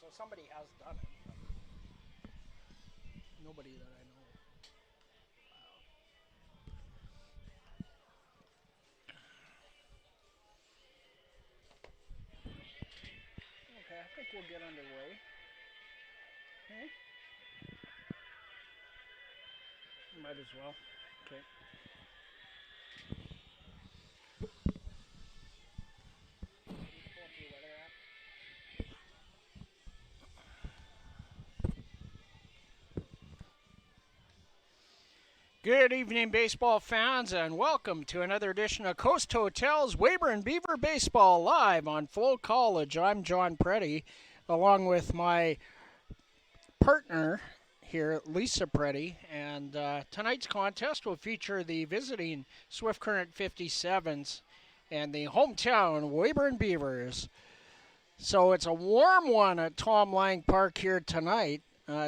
So somebody has done it. Nobody that I know. Okay, I think we'll get underway. Okay. Might as well. Okay. Good evening, baseball fans, and welcome to another edition of Coast Hotel's Weyburn Beaver Baseball live on FloCollege. I'm John Preddy, along with my partner here, Lisa Preddy, and tonight's contest will feature the visiting Swift Current 57s and the hometown Weyburn Beavers. So it's a warm one at Tom Lang Park here tonight.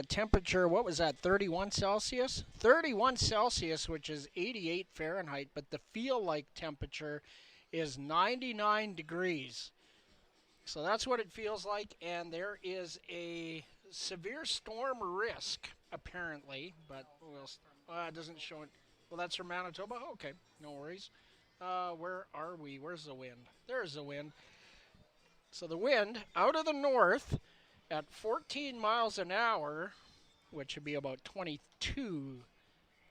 Temperature, what was that, 31 Celsius? 31 Celsius, which is 88 Fahrenheit, but the feel-like temperature is 99 degrees. So that's what it feels like, and there is a severe storm risk, apparently, but it doesn't show it. Well, that's from Manitoba? Okay, no worries. Where are we? Where's the wind? There's the wind. So the wind out of the north at 14 miles an hour, which would be about 22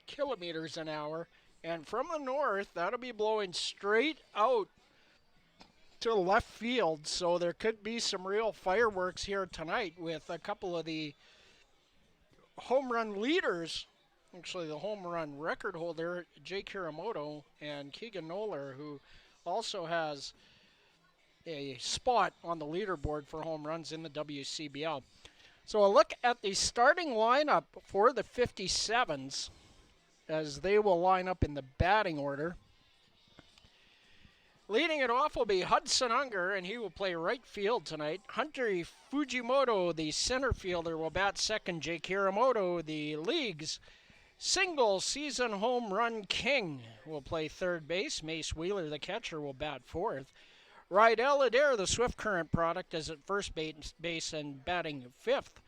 kilometers an hour, and from the north, that'll be blowing straight out to left field, so there could be some real fireworks here tonight with a couple of the home run leaders, actually the home run record holder, Jake Hiramoto, and Keegan Noller, who also has a spot on the leaderboard for home runs in the WCBL. So a look at the starting lineup for the 57s as they will line up in the batting order. Leading it off will be Hudson Unger, and he will play right field tonight. Hunter Fujimoto, the center fielder, will bat second. Jake Hiramoto, the league's single-season home run king, will play third base. Mace Wheeler, the catcher, will bat fourth. Rydell Adair, the Swift Current product, is at first base and batting fifth.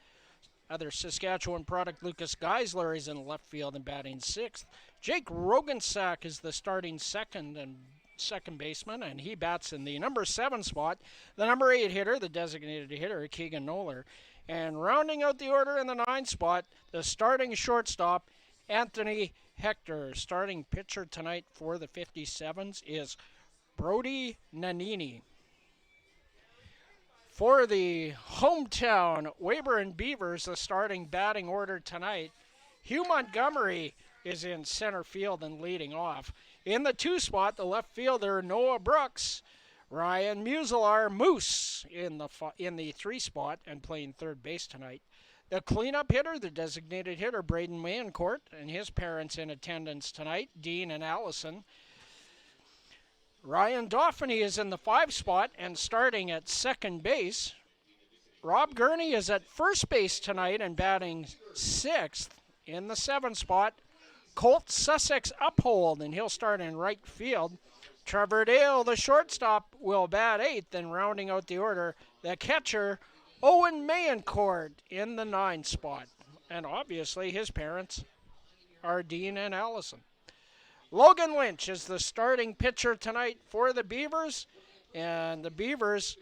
Other Saskatchewan product, Lucas Geisler, is in left field and batting sixth. Jake Rogensack is the starting second baseman, and he bats in the number 7 spot. The number 8 hitter, the designated hitter, Keegan Noller. And rounding out the order in the 9 spot, the starting shortstop, Anthony Hector. Starting pitcher tonight for the 57s is Brody Nanini. For the hometown Weyburn Beavers, the starting batting order tonight, Hugh Montgomery is in center field and leading off. In the 2 spot, the left fielder Noah Brooks. Ryan Muselar Moose in the 3 spot and playing third base tonight. The cleanup hitter, the designated hitter, Braden Mayencourt, and his parents in attendance tonight, Dean and Allison. Ryan Dauphiny is in the 5 spot and starting at second base. Rob Gurney is at first base tonight and batting 6th. In the 7 spot, Colt Sussex Uphold, and he'll start in right field. Trevor Dale, the shortstop, will bat 8th, and rounding out the order, the catcher, Owen Mayencourt, in the 9 spot. And obviously his parents are Dean and Allison. Logan Lynch is the starting pitcher tonight for the Beavers, and the Beavers,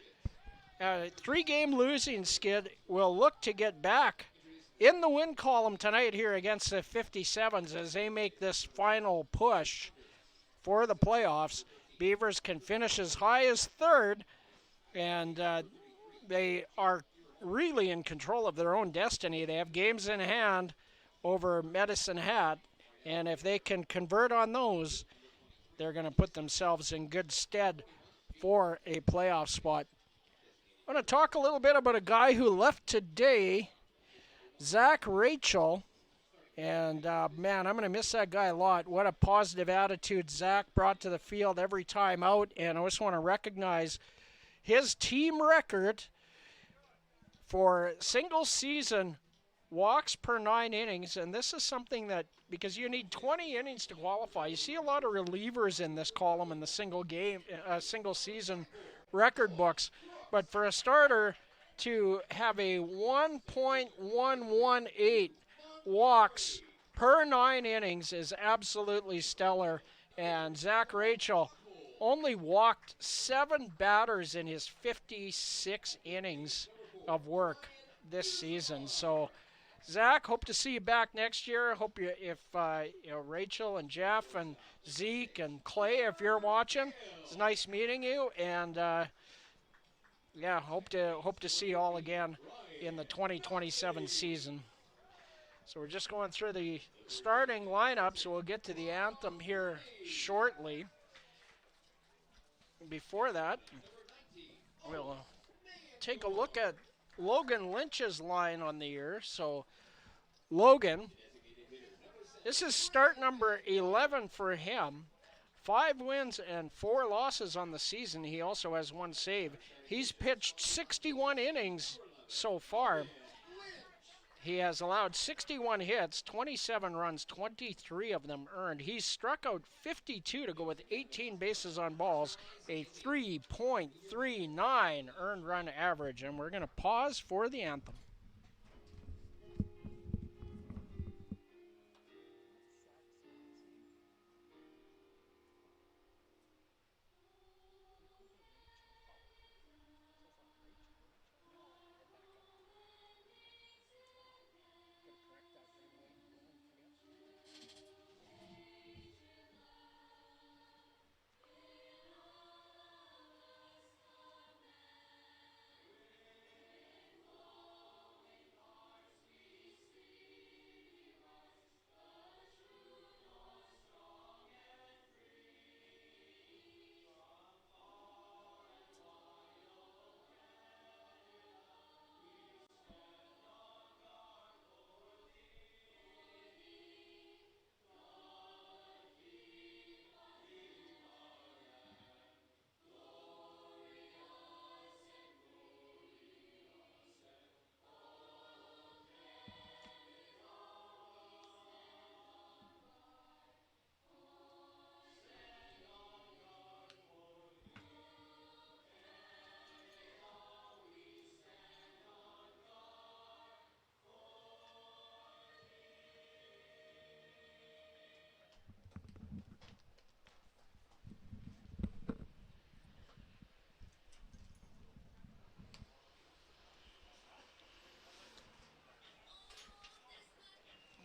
3-game losing skid, will look to get back in the win column tonight here against the 57s as they make this final push for the playoffs. Beavers can finish as high as 3rd, and they are really in control of their own destiny. They have games in hand over Medicine Hat, and if they can convert on those, they're going to put themselves in good stead for a playoff spot. I'm going to talk a little bit about a guy who left today, Zach Rachel. And, man, I'm going to miss that guy a lot. What a positive attitude Zach brought to the field every time out. And I just want to recognize his team record for single-season walks per 9 innings. And this is something that, because you need 20 innings to qualify. You see a lot of relievers in this column in the single-season record books. But for a starter to have a 1.118 walks per 9 innings is absolutely stellar. And Zach Rachel only walked 7 batters in his 56 innings of work this season. So, Zach, hope to see you back next year. Hope if Rachel and Jeff and Zeke and Clay, if you're watching, it's nice meeting you. And hope to see you all again in the 2027 season. So we're just going through the starting lineup, so we'll get to the anthem here shortly. Before that, we'll take a look at Logan Lynch's line on the year. So Logan, this is start number 11 for him. 5 wins and 4 losses on the season. He also has 1 save. He's pitched 61 innings so far. He has allowed 61 hits, 27 runs, 23 of them earned. He's struck out 52 to go with 18 bases on balls, a 3.39 earned run average. And we're going to pause for the anthem.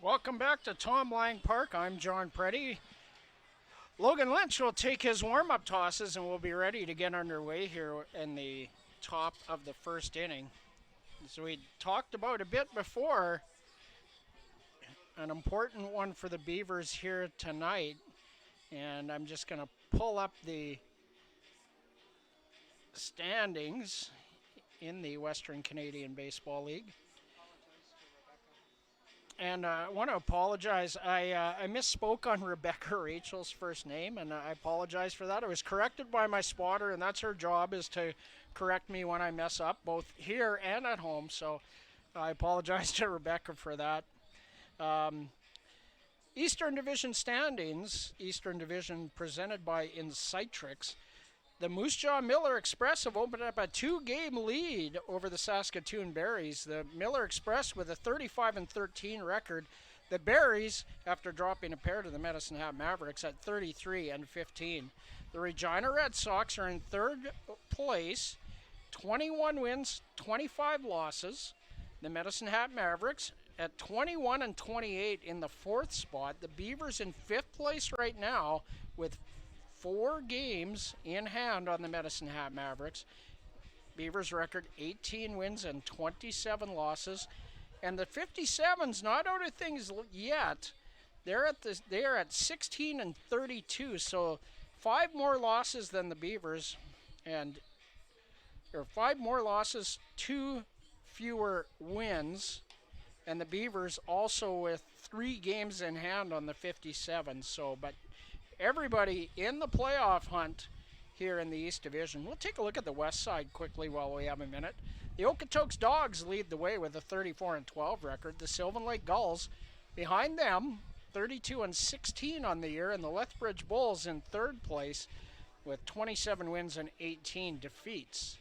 Welcome back to Tom Lang Park. I'm John Preddy. Logan Lynch will take his warm-up tosses and we'll be ready to get underway here in the top of the first inning. So we talked about a bit before, an important one for the Beavers here tonight. And I'm just going to pull up the standings in the Western Canadian Baseball League. And I want to apologize. I misspoke on Rebecca Rachel's first name, and I apologize for that. I was corrected by my spotter, and that's her job, is to correct me when I mess up, both here and at home. So I apologize to Rebecca for that. Eastern Division standings, Eastern Division presented by Insitrix. The Moose Jaw Miller Express have opened up a 2-game lead over the Saskatoon Berries. The Miller Express with a 35-13 record. The Berries, after dropping a pair to the Medicine Hat Mavericks, at 33-15. The Regina Red Sox are in third place, 21 wins, 25 losses. The Medicine Hat Mavericks at 21-28 in the 4th spot. The Beavers in 5th place right now with 4 games in hand on the Medicine Hat Mavericks. Beavers record 18 wins and 27 losses. And the 57's not out of things yet. They are at 16-32, so 5 more losses than the Beavers, and 5 more losses, 2 fewer wins. And the Beavers also with 3 games in hand on the 57. So, but everybody in the playoff hunt here in the East Division. We'll take a look at the West side quickly while we have a minute. The Okotoks Dogs lead the way with a 34-12 record. The Sylvan Lake Gulls behind them, 32-16 on the year, and the Lethbridge Bulls in 3rd place with 27 wins and 18 defeats.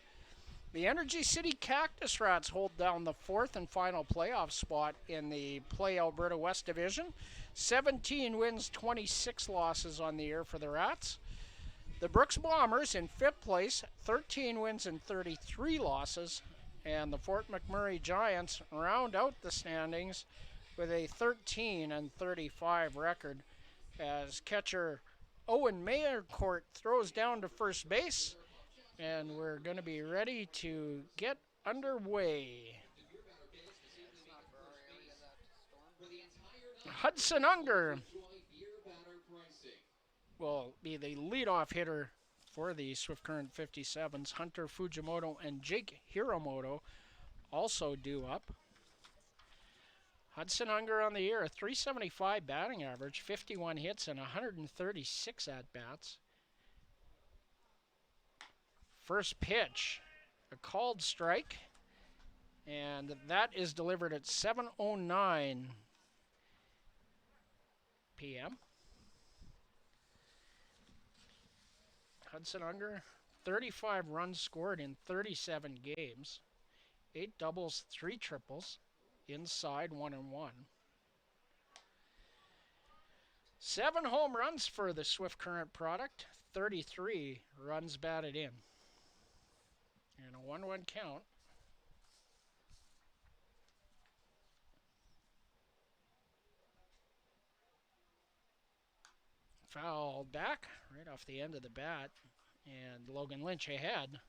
The Energy City Cactus Rats hold down the fourth and final playoff spot in the Play Alberta West Division. 17 wins, 26 losses on the year for the Rats. The Brooks Bombers in fifth place, 13 wins and 33 losses. And the Fort McMurray Giants round out the standings with a 13 and 35 record as catcher Owen Mayercourt throws down to first base. And we're going to be ready to get underway. Hudson Unger will be the leadoff hitter for the Swift Current 57s. Hunter Fujimoto and Jake Hiramoto also due up. Hudson Unger on the year, a .375 batting average, 51 hits and 136 at-bats. First pitch, a called strike, and that is delivered at 7:09 p.m. Hudson Unger, 35 runs scored in 37 games, 8 doubles, 3 triples, inside 1-1. 7 home runs for the Swift Current product, 33 runs batted in. And a 1-1 count. Foul back right off the end of the bat. And Logan Lynch ahead.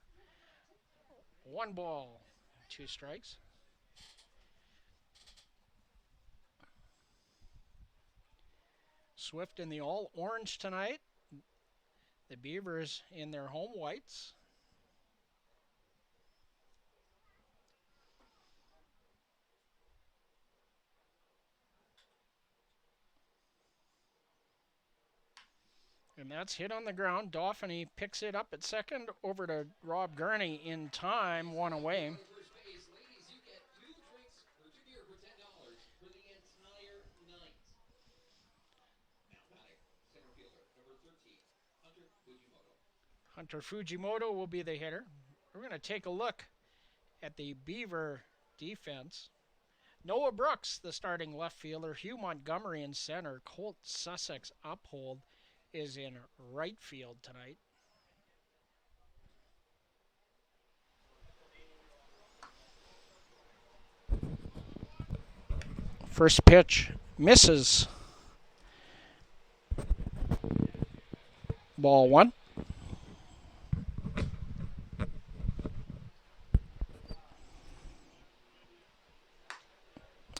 1 ball, 2 strikes. Swift in the all orange tonight. The Beavers in their home whites. And that's hit on the ground. Dauphiny picks it up at second. Over to Rob Gurney in time. 1 away. Hunter Fujimoto will be the hitter. We're going to take a look at the Beaver defense. Noah Brooks, the starting left fielder. Hugh Montgomery in center. Colt Sussex Uphold is in right field tonight. First pitch misses. Ball 1.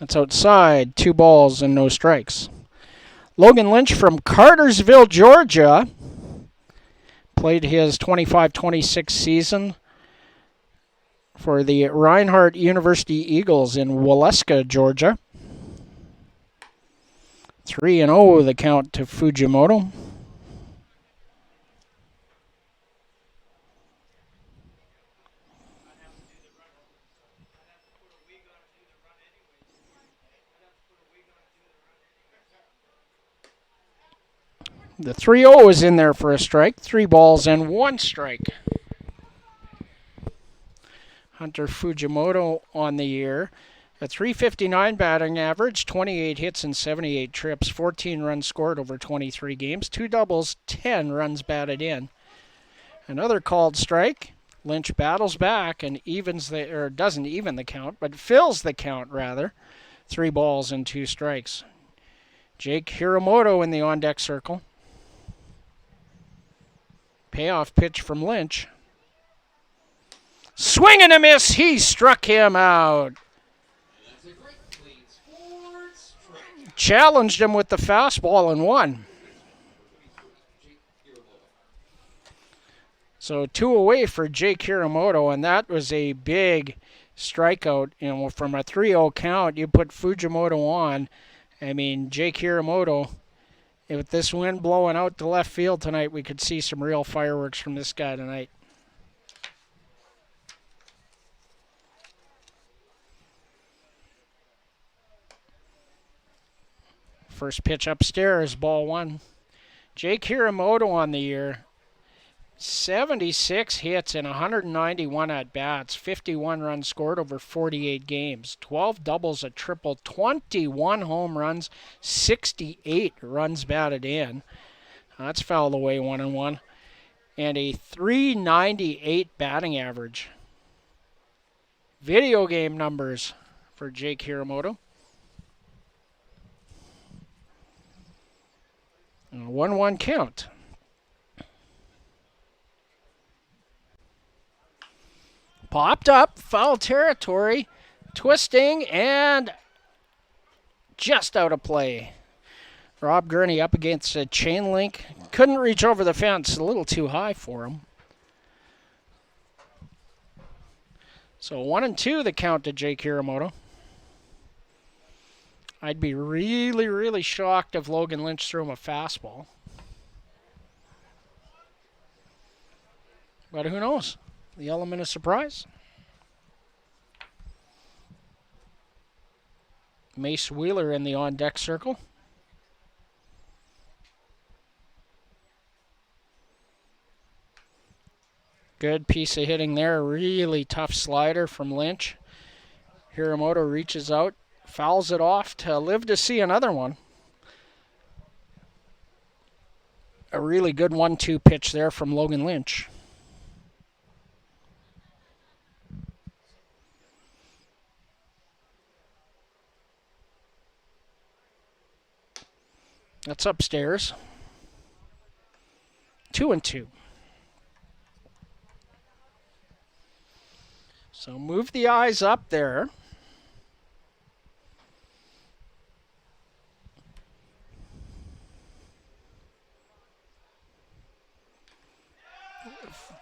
That's outside. 2 balls and no strikes. Logan Lynch from Cartersville, Georgia, played his 25-26 season for the Reinhardt University Eagles in Waleska, Georgia. 3-0 the count to Fujimoto. The 3-0 is in there for a strike. 3 balls and 1 strike. Hunter Fujimoto on the year. A .359 batting average, 28 hits and 78 trips, 14 runs scored over 23 games, 2 doubles, 10 runs batted in. Another called strike. Lynch battles back and doesn't even the count, but fills the count rather. 3 balls and 2 strikes. Jake Hiramoto in the on-deck circle. Payoff pitch from Lynch. Swing and a miss. He struck him out. Challenged him with the fastball and won. So 2 away for Jake Hiramoto, and that was a big strikeout. You know, from a 3-0 count, you put Fujimoto on. I mean, Jake Hiramoto, with this wind blowing out to left field tonight, we could see some real fireworks from this guy tonight. First pitch upstairs, ball 1. Jake Hiramoto on the year. 76 hits and 191 at-bats, 51 runs scored over 48 games, 12 doubles, a triple, 21 home runs, 68 runs batted in. That's fouled away 1-1. And a .398 batting average. Video game numbers for Jake Hiramoto. And a 1-1 count. Popped up, foul territory, twisting, and just out of play. Rob Gurney up against a chain link. Couldn't reach over the fence, a little too high for him. So 1-2 the count to Jake Hiramoto. I'd be really, really shocked if Logan Lynch threw him a fastball. But who knows? The element of surprise. Mace Wheeler in the on-deck circle. Good piece of hitting there. Really tough slider from Lynch. Hiramoto reaches out, fouls it off to live to see another one. A really good 1-2 pitch there from Logan Lynch. That's upstairs. 2-2. So move the eyes up there.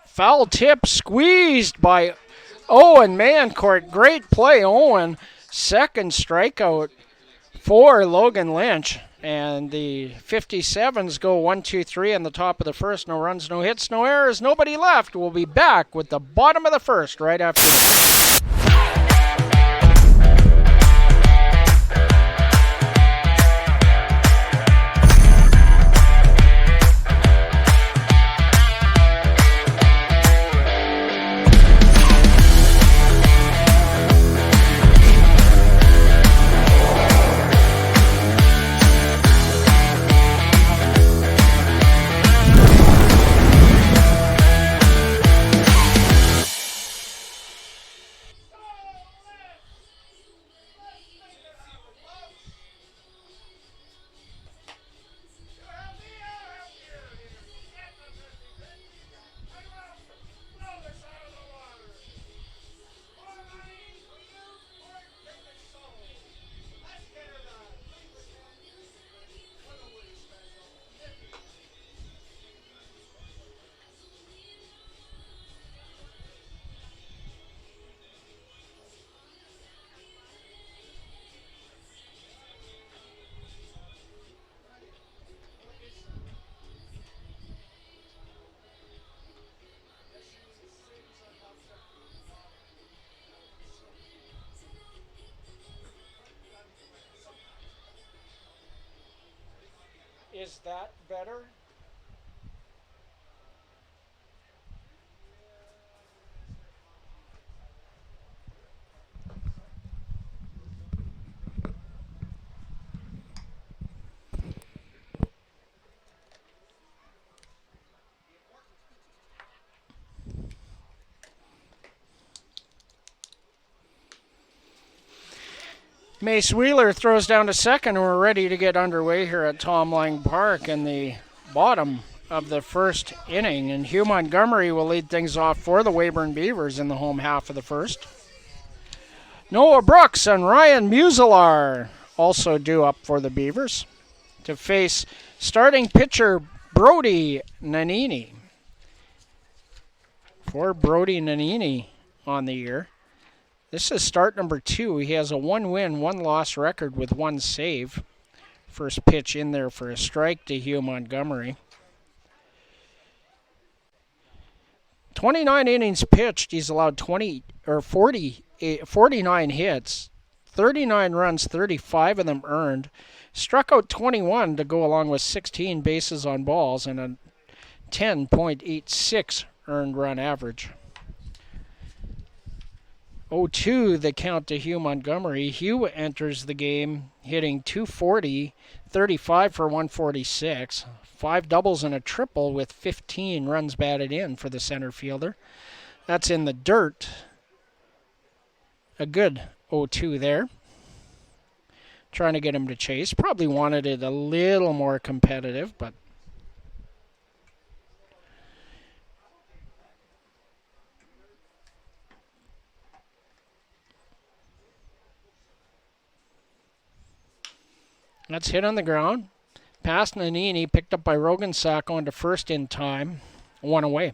Foul tip squeezed by Owen Mancourt. Great play, Owen. Second strikeout for Logan Lynch. And the 57s go 1-2-3 on the top of the first. No runs, no hits, no errors, nobody left. We'll be back with the bottom of the first right after this. Is that better? Mace Wheeler throws down to second, and we're ready to get underway here at Tom Lang Park in the bottom of the first inning. And Hugh Montgomery will lead things off for the Weyburn Beavers in the home half of the first. Noah Brooks and Ryan Muselar also due up for the Beavers to face starting pitcher Brody Nanini. For Brody Nanini on the year. This is start number 2. He has a 1-win, 1-loss record with 1 save. First pitch in there for a strike to Hugh Montgomery. 29 innings pitched. He's allowed 49 hits, 39 runs, 35 of them earned. Struck out 21 to go along with 16 bases on balls and a 10.86 earned run average. 0-2 the count to Hugh Montgomery. Hugh enters the game hitting .240, 35 for 146, 5 doubles and a triple with 15 runs batted in for the center fielder. That's in the dirt. A good 0-2 there. Trying to get him to chase. Probably wanted it a little more competitive, but that's hit on the ground. Past Nanini, picked up by Rogansack onto first in time. 1 away.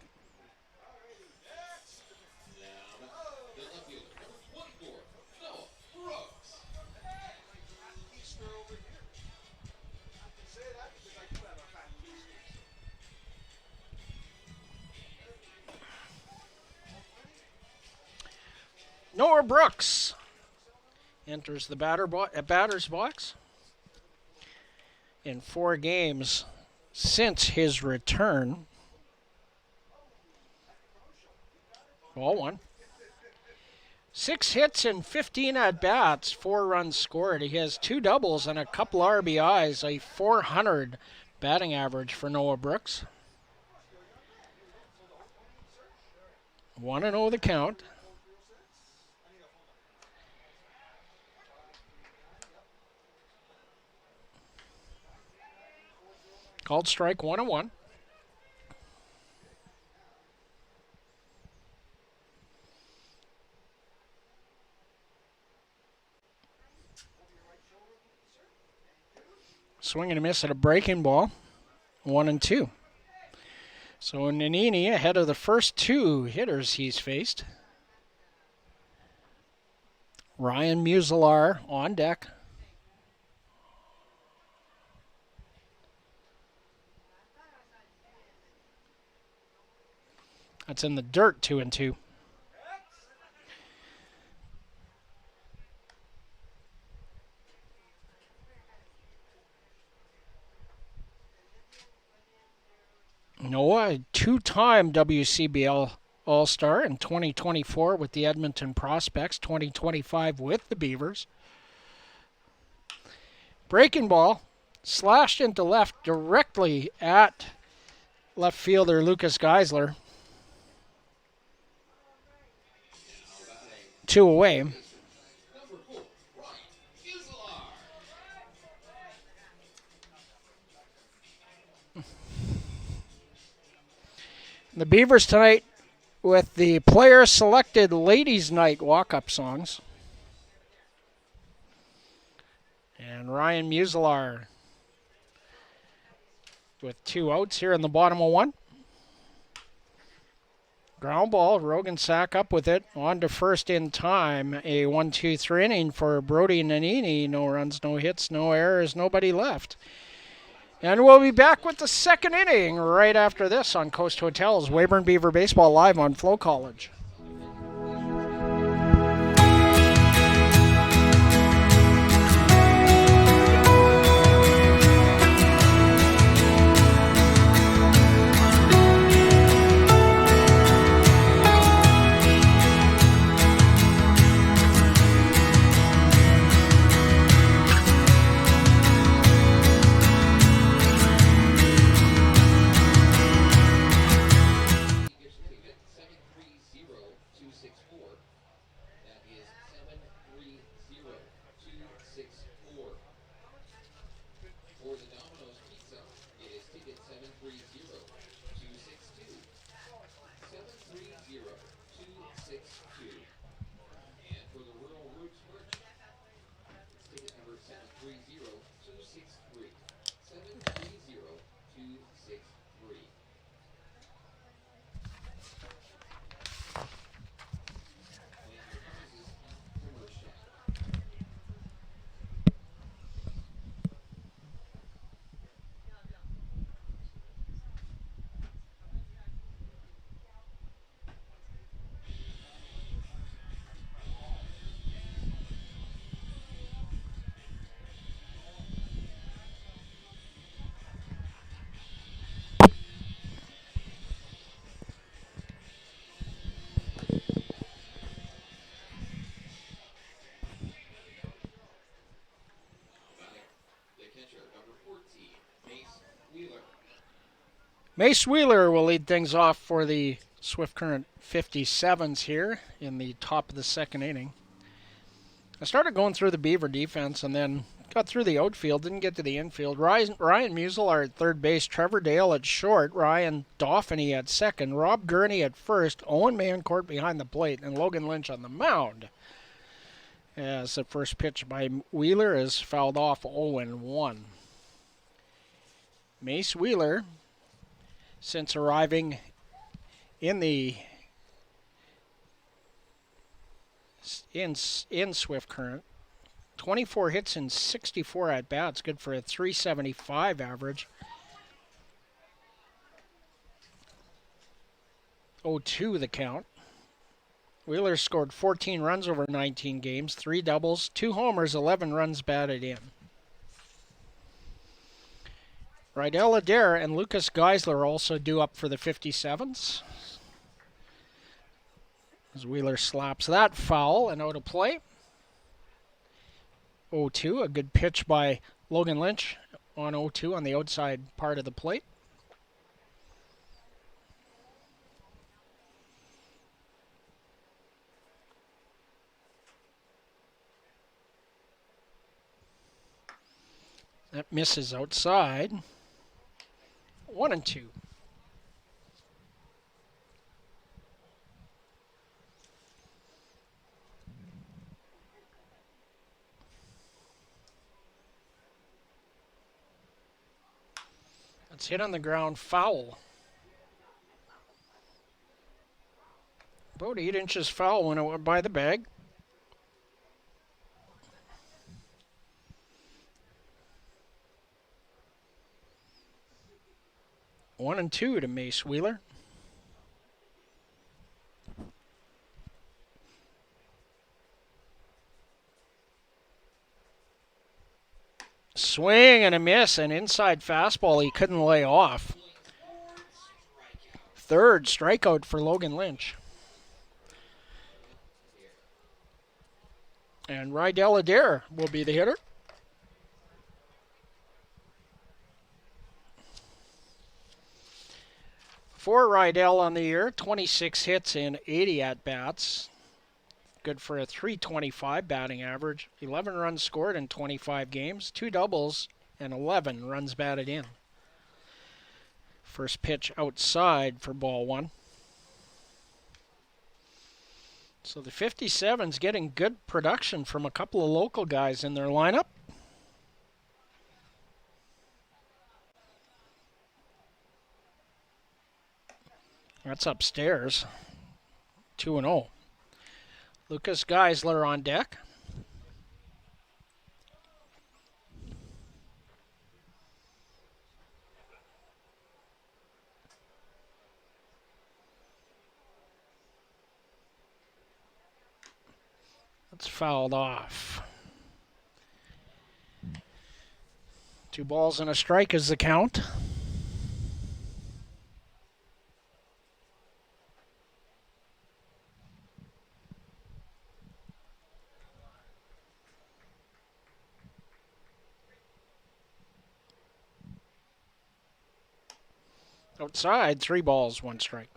Noah Brooks enters the batter's box. In 4 games since his return. Ball 1. 6 hits and 15 at-bats, 4 runs scored. He has 2 doubles and a couple RBIs, a .400 batting average for Noah Brooks. 1-0 the count. Called strike 1-1. Swing and a miss at a breaking ball. 1-2. So Nanini ahead of the first 2 hitters he's faced. Ryan Musilar on deck. That's in the dirt, 2-2. Noah, a 2-time WCBL All-Star in 2024 with the Edmonton Prospects, 2025 with the Beavers. Breaking ball, slashed into left directly at left fielder Lucas Geisler. 2 away. The Beavers tonight with the player selected ladies night walk-up songs. And Ryan Musilar with 2 outs here in the bottom of 1. Ground ball, Rogansack up with it, on to first in time. A 1-2-3 inning for Brody Nanini. No runs, no hits, no errors, nobody left. And we'll be back with the second inning right after this on Coast Hotels. Weyburn Beaver Baseball live on FloCollege. Mace Wheeler will lead things off for the Swift Current 57s here in the top of the second inning. I started going through the Beaver defense and then got through the outfield, didn't get to the infield. Ryan Muselaar at third base, Trevor Dale at short, Ryan Dauphiny at second, Rob Gurney at first, Owen Mancourt behind the plate, and Logan Lynch on the mound. As the first pitch by Wheeler is fouled off 0-1. Mace Wheeler, since arriving in Swift Current, 24 hits and 64 at-bats, good for a .375 average. 0-2 the count. Wheeler scored 14 runs over 19 games, 3 doubles, 2 homers, 11 runs batted in. Rydell Adair and Lucas Geisler also due up for the 57s. As Wheeler slaps that foul and out of play. 0-2, a good pitch by Logan Lynch on 0-2 on the outside part of the plate. That misses outside. 1-2. It's hit on the ground, foul. About 8 inches foul when it went by the bag. One and two to Mace Wheeler. Swing and a miss, an inside fastball he couldn't lay off. Third strikeout for Logan Lynch. And Rydell Adair will be the hitter. For Rydell on the year, 26 hits and 80 at-bats. Good for a .325 batting average. 11 runs scored in 25 games, 2 doubles, and 11 runs batted in. First pitch outside for ball one. So the 57's getting good production from a couple of local guys in their lineup. That's upstairs. 2-0. Lucas Geisler on deck. That's fouled off. 2 balls and a strike is the count. Outside, 3 balls, 1 strike.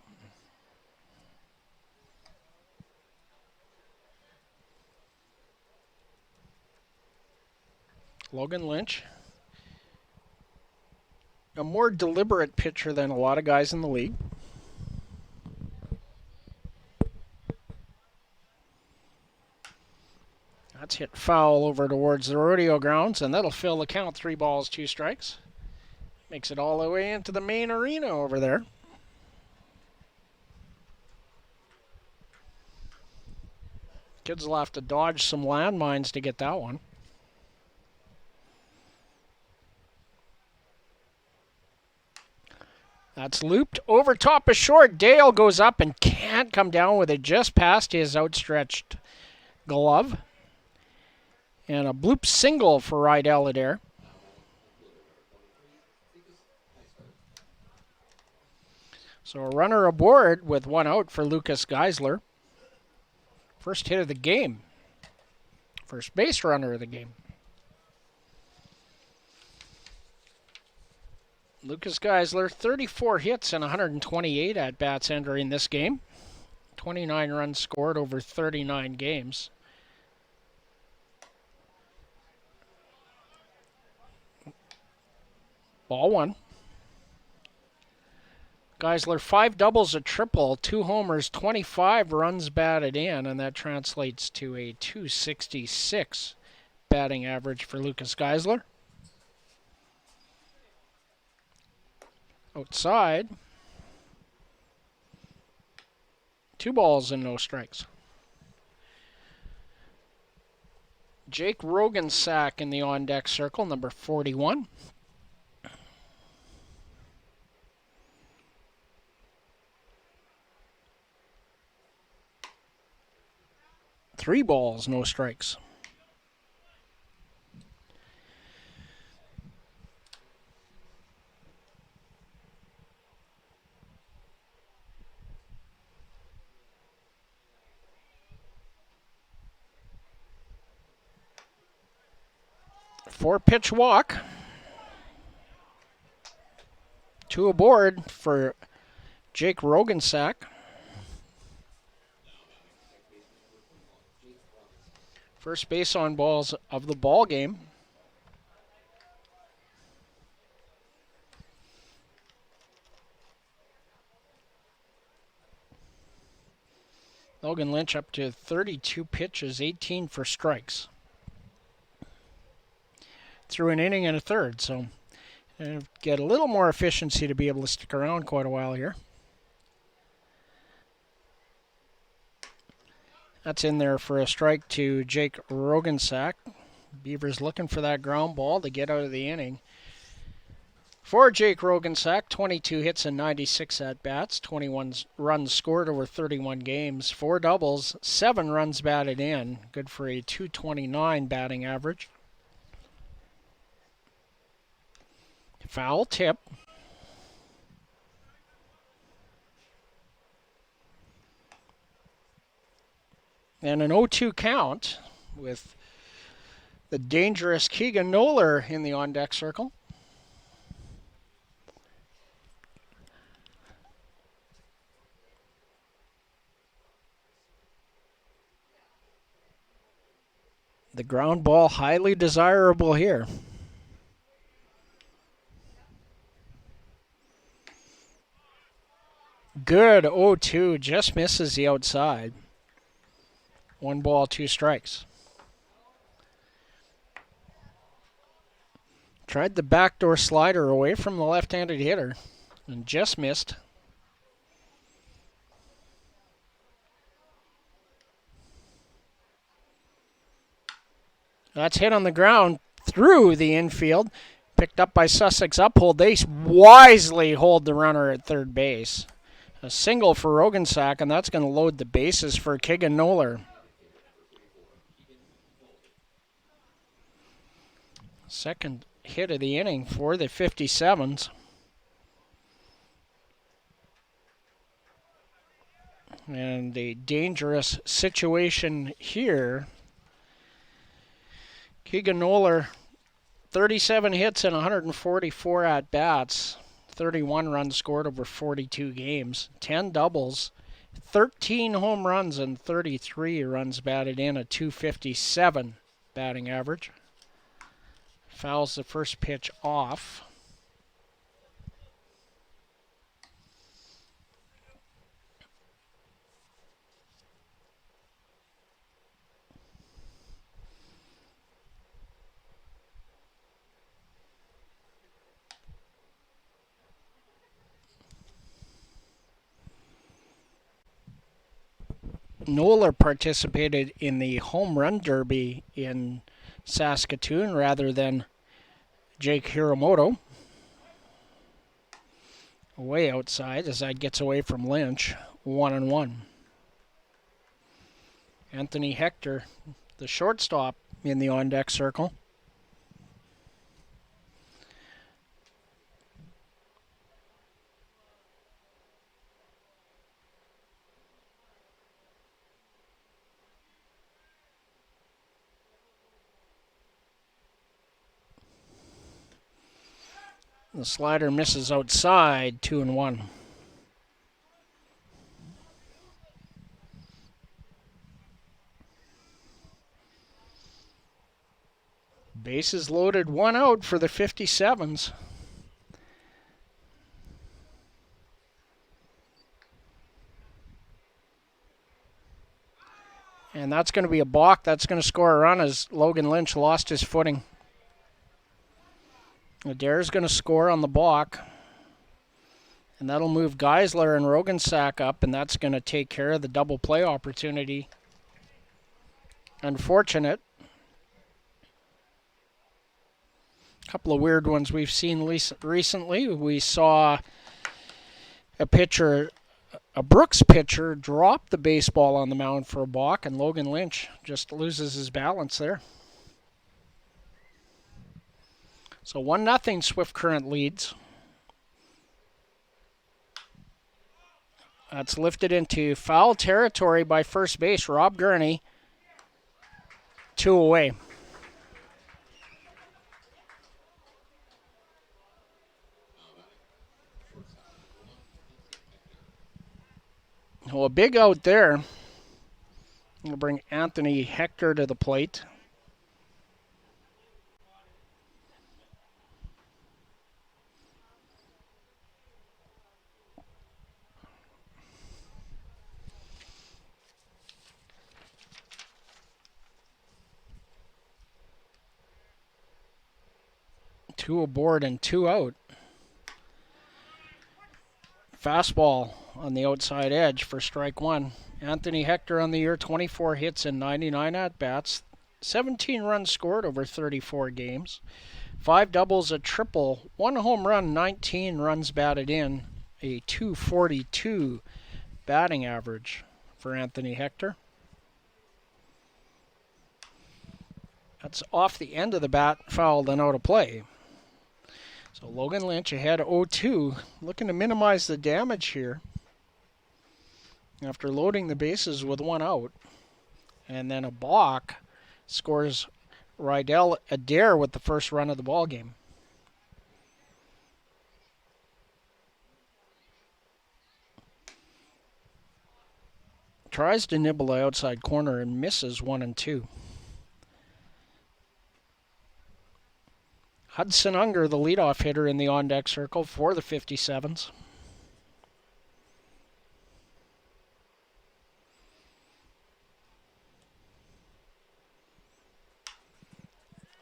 Logan Lynch, a more deliberate pitcher than a lot of guys in the league. That's hit foul over towards the rodeo grounds, and that'll fill the count. 3 balls, 2 strikes. Makes it all the way into the main arena over there. Kids will have to dodge some landmines to get that one. That's looped over top of short. Dale goes up and can't come down with it just past his outstretched glove. And a bloop single for Rydell Adair. So a runner aboard with 1 out for Lucas Geisler. First hit of the game. First base runner of the game. Lucas Geisler, 34 hits and 128 at-bats entering this game. 29 runs scored over 39 games. Ball one. Geisler, 5 doubles, a triple, 2 homers, 25 runs batted in, and that translates to a .266 batting average for Lucas Geisler. Outside, 2 balls and no strikes. Jake Rogensack in the on-deck circle, number 41. Three balls, no strikes. Four-pitch walk. 2 aboard for Jake Rogensack. First base on balls of the ball game. Logan Lynch up to 32 pitches, 18 for strikes. Through an inning and a third, so get a little more efficiency to be able to stick around quite a while here. That's in there for a strike to Jake Rogensack. Beavers looking for that ground ball to get out of the inning. For Jake Rogensack, 22 hits and 96 at-bats, 21 runs scored over 31 games, 4 doubles, 7 runs batted in. Good for a .229 batting average. Foul tip. And an 0-2 count with the dangerous Keegan Noller in the on-deck circle. The ground ball highly desirable here. Good 0-2, just misses the outside. 1 ball, 2 strikes. Tried the backdoor slider away from the left-handed hitter and just missed. That's hit on the ground through the infield. Picked up by Sussex Uphold. They wisely hold the runner at third base. A single for Rogensack, and that's going to load the bases for Keegan Noller. Second hit of the inning for the 57s. And a dangerous situation here. Keegan Noller, 37 hits and 144 at-bats. 31 runs scored over 42 games. 10 doubles, 13 home runs, and 33 runs batted in, a .257 batting average. Fouls the first pitch off. Noller participated in the home run derby in Saskatoon rather than Jake Hiramoto. Way outside as that gets away from Lynch. 1-1. Anthony Hector, the shortstop, in the on-deck circle. The slider misses outside, 2-1. Bases loaded, 1 out for the 57s. And that's going to be a balk. That's going to score a run as Logan Lynch lost his footing. Adair's going to score on the balk. And that'll move Geisler and Rogensack up, and that's going to take care of the double play opportunity. Unfortunate. A couple of weird ones we've seen recently. We saw a Brooks pitcher drop the baseball on the mound for a balk, and Logan Lynch just loses his balance there. So 1-0 Swift Current leads. That's lifted into foul territory by first base, Rob Gurney. 2 away. Well, a big out there. We'll bring Anthony Hector to the plate. Two aboard and 2 out. Fastball on the outside edge for strike 1. Anthony Hector on the year, 24 hits and 99 at-bats. 17 runs scored over 34 games. 5 doubles, a triple, 1 home run, 19 runs batted in. A .242 batting average for Anthony Hector. That's off the end of the bat, fouled and out of play. So Logan Lynch ahead 0-2, looking to minimize the damage here after loading the bases with 1 out. And then a balk scores Rydell Adair with the first run of the ball game. Tries to nibble the outside corner and misses 1-2. Hudson Unger, the leadoff hitter in the on-deck circle for the 57s.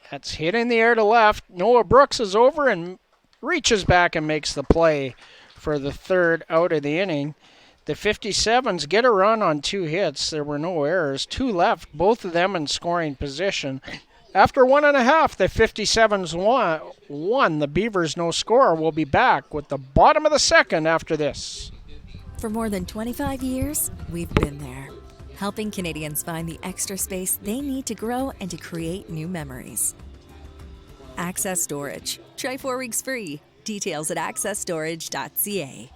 That's hit in the air to left. Noah Brooks is over and reaches back and makes the play for the 3rd out of the inning. The 57s get a run on 2 hits. There were no errors. 2 left, both of them in scoring position. After 1.5, the 57s won. The Beavers, no score, will be back with the bottom of the 2nd after this. For more than 25 years, we've been there, helping Canadians find the extra space they need to grow and to create new memories. Access Storage. Try 4 weeks free. Details at accessstorage.ca.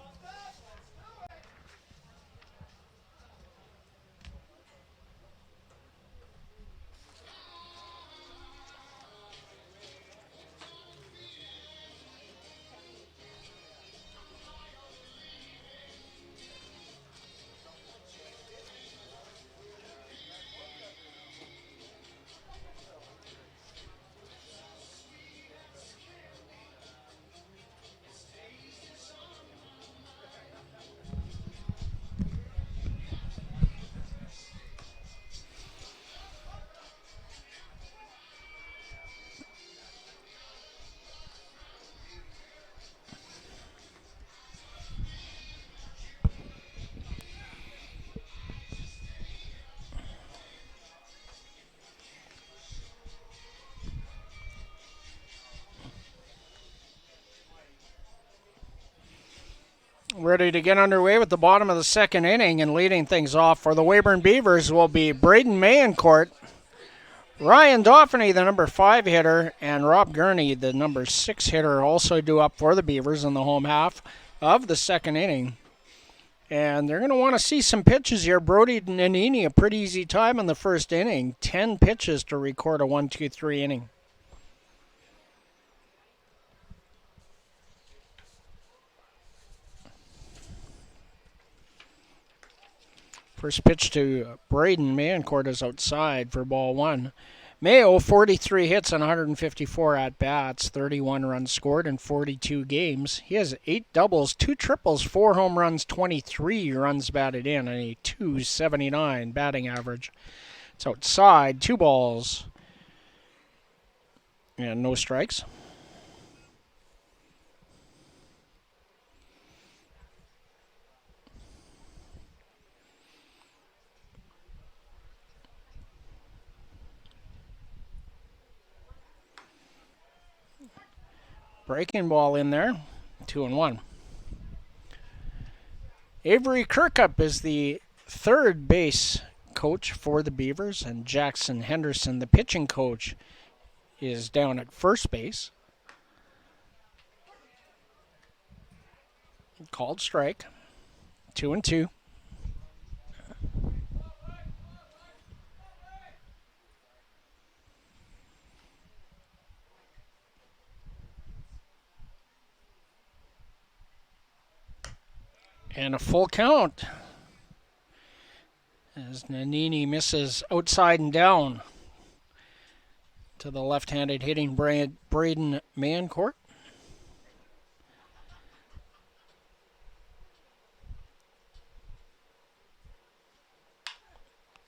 Ready to get underway with the bottom of the 2nd inning, and leading things off for the Weyburn Beavers will be Braden Mayencourt, Ryan Dauphiny, the number 5 hitter, and Rob Gurney, the number 6 hitter, also due up for the Beavers in the home half of the 2nd inning. And they're going to want to see some pitches here. Brody Nanini, a pretty easy time in the 1st inning. 10 pitches to record a 1-2-3 inning. First pitch to Braden Mancourt is outside for ball one. Mayo, 43 hits on 154 at-bats, 31 runs scored in 42 games. He has 8 doubles, 2 triples, 4 home runs, 23 runs batted in, and a .279 batting average. It's outside, 2 balls, and no strikes. Breaking ball in there, 2-1. Avery Kirkup is the third base coach for the Beavers, and Jackson Henderson, the pitching coach, is down at first base. Called strike, 2-2. And a full count as Nannini misses outside and down to the left-handed hitting Braden Mancourt.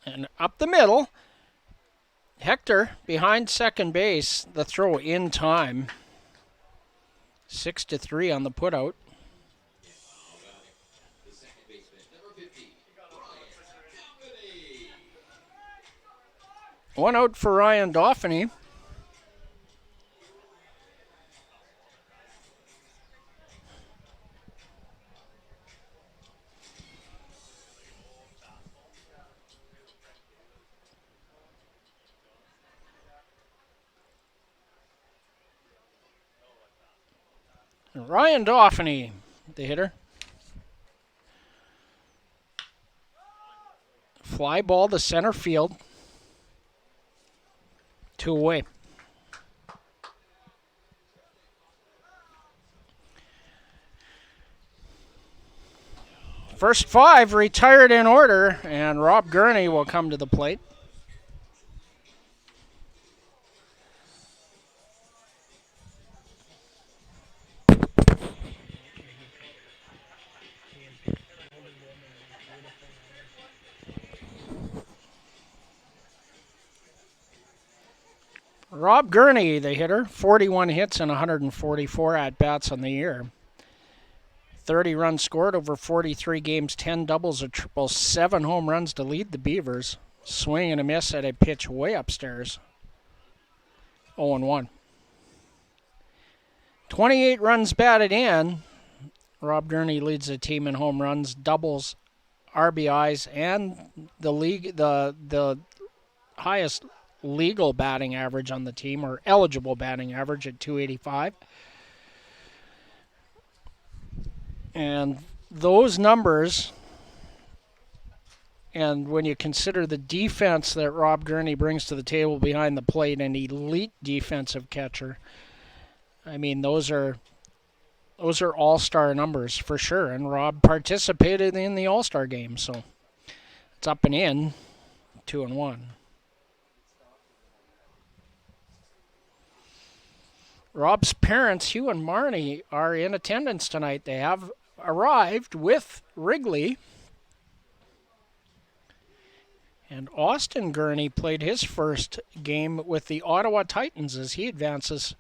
And up the middle, Hector behind second base, the throw in time. 6-3 on the putout. One out for Ryan Dauphiny. Ryan Dauphiny, the hitter. Fly ball to center field. 2 away. First 5 retired in order, and Rob Gurney will come to the plate. Rob Gurney, the hitter, 41 hits and 144 at-bats on the year. 30 runs scored over 43 games, 10 doubles, a triple, 7 home runs to lead the Beavers. Swing and a miss at a pitch way upstairs. 0-1. 28 runs batted in. Rob Gurney leads the team in home runs, doubles, RBIs, and the highest legal batting average on the team, or eligible batting average at .285. And those numbers, and when you consider the defense that Rob Gurney brings to the table behind the plate, an elite defensive catcher, I mean, those are all-star numbers for sure. And Rob participated in the all-star game, so it's up and in, 2-1. Rob's parents, Hugh and Marnie, are in attendance tonight. They have arrived with Wrigley. And Austin Gurney played his first game with the Ottawa Titans as he advances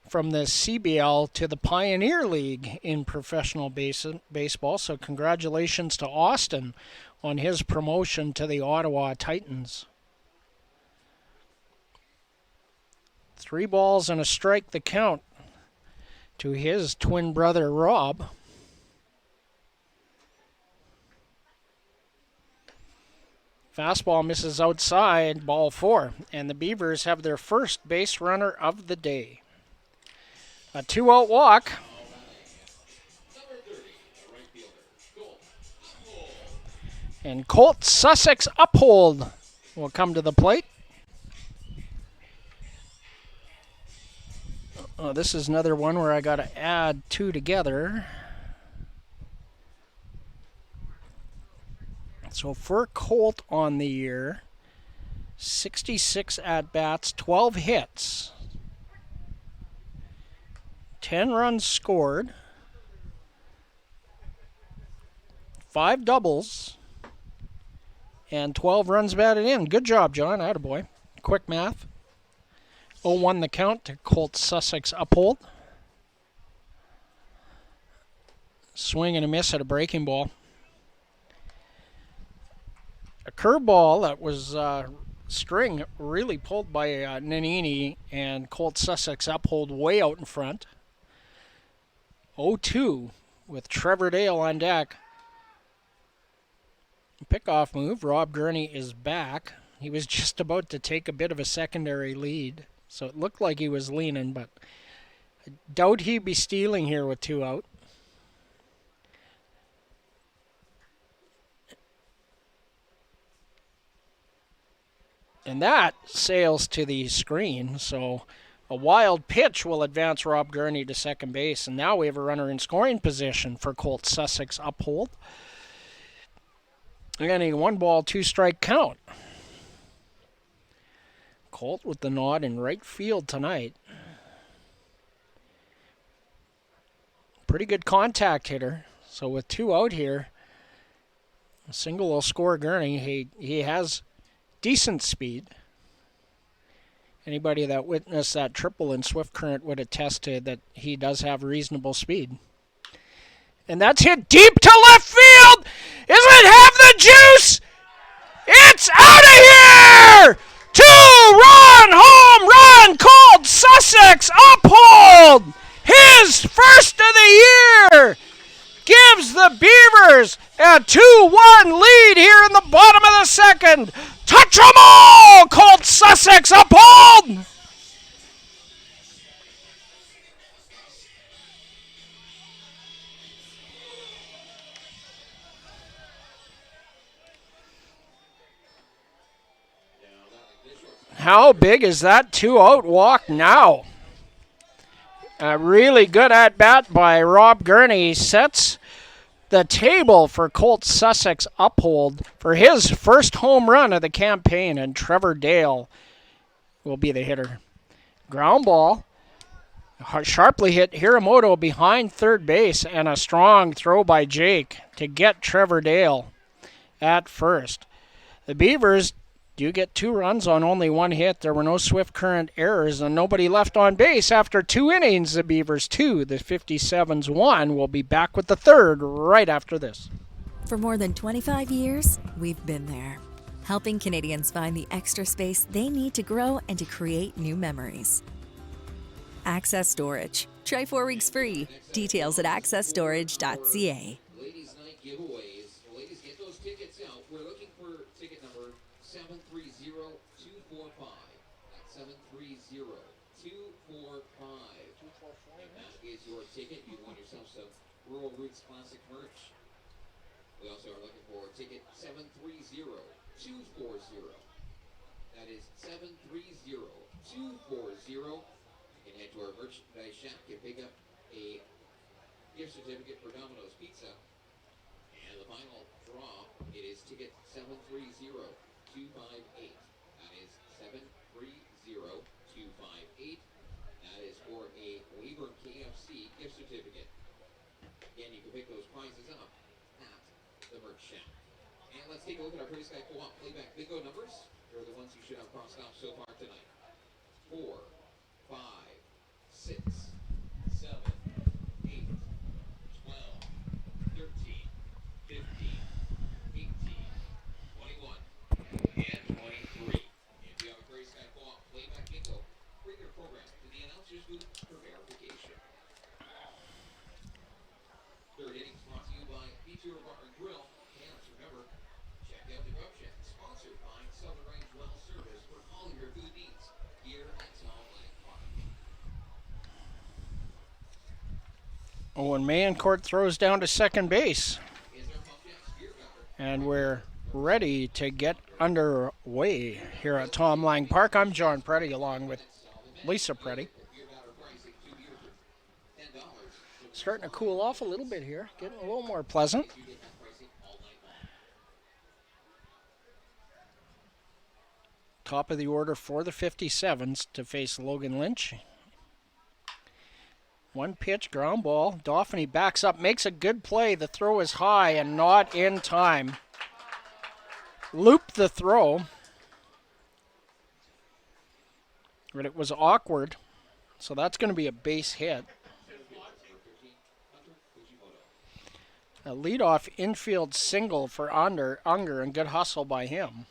from the CBL to the Pioneer League in professional baseball. So congratulations to Austin on his promotion to the Ottawa Titans. 3 balls and a strike the count to his twin brother, Rob. Fastball misses outside, ball 4. And the Beavers have their first base runner of the day. A 2-out walk. And Colt Sussex Uphold will come to the plate. Oh, this is another one where I got to add 2 together. So for Colt on the year, 66 at-bats, 12 hits, 10 runs scored, 5 doubles, and 12 runs batted in. Good job, John. Attaboy. Quick math. 0-1 the count to Colt Sussex Uphold. Swing and a miss at a breaking ball. A curveball that was string really pulled by Nanini, and Colt Sussex Uphold way out in front. 0-2 with Trevor Dale on deck. Pickoff move. Rob Gurney is back. He was just about to take a bit of a secondary lead, so it looked like he was leaning, but I doubt he'd be stealing here with 2 out. And that sails to the screen, so a wild pitch will advance Rob Gurney to second base, and now we have a runner in scoring position for Colt Sussex Uphold. And a 1-ball, 2-strike count. Colt with the nod in right field tonight. Pretty good contact hitter. So with 2 out here, a single will score Gurney. He has decent speed. Anybody that witnessed that triple in Swift Current would attest to that he does have reasonable speed. And that's hit deep to left field. Does it have the juice? It's out of here! 2-run home run called Sussex Uphold. His first of the year gives the Beavers a 2-1 lead here in the bottom of the second. Touch 'em all, Colt Sussex Uphold. How big is that 2-out walk now? A really good at-bat by Rob Gurney sets the table for Colt Sussex Uphold for his first home run of the campaign, and Trevor Dale will be the hitter. Ground ball, sharply hit Hiramoto behind third base, and a strong throw by Jake to get Trevor Dale at first. The Beavers do get 2 runs on only 1 hit. There were no Swift Current errors and nobody left on base after 2 innings. The Beavers 2, the 57s 1. We'll be back with the third right after this. For more than 25 years, we've been there, helping Canadians find the extra space they need to grow and to create new memories. Access Storage. Try 4 weeks free. Details at accessstorage.ca. Ladies' night giveaways. Ladies, get those tickets out. We're looking for ticket number 730-245. That's 730-245. If that is your ticket, you won yourself some Rural Roots Classic merch. We also are looking for ticket 730-240. That is 730-240. You can head to our merchandise shack and pick up a gift certificate for Domino's Pizza. And the final draw, it is ticket 730-258. That is 730-258. That is for a Weyburn KFC gift certificate. Again, you can pick those prizes up at the merch shack. And let's take a look at our Pretty Sky Co-op playback bingo numbers. They're the ones you should have crossed off so far tonight. 4, 5, 6, 7, 8, 12, 13, 15, 18, 21, and 23. If you have a Pretty Sky Co-op playback bingo, bring your program to the announcer's booth for verification. Third inning brought to you by Beavers Bar and Grill. And remember, check out the Grub Shack, sponsored by Southern Range Well Service for all your food needs here at Tom Lake Park. Owen Mayencourt throws down to second base. And we're ready to get underway here at Tom Lang Park. I'm John Preddy along with Lisa Preddy. Starting to cool off a little bit here, getting a little more pleasant. top of the order for the 57s to face Logan Lynch. One pitch, ground ball. Dauphiny backs up, makes a good play. The throw is high and not in time. Looped the throw, but it was awkward. So that's going to be a base hit. A leadoff infield single for Unger, and good hustle by him.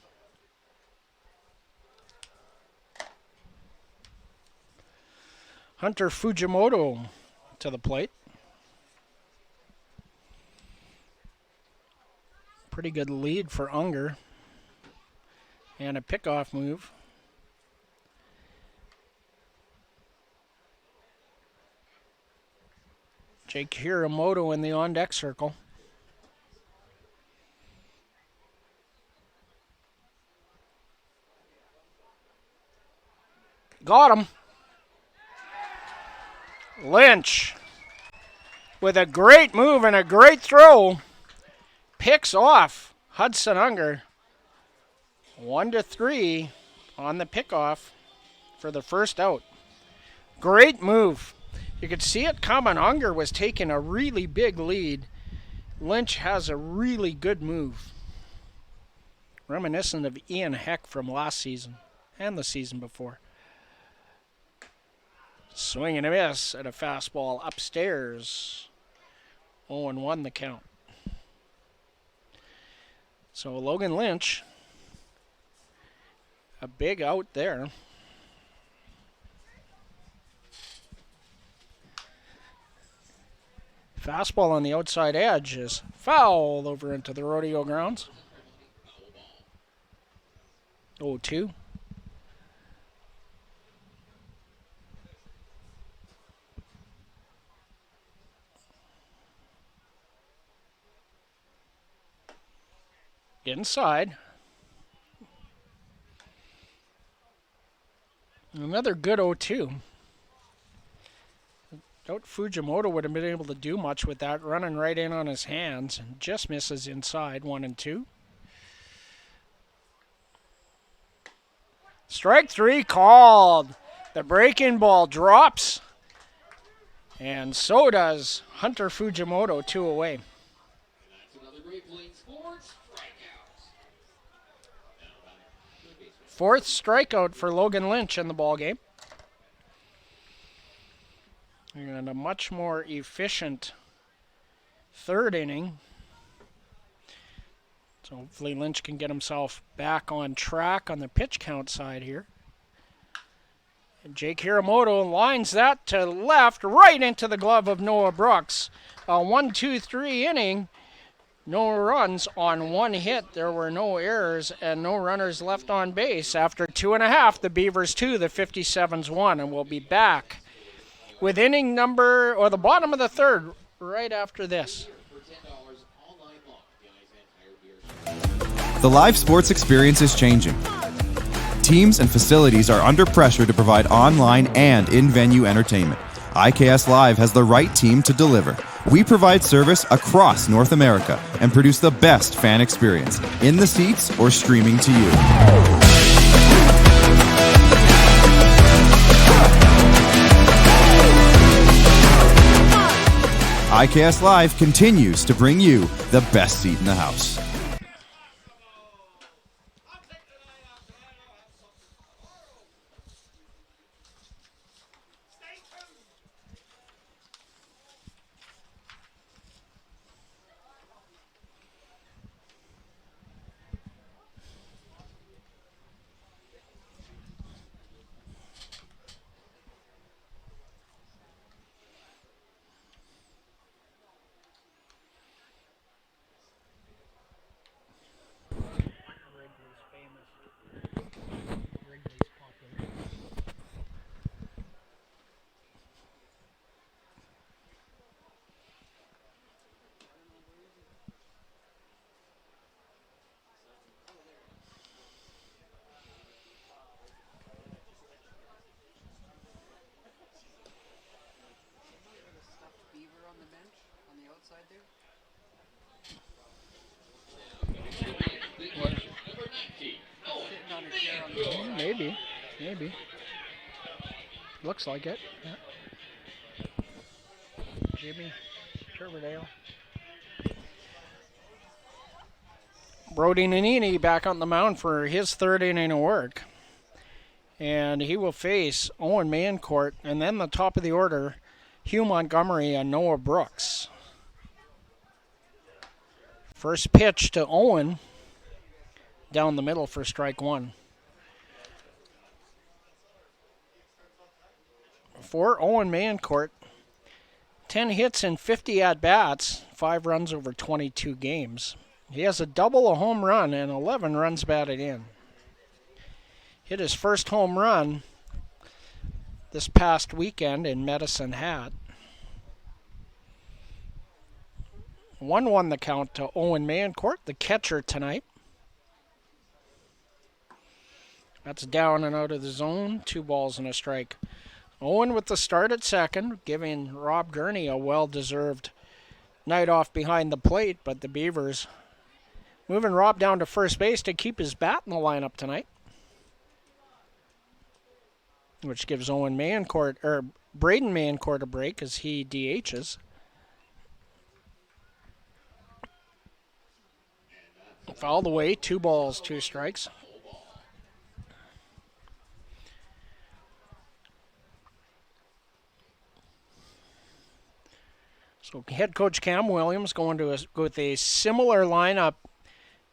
Hunter Fujimoto to the plate. Pretty good lead for Unger. And a pickoff move. Jake Hiramoto in the on-deck circle. Got him. Lynch, with a great move and a great throw, picks off Hudson Unger. 1-3 on the pickoff for the first out. Great move. You could see it coming. Unger was taking a really big lead. Lynch has a really good move. Reminiscent of Ian Heck from last season and the season before. Swing and a miss at a fastball upstairs. 0-1 the count. So Logan Lynch, a big out there. Fastball on the outside edge is fouled over into the rodeo grounds. 0-2. Inside. Another good 0-2. Doubt Fujimoto would have been able to do much with that, running right in on his hands, and just misses inside. 1-2. Strike three called. The breaking ball drops, and so does Hunter Fujimoto. 2 away. Fourth strikeout for Logan Lynch in the ballgame. And a much more efficient third inning. So hopefully Lynch can get himself back on track on the pitch count side here. And Jake Hiramoto lines that to left, right into the glove of Noah Brooks. A 1-2-3 inning. No runs on one hit. There were no errors and no runners left on base. After 2.5, the Beavers 2, the 57s 1, and we'll be back with inning number, or the bottom of the third, right after this. The live sports experience is changing. Teams and facilities are under pressure to provide online and in-venue entertainment. IKS Live has the right team to deliver. We provide service across North America and produce the best fan experience, in the seats or streaming to you. IKS Live continues to bring you the best seat in the house. Maybe. Looks like it. Yeah. Jimmy Turberdale. Brody Nanini back on the mound for his third inning of work. And he will face Owen Mancourt, and then the top of the order, Hugh Montgomery and Noah Brooks. First pitch to Owen, down the middle for strike one. For Owen Mancourt, 10 hits and 50 at-bats, 5 runs over 22 games. He has a double, a home run, and 11 runs batted in. Hit his first home run this past weekend in Medicine Hat. 1-1 the count to Owen Mancourt, the catcher tonight. That's down and out of the zone, 2 balls and a strike. Owen with the start at second, giving Rob Gurney a well-deserved night off behind the plate, but the Beavers moving Rob down to first base to keep his bat in the lineup tonight, which gives Braden Mancourt a break as he DHs. Fouled away, 2 balls, 2 strikes. So head coach Cam Williams going to go with a similar lineup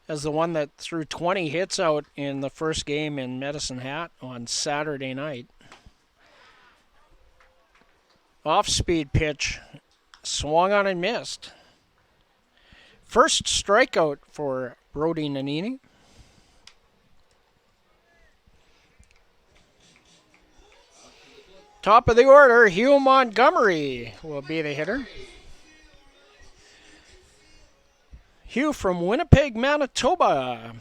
as the one that threw 20 hits out in the first game in Medicine Hat on Saturday night. Off-speed pitch, swung on and missed. First strikeout for Brody Nanini. Top of the order, Hugh Montgomery will be the hitter. Hugh from Winnipeg, Manitoba.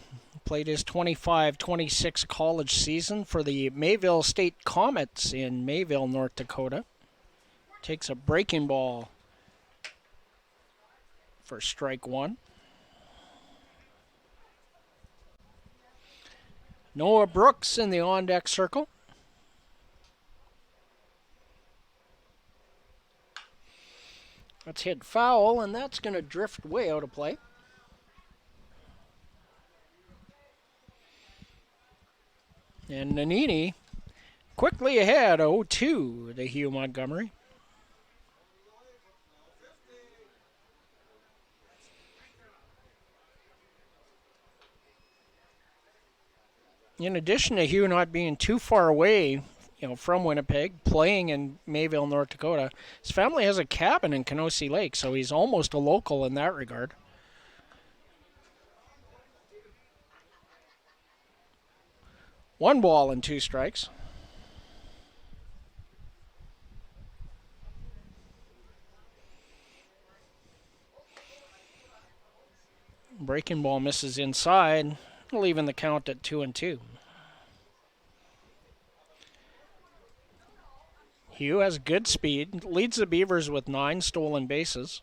Played his 25-26 college season for the Mayville State Comets in Mayville, North Dakota. Takes a breaking ball for strike one. Noah Brooks in the on-deck circle. That's hit foul, and that's going to drift way out of play. And Nanini quickly ahead, 0-2 to Hugh Montgomery. In addition to Hugh not being too far away, from Winnipeg, playing in Mayville, North Dakota, his family has a cabin in Kenosee Lake, so he's almost a local in that regard. One ball and 2 strikes. Breaking ball misses inside, leaving the count at 2-2. Hugh has good speed, leads the Beavers with 9 stolen bases.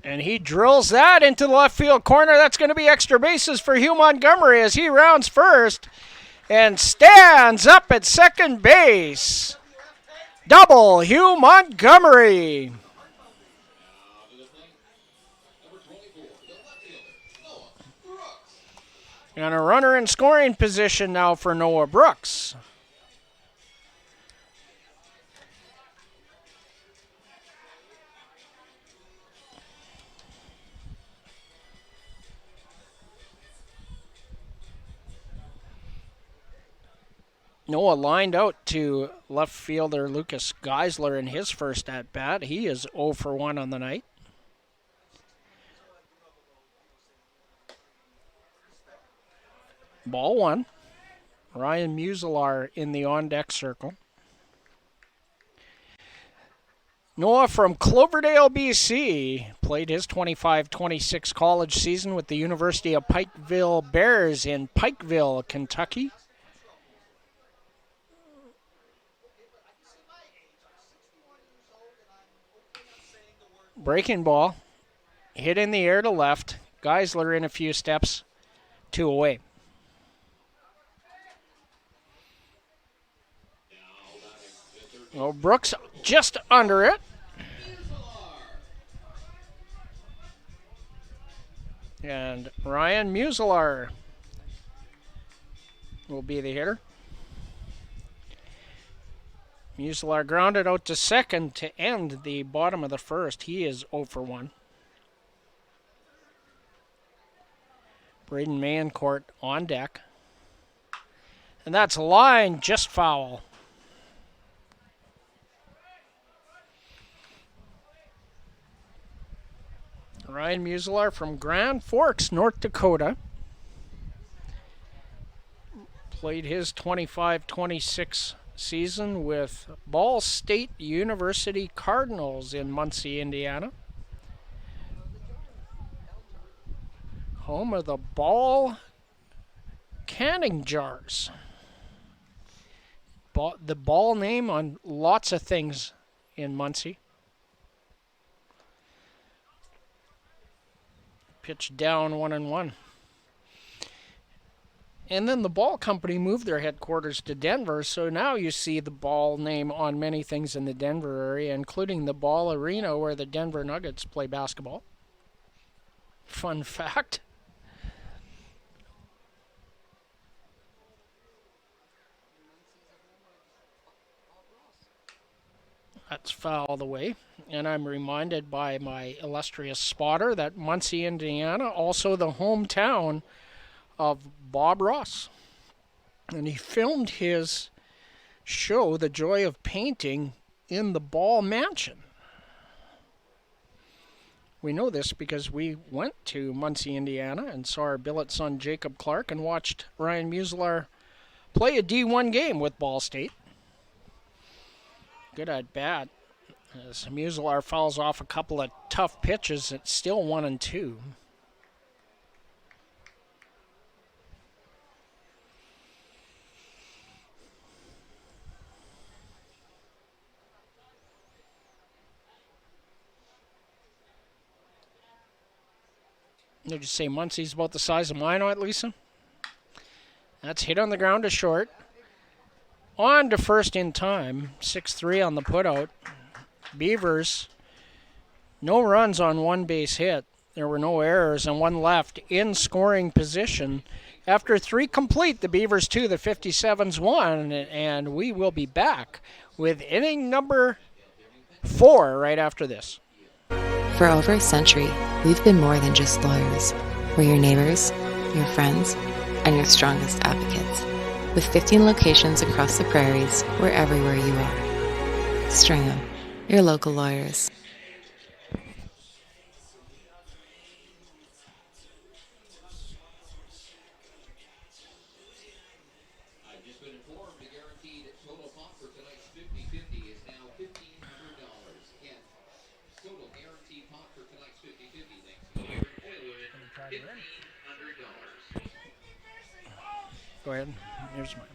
And he drills that into the left field corner. That's going to be extra bases for Hugh Montgomery as he rounds first and stands up at second base. Double Hugh Montgomery. And a runner in scoring position now for Noah Brooks. Noah lined out to left fielder Lucas Geisler in his first at-bat. He is 0 for 1 on the night. Ball 1. Ryan Muselar in the on-deck circle. Noah from Cloverdale, BC, played his 25-26 college season with the University of Pikeville Bears in Pikeville, Kentucky. Breaking ball hit in the air to left. Geisler in a few steps, 2 away. Well, Brooks just under it. And Ryan Muselar will be the hitter. Muselar grounded out to second to end the bottom of the first. He is 0 for 1. Braden Mayencourt on deck. And that's a line just foul. Ryan Muselar from Grand Forks, North Dakota. Played his 25-26 season with Ball State University Cardinals in Muncie, Indiana. Home of the Ball Canning Jars. The Ball name on lots of things in Muncie. Pitched down 1-1. And then the Ball Company moved their headquarters to Denver, so now you see the Ball name on many things in the Denver area, including the Ball Arena where the Denver Nuggets play basketball. Fun fact. That's foul the way. And I'm reminded by my illustrious spotter that Muncie, Indiana, also the hometown of Bob Ross. And he filmed his show, The Joy of Painting, in the Ball Mansion. We know this because we went to Muncie, Indiana, and saw our billet son Jacob Clark and watched Ryan Muselar play a D1 game with Ball State. Good at bat. As Muselar fouls off a couple of tough pitches, it's still 1-2. Did you say Muncie's about the size of mine, at Lisa? That's hit on the ground to short. On to first in time. 6-3 on the putout. Beavers, no runs on one base hit. There were no errors and one left in scoring position. After 3 complete, the Beavers 2, the 57s 1, and we will be back with inning number 4 right after this. For over a century, we've been more than just lawyers. We're your neighbors, your friends, and your strongest advocates. With 15 locations across the prairies, we're everywhere you are. Stringham, your local lawyers. I've just been informed the guaranteed total pot for tonight's 50-50 is now $1,500. Again, total guaranteed pot for tonight's 50-50 thanks to $1,500. Go ahead. Here's mine.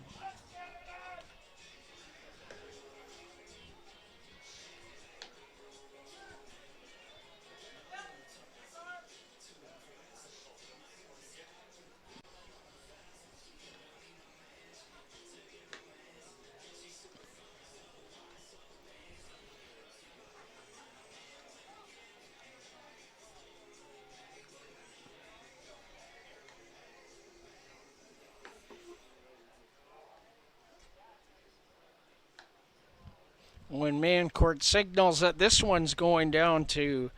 When Mayencourt signals that this one's going down to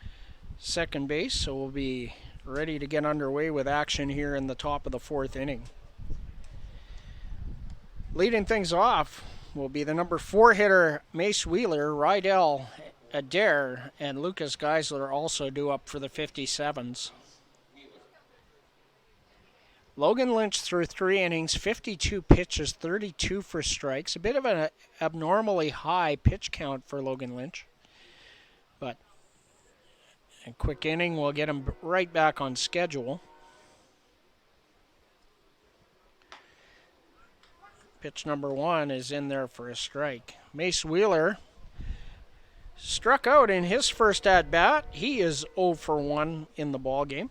second base, so we'll be ready to get underway with action here in the top of the 4th inning. Leading things off will be the number 4 hitter, Mace Wheeler, Rydell Adair, and Lucas Geisler also due up for the 57s. Logan Lynch threw 3 innings, 52 pitches, 32 for strikes. A bit of an abnormally high pitch count for Logan Lynch. But a quick inning will get him right back on schedule. Pitch number 1 is in there for a strike. Mace Wheeler Struck out in his first at-bat. He is 0 for 1 in the ball game.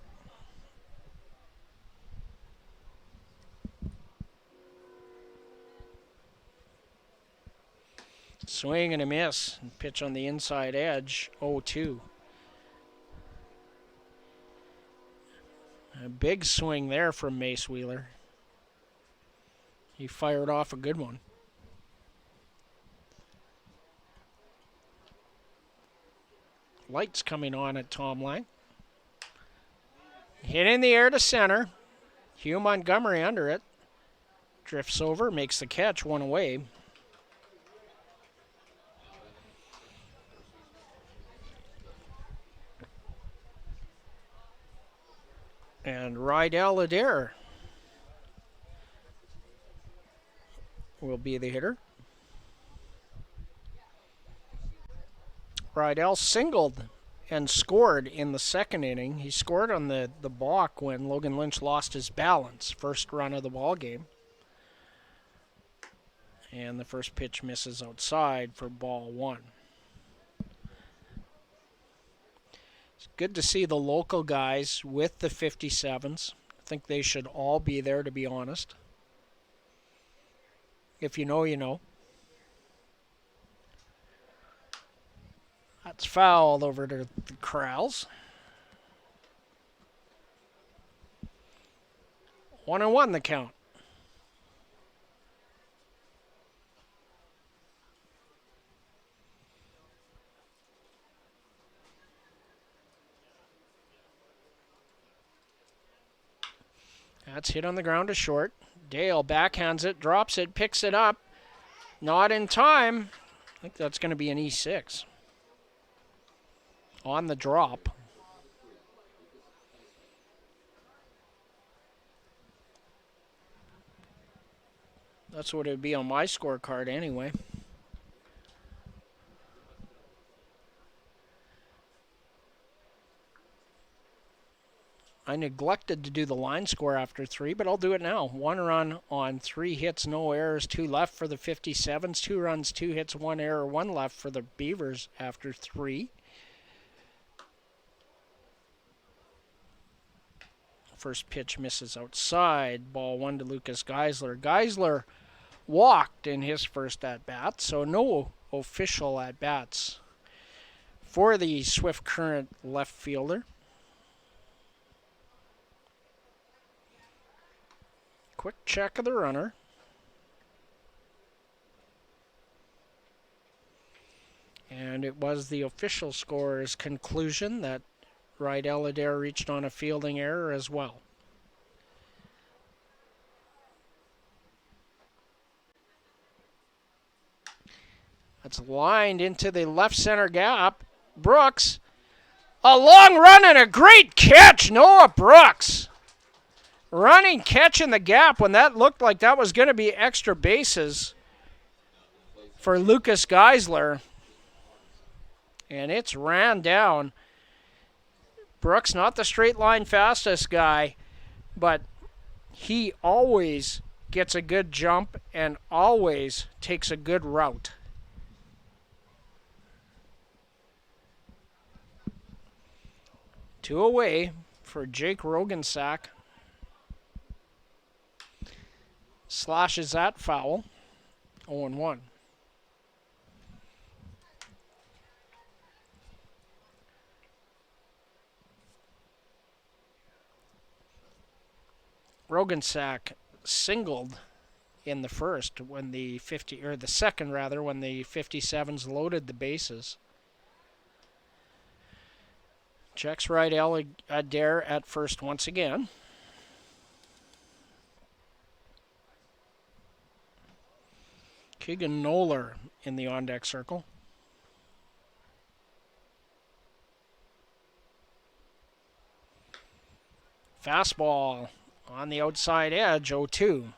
Swing and a miss. Pitch on the inside edge, 0-2. A big swing there from Mace Wheeler. He fired off a good one. Lights coming on at Tom Lang. Hit in the air to center. Hugh Montgomery under it. Drifts over, makes the catch, one away. And Rydell Adair will be the hitter. Rydell singled and scored in the second inning. He scored on the balk when Logan Lynch lost his balance. First run of the ball game. And the first pitch misses outside for ball one. It's good to see the local guys with the 57s. I think they should all be there, to be honest. If you know, you know. That's fouled over to the Corrals. 1-1 the count. That's hit on the ground to short. Dale backhands it, drops it, picks it up. Not in time. I think that's going to be an E6. On the drop. That's what it would be on my scorecard anyway. I neglected to do the line score after 3, but I'll do it now. 1 run on 3 hits, no errors, 2 left for the 57s. 2 runs, 2 hits, 1 error, 1 left for the Beavers after 3. First pitch misses outside. Ball 1 to Lucas Geisler. Geisler walked in his first at-bat, so no official at-bats for the Swift Current left fielder. Quick check of the runner. And it was the official scorer's conclusion that Rydell Adair reached on a fielding error as well. That's lined into the left center gap. Brooks, a long run and a great catch, Noah Brooks. Running catch in the gap when that looked like that was going to be extra bases for Lucas Geisler. And it's ran down. Brooks, not the straight line fastest guy, but he always gets a good jump and always takes a good route. Two away for Jake Rogensack. Slashes that foul. 0-1. Rogensack singled in the first when the second when the 57s loaded the bases. Checks Rydell Adair at first once again. Keegan Noller in the on-deck circle. Fastball on the outside edge, 0-2.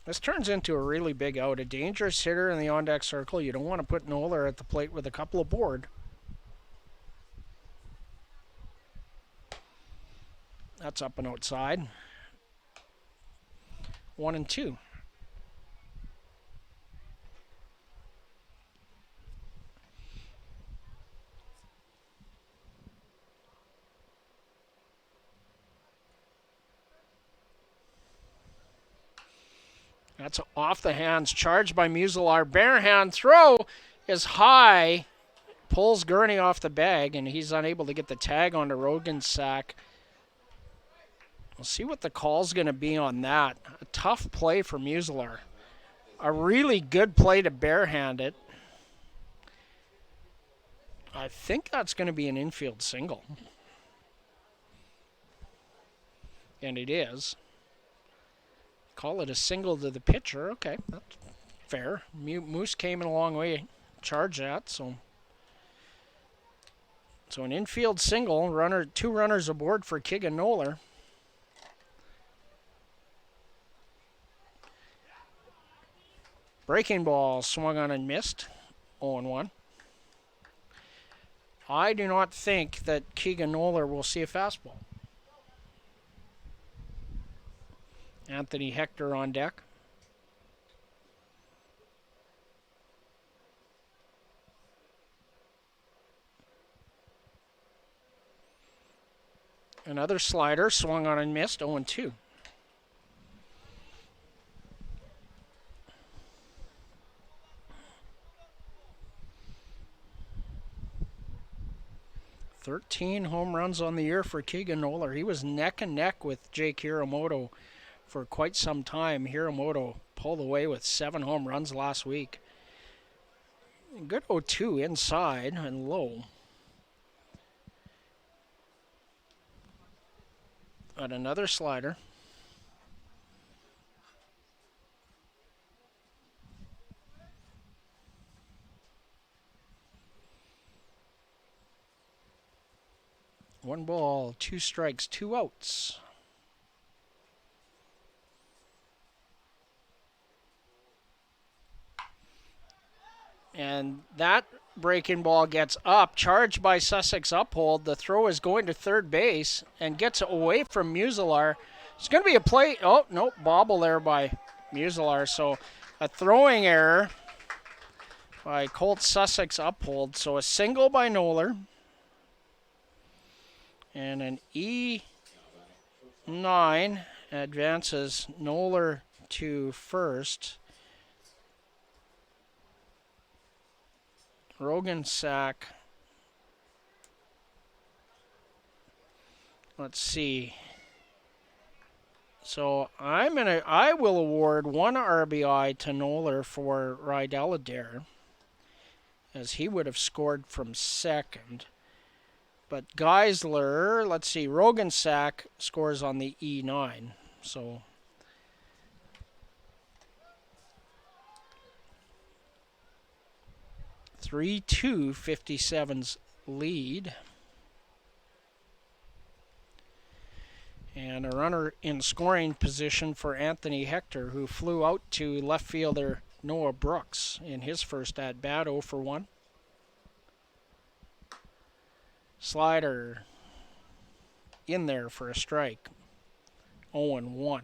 This turns into a really big out. A dangerous hitter in the on-deck circle. You don't want to put Noller at the plate with a couple aboard. That's up and outside. 1-2. That's off the hands, charged by Muselaar. Barehand throw is high, pulls Gurney off the bag, and he's unable to get the tag onto Rogan's sack. We'll see what the call's going to be on that. A tough play for Muselaar. A really good play to barehand it. I think that's going to be an infield single. And it is. Call it a single to the pitcher. Okay, that's fair. Moose came in a long way. Charge that, so an infield single. Two runners aboard for Keegan Noller. Breaking ball swung on and missed. 0-1. I do not think that Keegan Noller will see a fastball. Anthony Hector on deck. Another slider swung on and missed. 0-2. "13 home runs on the year for Keegan Noller." He was neck and neck with Jake Hiramoto for quite some time. Hiramoto pulled away with 7 home runs last week. Good 0-2 inside and low. But another slider. One ball, 2 strikes, 2 outs. And that breaking ball gets up, charged by Sussex Uphold. The throw is going to third base and gets away from Muselaar. It's going to be a play. Oh, no, bobble there by Muselaar. So a throwing error by Colt Sussex Uphold. So a single by Noller. And an E9 advances Noller to first. Rogan sack. Let's see. So I will award 1 RBI to Noller for Rydell Adair, as he would have scored from second. But Geisler, let's see, Rogan sack scores on the E9. So 3-2, 57's lead. And a runner in scoring position for Anthony Hector, who flew out to left fielder Noah Brooks in his first at-bat, 0-for-1. Slider in there for a strike, 0-1.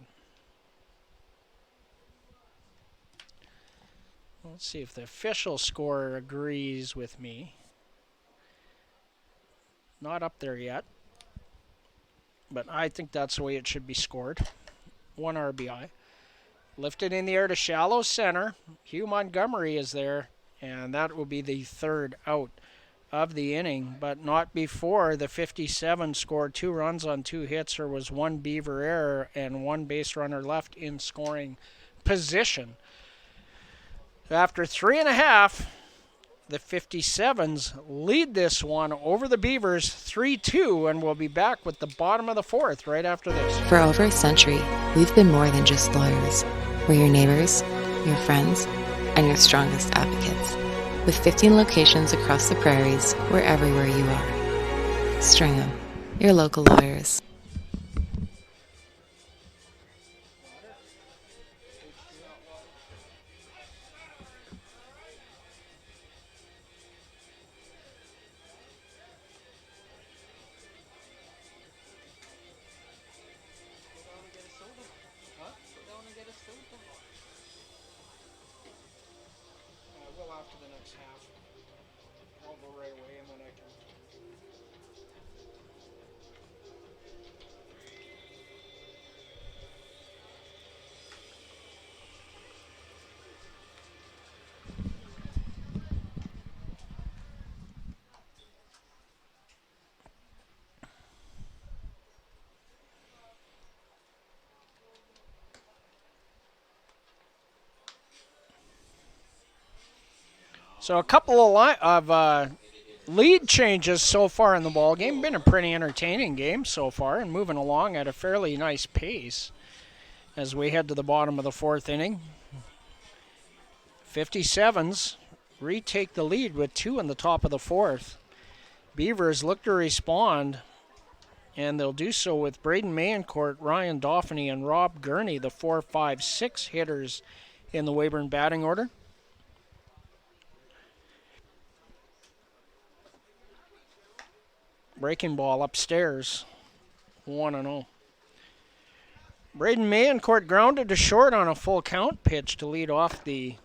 Let's see if the official scorer agrees with me. Not up there yet, but I think that's the way it should be scored. 1 RBI. Lifted in the air to shallow center. Hugh Montgomery is there, and that will be the 3rd out of the inning, but not before the 57 scored 2 runs on 2 hits. There was 1 Beaver error and 1 base runner left in scoring position. After 3.5, the 57s lead this one over the Beavers 3-2, and we'll be back with the bottom of the 4th right after this. For over a century, we've been more than just lawyers. We're your neighbors, your friends, and your strongest advocates. With 15 locations across the prairies, we're everywhere you are. Stringham, your local lawyers. Go down and get a to the next half. I'll go right away and then I can. So a couple of lead changes so far in the ball game. Been a pretty entertaining game so far and moving along at a fairly nice pace as we head to the bottom of the fourth inning. 57s retake the lead with 2 in the top of the fourth. Beavers look to respond, and they'll do so with Braden Mancourt, Ryan Dauphiny, and Rob Gurney, the 4, 5, 6 hitters in the Weyburn batting order. Breaking ball upstairs, 1-0. Braden Mancourt grounded to short on a full count pitch to lead off the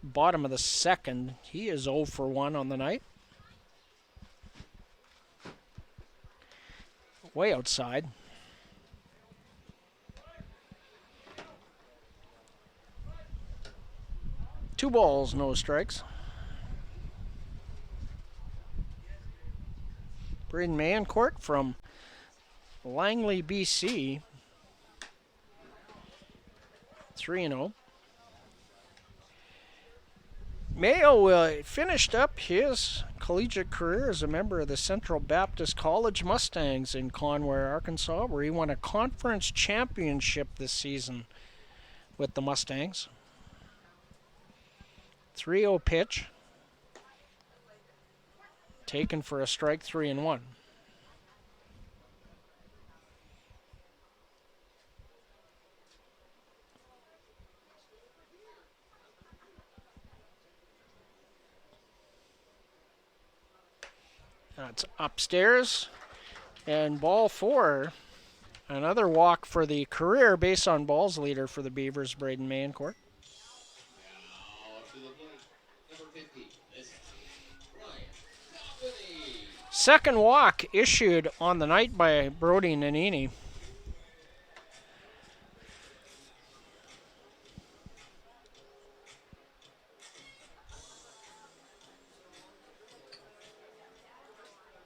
bottom of the second. He is 0 for 1 on the night. Way outside. Two balls, no strikes. Braden Mancourt from Langley, BC. 3-0. Mayo finished up his collegiate career as a member of the Central Baptist College Mustangs in Conway, Arkansas, where he won a conference championship this season with the Mustangs. 3-0 pitch. Taken for a strike, 3-1. That's upstairs. And ball 4. Another walk for the career base on balls leader for the Beavers, Braden Mancourt. Second walk issued on the night by Brody Nanini.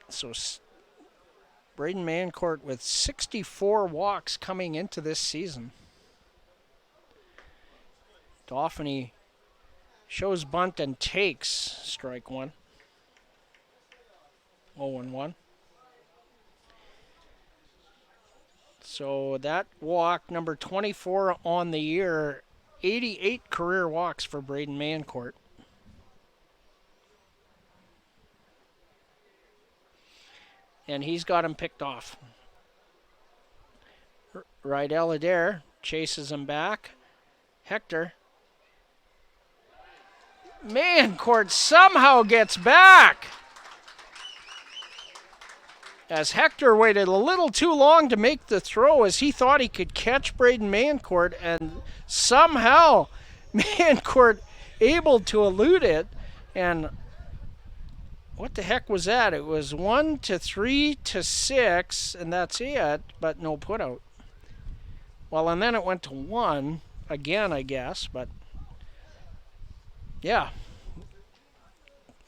So Braden Mancourt with 64 walks coming into this season. Dauphiny shows bunt and takes strike 1. 0-1. So that walk, number 24 on the year, 88 career walks for Braden Mancourt. And he's got him picked off. Rydell Adair chases him back. Hector. Mancourt somehow gets back, as Hector waited a little too long to make the throw as he thought he could catch Braden Mancourt, and somehow Mancourt able to elude it. And what the heck was that? It was 1-3-6, and that's it, but no put out. Well, and then it went to 1 again, I guess, but yeah.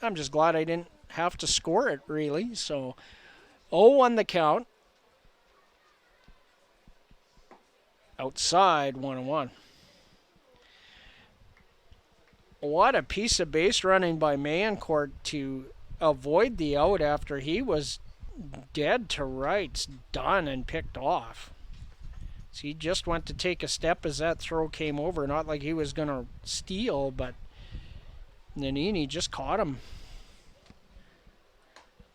I'm just glad I didn't have to score it, really. So 0-1 the count. Outside, 1-1. What a piece of base running by Mancourt to avoid the out after he was dead to rights, done and picked off. So he just went to take a step as that throw came over. Not like he was going to steal, but Nanini just caught him.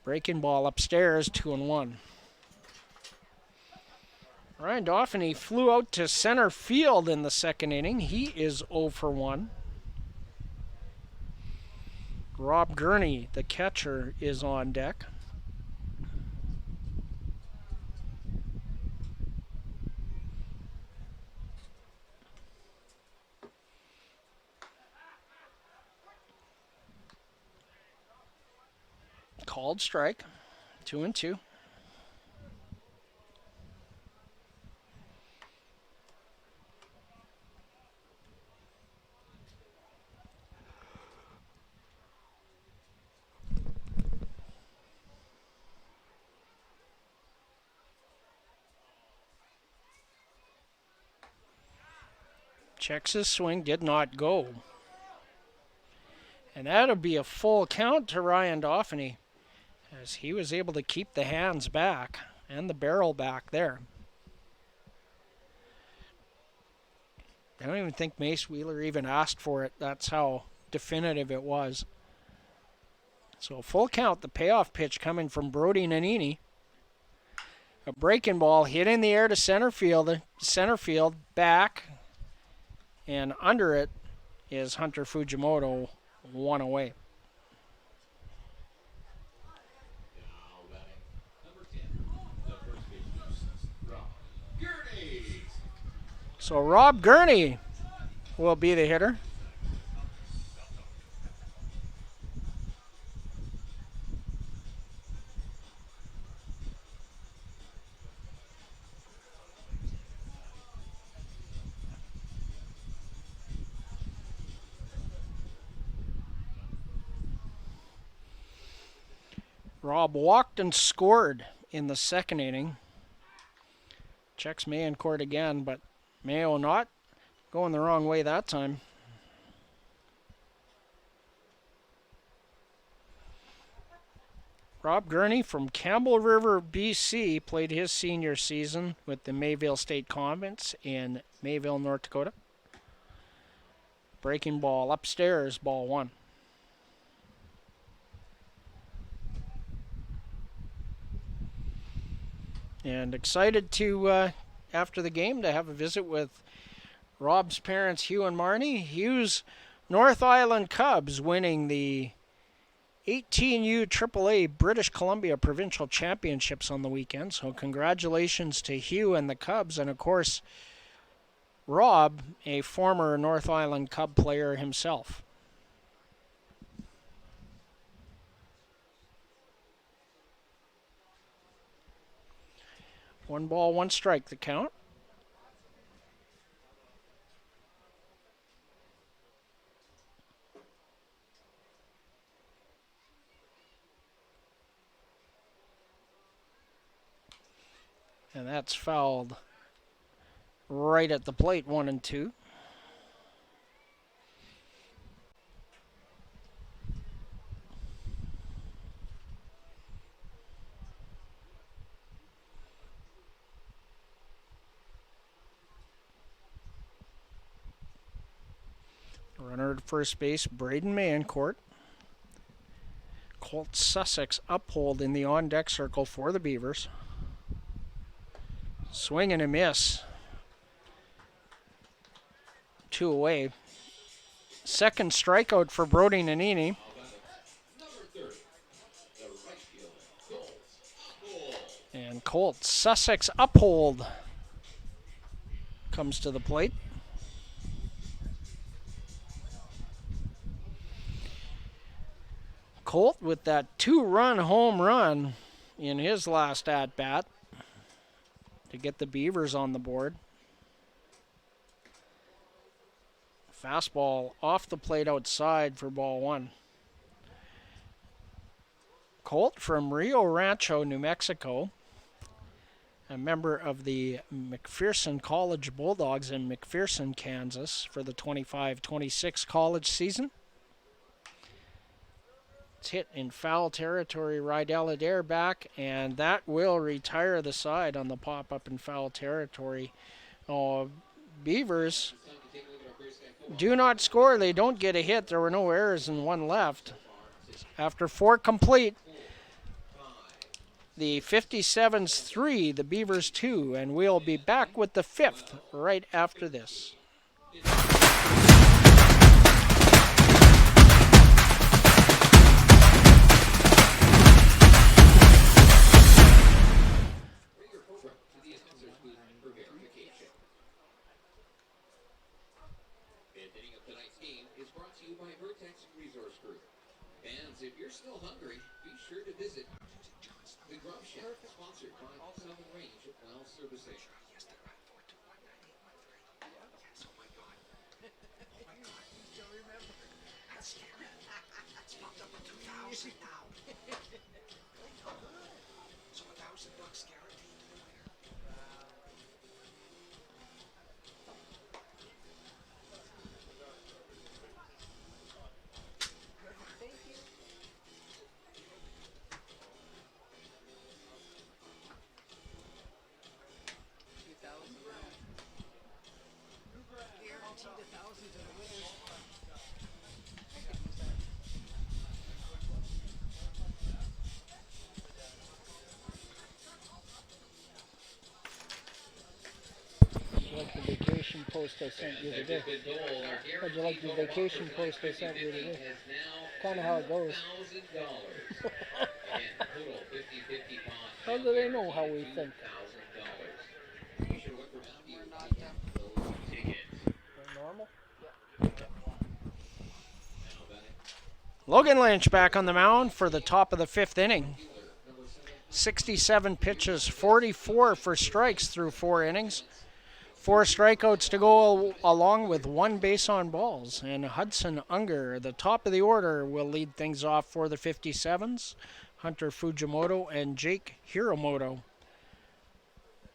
Breaking ball upstairs, 2-1. Ryan Dauphiny flew out to center field in the second inning. He is 0 for 1. Rob Gurney, the catcher, is on deck. Called strike. 2-2. Checks his swing, did not go. And that'll be a full count to Ryan Dauphiny, as he was able to keep the hands back and the barrel back there. I don't even think Mace Wheeler even asked for it. That's how definitive it was. So full count, the payoff pitch coming from Brody Nanini. A breaking ball hit in the air to center field back, and under it is Hunter Fujimoto, one away. So Rob Gurney will be the hitter. Rob walked and scored in the second inning. Checks Mayo in court again, but Mayo not going the wrong way that time. Rob Gurney from Campbell River, BC, played his senior season with the Mayville State Convents in Mayville, North Dakota. Breaking ball upstairs, ball one. And excited to, after the game, to have a visit with Rob's parents, Hugh and Marnie. Hugh's North Island Cubs winning the 18U AAA British Columbia Provincial Championships on the weekend. So congratulations to Hugh and the Cubs. And, of course, Rob, a former North Island Cub player himself. One ball, one strike, the count. And that's fouled right at the plate, 1-2. Runner at first base, Braden Mancourt. Colt Sussex uphold in the on-deck circle for the Beavers. Swing and a miss. 2 away. Second strikeout for Brody Nanini. And Colt Sussex uphold comes to the plate. Colt with that 2-run home run in his last at-bat to get the Beavers on the board. Fastball off the plate outside for ball one. Colt from Rio Rancho, New Mexico, a member of the McPherson College Bulldogs in McPherson, Kansas for the 25-26 college season. It's hit in foul territory. Rydell Adair back, and that will retire the side on the pop-up in foul territory. Beavers do not score. They don't get a hit. There were no errors and one left. After 4 complete, the 57's 3, the Beavers 2, and we'll be back with the 5th right after this. If you're still hungry, be sure sure to visit the Grub Shack, sponsored by Southern Range Well Servicing. Like the vacation post I sent you today. How'd you like the vacation post I sent you today? Kind of how it goes. How do they know how we think? Normal? Logan Lynch back on the mound for the top of the 5th inning. 67 pitches, 44 for strikes through 4 innings. 4 strikeouts to go along with 1 base on balls. And Hudson Unger, the top of the order, will lead things off for the 57s. Hunter Fujimoto and Jake Hiromoto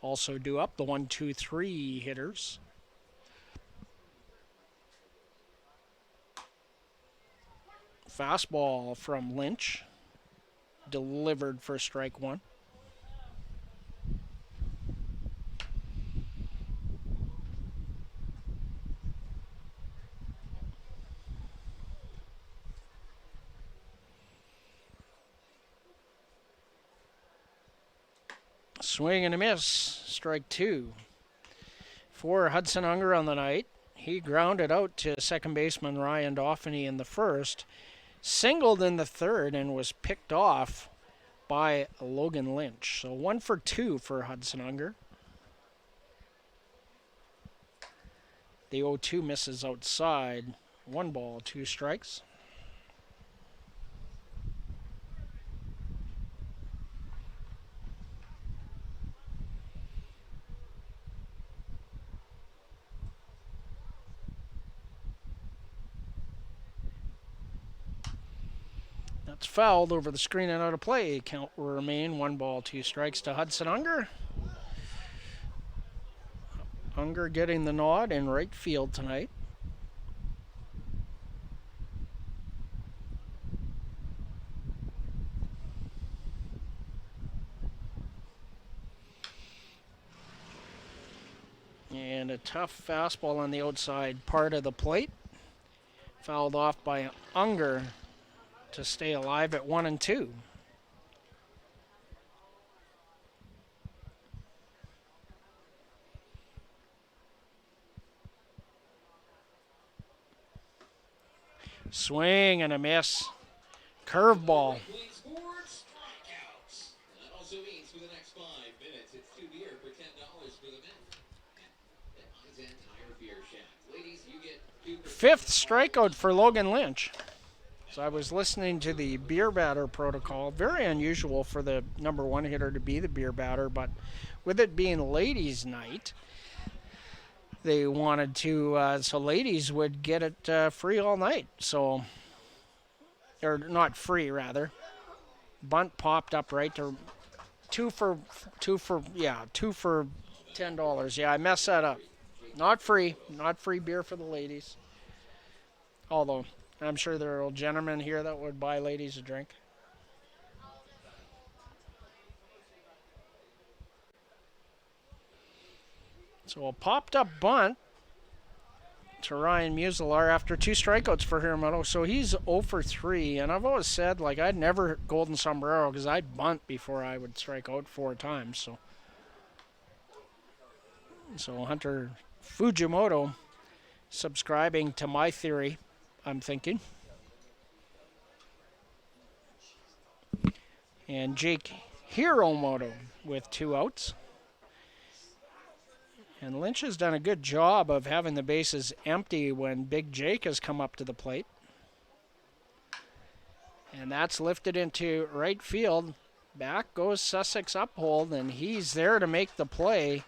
also do up the 1-2-3 hitters. Fastball from Lynch, delivered for strike 1. Swing and a miss, strike 2. For Hudson Unger on the night, he grounded out to second baseman Ryan Dauphiny in the first, singled in the third, and was picked off by Logan Lynch. So 1 for 2 for Hudson Unger. The 0-2 misses outside. 1 ball, 2 strikes. That's fouled over the screen and out of play. Count will remain 1 ball, 2 strikes to Hudson Unger. Unger getting the nod in right field tonight. And a tough fastball on the outside part of the plate. Fouled off by Unger to stay alive at 1-2. Swing and a miss. Curveball. That also means for the next 5 minutes, it's 2 beer for $10 for the men. That entire beer shack. Ladies, you get 2 for 5th strikeout for Logan Lynch. So I was listening to the beer batter protocol. Very unusual for the number 1 hitter to be the beer batter, but with it being ladies' night, they wanted to, so ladies would get it free all night. So, or not free, rather. Bunt popped up right to two for $10. Yeah, I messed that up. Not free beer for the ladies. Although I'm sure there are old gentlemen here that would buy ladies a drink. So a popped up bunt to Ryan Muselar after 2 strikeouts for Hiromoto. So he's 0 for 3. And I've always said, like, I'd never golden sombrero because I'd bunt before I would strike out 4 times. So Hunter Fujimoto subscribing to my theory, I'm thinking. And Jake Hiromoto with 2 outs. And Lynch has done a good job of having the bases empty when Big Jake has come up to the plate. And that's lifted into right field. Back goes Sussex Uphold, and he's there to make the play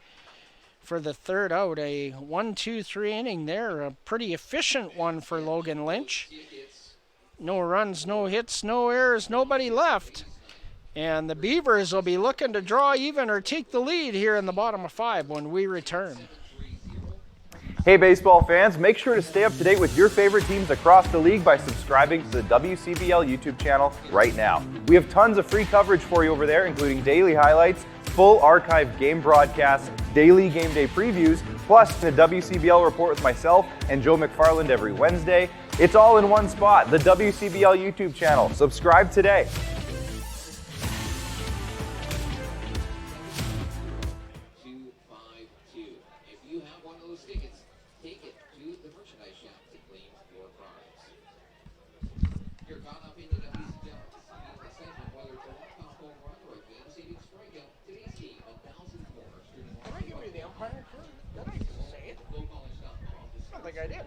for the third out. A 1-2-3 inning there. A pretty efficient one for Logan Lynch. No runs, no hits, no errors, nobody left. And the Beavers will be looking to draw even or take the lead here in the bottom of 5 when we return. Hey baseball fans, make sure to stay up to date with your favorite teams across the league by subscribing to the WCBL YouTube channel right now. We have tons of free coverage for you over there, including daily highlights, full archived game broadcasts, daily game day previews, plus the WCBL report with myself and Joe McFarland every Wednesday. It's all in one spot, the WCBL YouTube channel. Subscribe today. I did.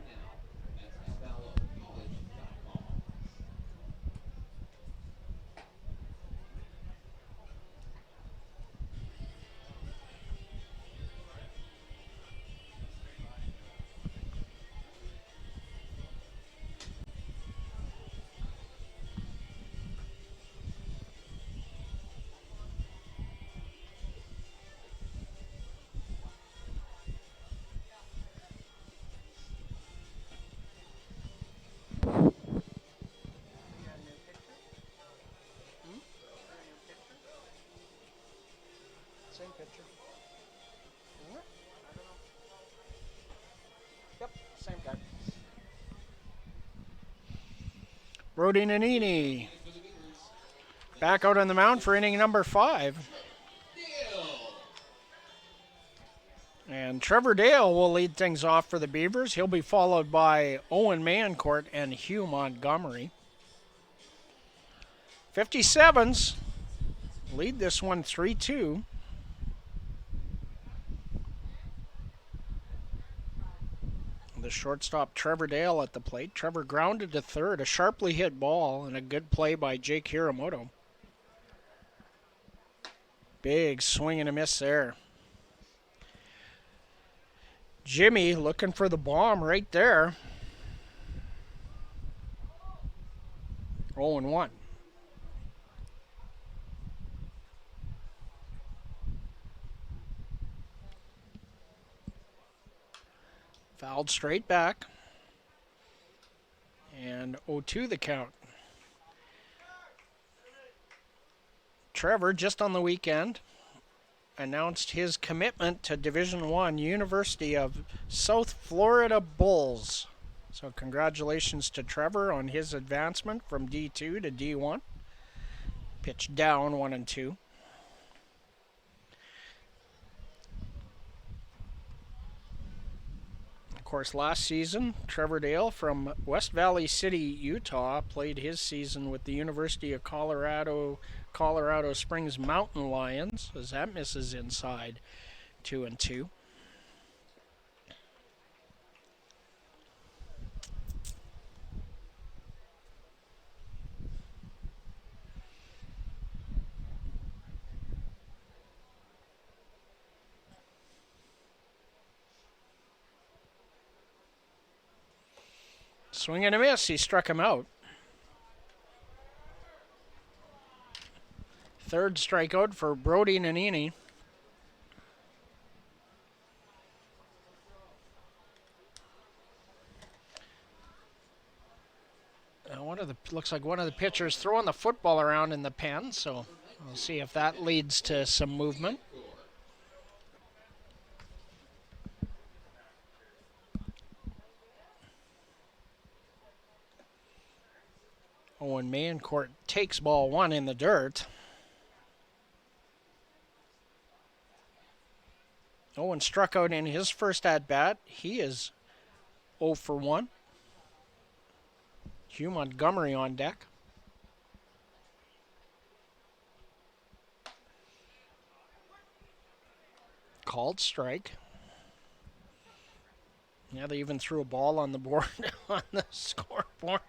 Same picture. Isn't it? I don't know. Yep, same guy. Brody Nanini back out on the mound for inning number 5. And Trevor Dale will lead things off for the Beavers. He'll be followed by Owen Mancourt and Hugh Montgomery. 57s lead this one 3-2. The shortstop Trevor Dale at the plate. Trevor grounded to third, a sharply hit ball, and a good play by Jake Hiramoto. Big swing and a miss there. Jimmy looking for the bomb right there. 0-1. Fouled straight back. And 0-2 the count. Trevor, just on the weekend, announced his commitment to Division I University of South Florida Bulls. So congratulations to Trevor on his advancement from D2 to D1. Pitched down 1-2. Of course, last season, Trevor Dale from West Valley City, Utah, played his season with the University of Colorado Springs Mountain Lions, as that misses inside 2-2. Swing and a miss. He struck him out. Third strikeout for Brody Nanini. Looks like one of the pitchers throwing the football around in the pen, so we'll see if that leads to some movement. Owen Mancourt takes ball 1 in the dirt. Owen struck out in his first at-bat. He is 0 for 1. Hugh Montgomery on deck. Called strike. Yeah, they even threw a ball on the board on the scoreboard.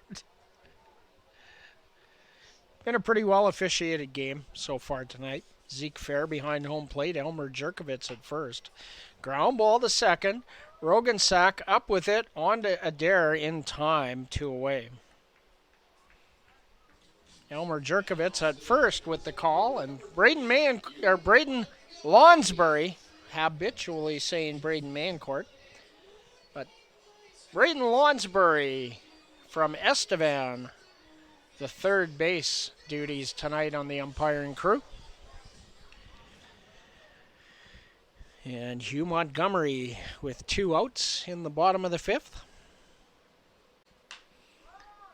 Been a pretty well officiated game so far tonight. Zeke Fair behind home plate. Elmer Jerkovitz at first. Ground ball to second. Rogan Sack up with it. On to Adair in time. 2 away. Elmer Jerkovitz at first with the call. And Braden Lonsbury, habitually saying Braden Mancourt. But Braden Lonsbury from Estevan, the third base duties tonight on the umpiring crew. And Hugh Montgomery with 2 outs in the bottom of the 5th.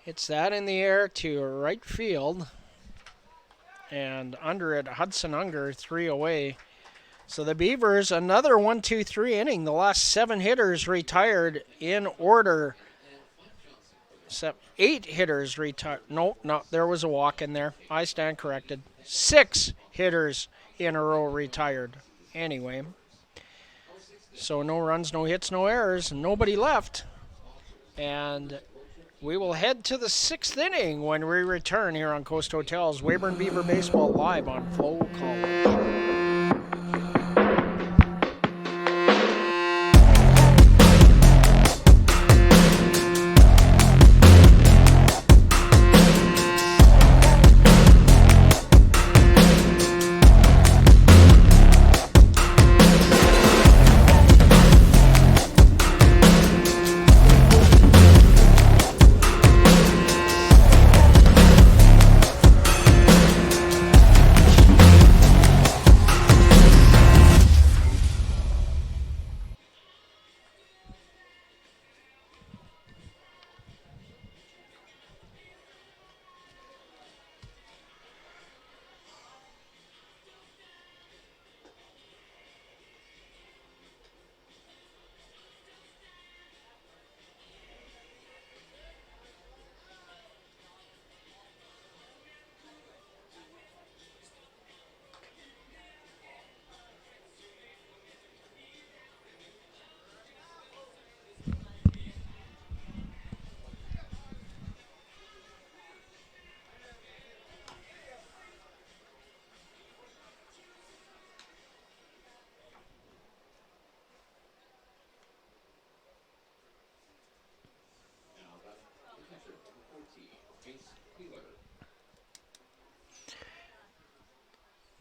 Hits that in the air to right field. And under it, Hudson Unger, 3 away. So the Beavers, another 1-2-3 inning. The last 7 hitters retired in order. 8 hitters retired. No, there was a walk in there. I stand corrected. 6 hitters in a row retired. Anyway. So no runs, no hits, no errors, nobody left. And we will head to the 6th inning when we return here on Coast Hotels. Weyburn Beaver Baseball live on FloCollege.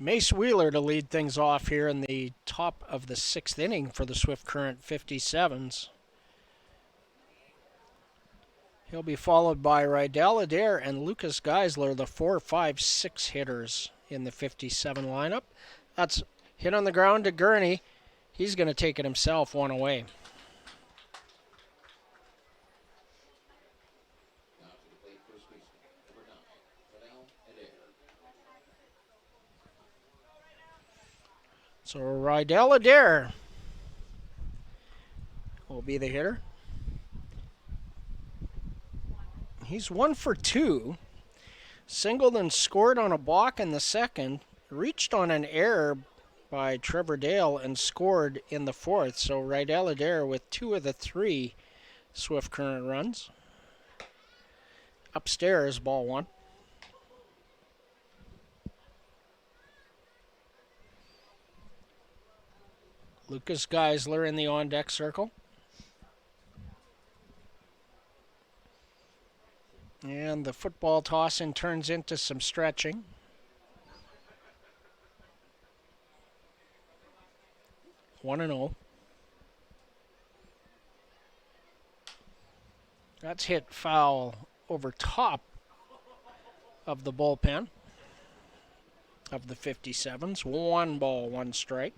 Mace Wheeler to lead things off here in the top of the 6th inning for the Swift Current 57s. He'll be followed by Rydell Adair and Lucas Geisler, the 4, 5, 6 hitters in the 57 lineup. That's hit on the ground to Gurney. He's going to take it himself, 1 away. So Rydell Adair will be the hitter. He's 1 for 2. Singled and scored on a balk in the second. Reached on an error by Trevor Dale and scored in the 4th. So Rydell Adair with 2 of the 3 Swift Current runs. Upstairs, ball 1. Lucas Geisler in the on-deck circle. And the football toss-in turns into some stretching. One and 0. That's hit foul over top of the bullpen of the 57s. 1 ball, 1 strike.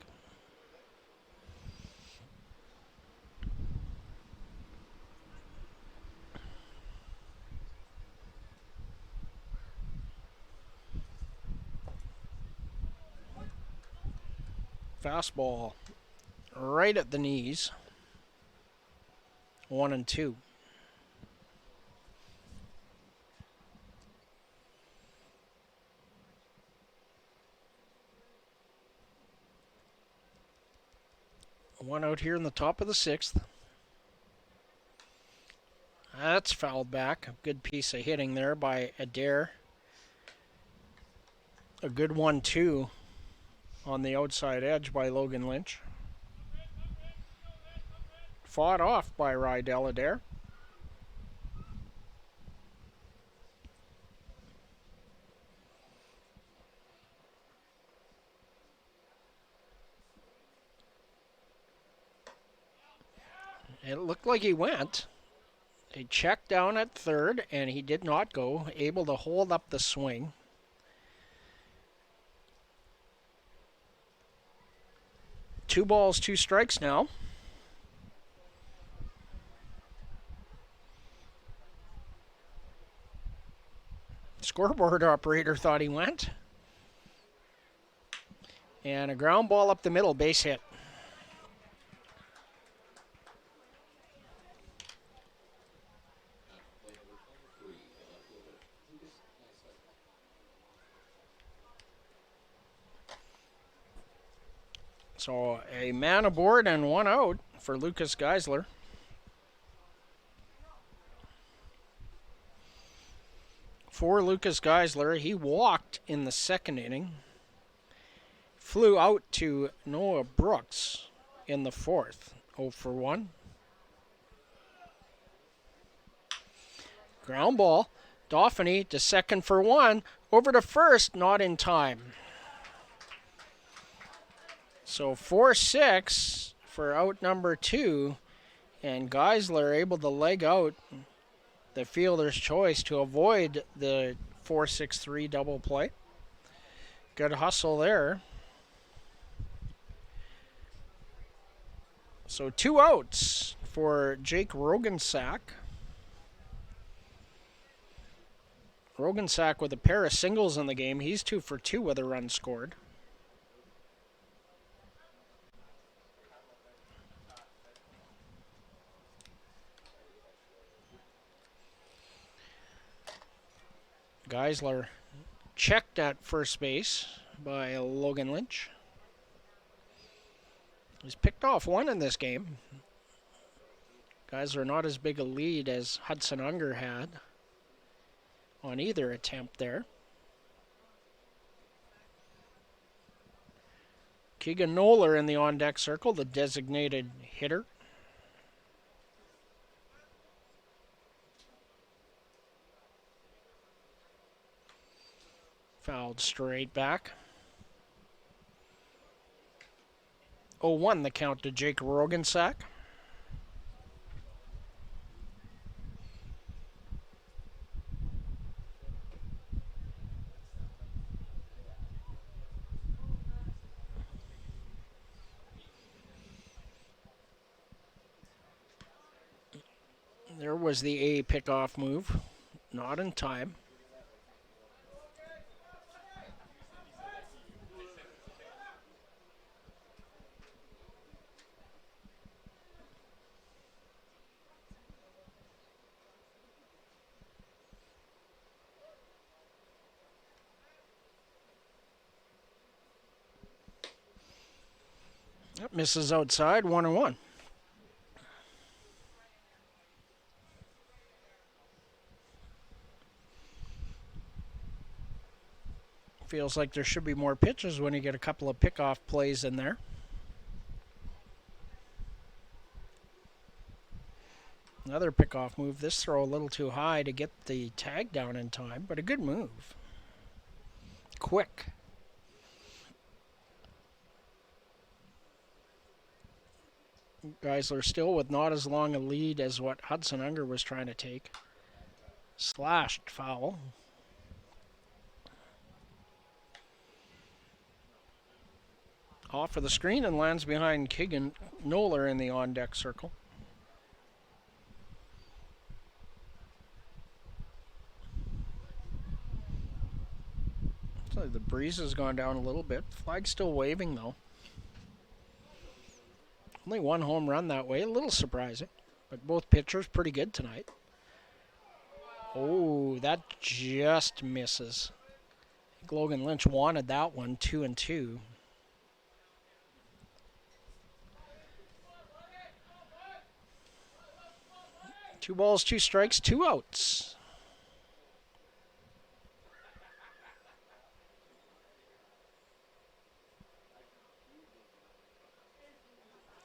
Fastball right at the knees. 1 and 2. One out here in the top of the 6th. That's fouled back. A good piece of hitting there by Adair. A good 1-2 on the outside edge by Logan Lynch. Fought off by Rydell Adair. It looked like he went. He checked down at third, and he did not go, able to hold up the swing. Two balls, two strikes now. Scoreboard operator thought he went. And a ground ball up the middle, base hit. So a man aboard and one out for Lucas Geisler. For Lucas Geisler, he walked in the second inning. Flew out to Noah Brooks in the fourth. 0 for 1. Ground ball. Dauphiny to second for 1. Over to first, not in time. So 4-6 for out number 2. And Geisler able to leg out the fielder's choice to avoid the 4-6-3 double play. Good hustle there. So 2 outs for Jake Rogensack. Rogensack with a pair of singles in the game. He's 2 for 2 with a run scored. Geisler checked at first base by Logan Lynch. He's picked off one in this game. Geisler not as big a lead as Hudson Unger had on either attempt there. Keegan Noller in the on-deck circle, the designated hitter. Fouled straight back. 0-1 the count to Jake Rogensack. There was the A pickoff move. Not in time. Misses outside, 1-1. Feels like there should be more pitches when you get a couple of pickoff plays in there. Another pickoff move. This throw a little too high to get the tag down in time, but a good move. Quick. Geisler still with not as long a lead as what Hudson Unger was trying to take. Slashed foul. Off of the screen and lands behind Keegan Noller in the on-deck circle. So the breeze has gone down a little bit. Flag's still waving though. Only one home run that way, a little surprising. But both pitchers pretty good tonight. Oh, that just misses. I think Logan Lynch wanted that one, 2-2. Two balls, two strikes, two outs.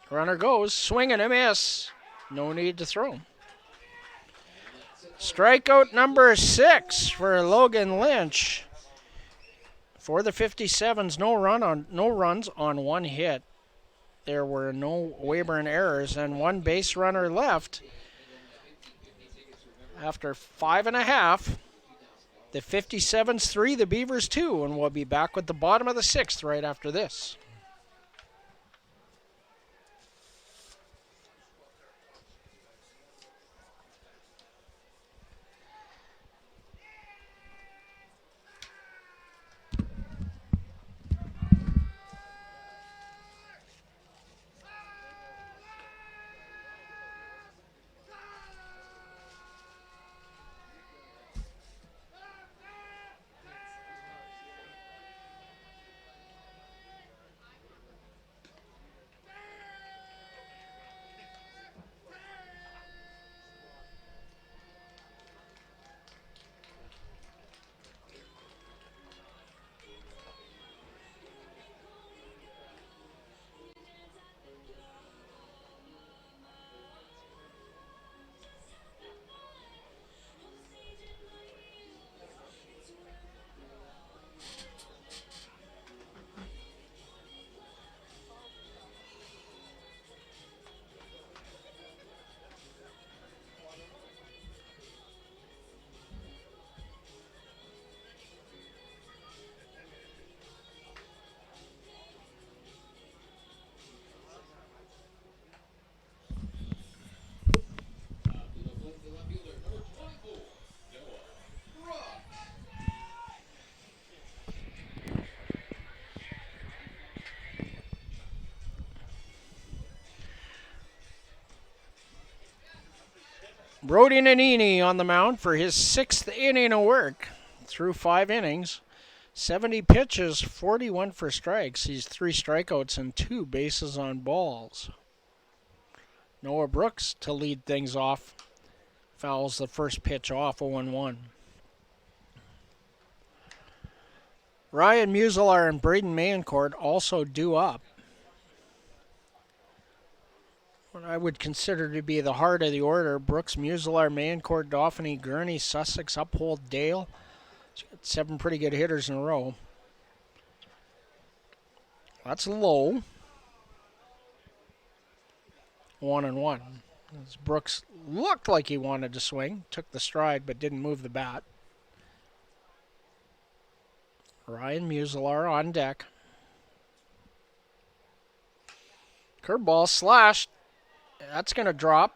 Runner goes, swing and a miss. No need to throw. Strikeout number 6 for Logan Lynch. For the 57s, no runs on 1 hit. There were no Weyburn errors and 1 base runner left. After 5.5, the 57s 3, the Beavers 2, and we'll be back with the bottom of the 6th right after this. Brody Nanini on the mound for his 6th inning of work. Through 5 innings, 70 pitches, 41 for strikes. He's 3 strikeouts and 2 bases on balls. Noah Brooks to lead things off. Fouls the first pitch off, 0-1. Ryan Muselar and Braden Mayencourt also due up. What I would consider to be the heart of the order: Brooks, Muselar, Mayencourt, Dauphiny, Gurney, Sussex, Uphold, Dale. He's got 7 pretty good hitters in a row. That's low. 1-1. As Brooks looked like he wanted to swing, took the stride but didn't move the bat. Ryan Muselar on deck. Curveball slashed. That's going to drop.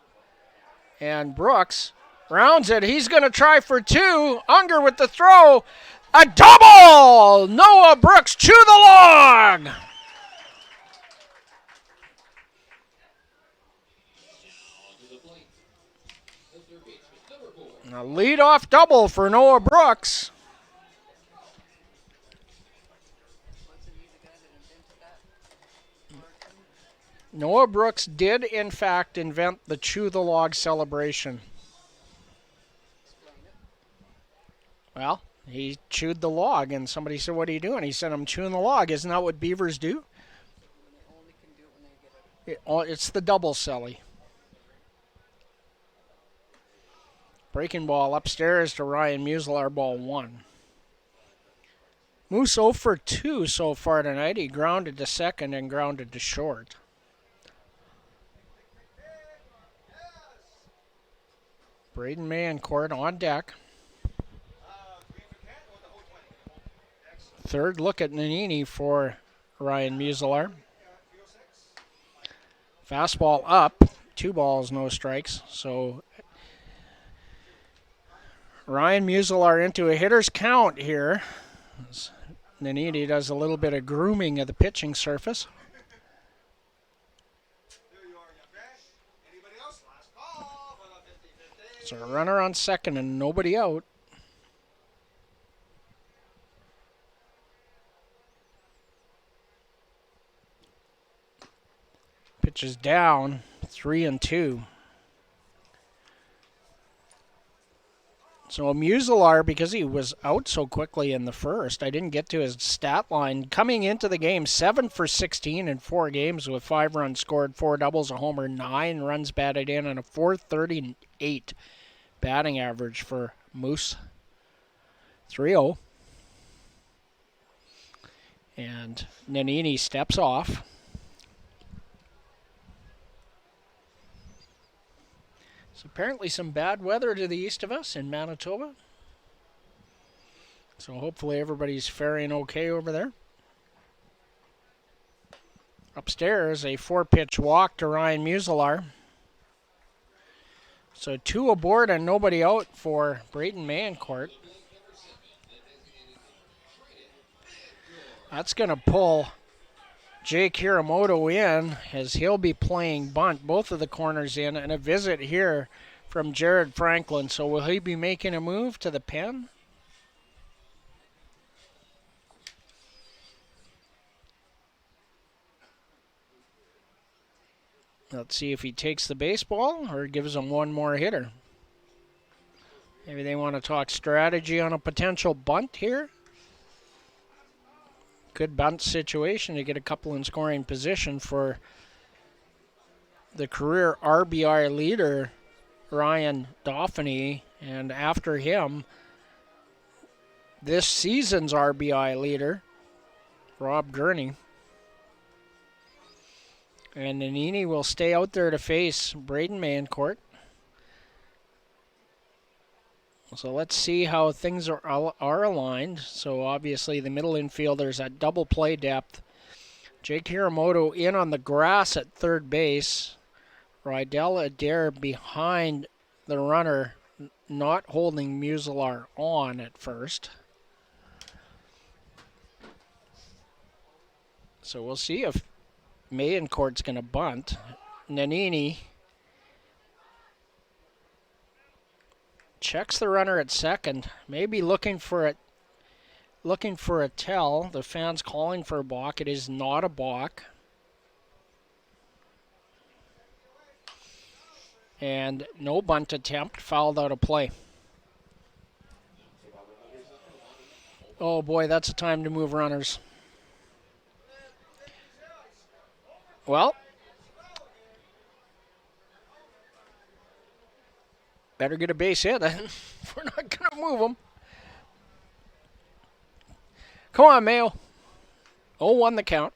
And Brooks rounds it. He's going to try for 2. Unger with the throw. A double! Noah Brooks chew the log! A leadoff double for Noah Brooks. Noah Brooks did, in fact, invent the chew the log celebration. Well, he chewed the log, and somebody said, "What are you doing?" He said, "I'm chewing the log." Isn't that what Beavers do? It's the double celly. Breaking ball upstairs to Ryan Muselar, ball 1. Moose 0 for 2 so far tonight. He grounded to second and grounded to short. Braden Mayencourt on deck. Third look at Nanini for Ryan Muselar. Fastball up. 2 balls, no strikes. So Ryan Muselar into a hitter's count here. Nanini does a little bit of grooming of the pitching surface. So a runner on second and nobody out. Pitch is down, 3-2. So Muselar, because he was out so quickly in the first, I didn't get to his stat line. Coming into the game, 7 for 16 in 4 games with 5 runs scored, 4 doubles, a homer, 9 runs batted in, and a .438 batting average for Moose. 3-0. And Nanini steps off. So apparently some bad weather to the east of us in Manitoba. So hopefully everybody's faring okay over there. Upstairs, a 4-pitch walk to Ryan Muselar. So 2 aboard and nobody out for Braden Mancourt. That's going to pull Jake Hiramoto in as he'll be playing bunt, both of the corners in, and a visit here from Jared Franklin. So will he be making a move to the pen? Let's see if he takes the baseball or gives him one more hitter. Maybe they want to talk strategy on a potential bunt here. Good bunt situation to get a couple in scoring position for the career RBI leader, Ryan Dauphiny, and after him, this season's RBI leader, Rob Gurney. And Nanini will stay out there to face Braden Mancourt. So let's see how things are aligned. So obviously the middle infielders at double play depth. Jake Hiramoto in on the grass at third base. Rydell Adair behind the runner, not holding Muselar on at first. So we'll see if Mancourt's going to bunt. Nanini checks the runner at second, maybe looking for a tell. The fans calling for a balk. It is not a balk. And no bunt attempt, fouled out of play. Oh boy, that's a time to move runners. Well, better get a base hit then. We're not going to move them. Come on, Mayo. 0-1 the count.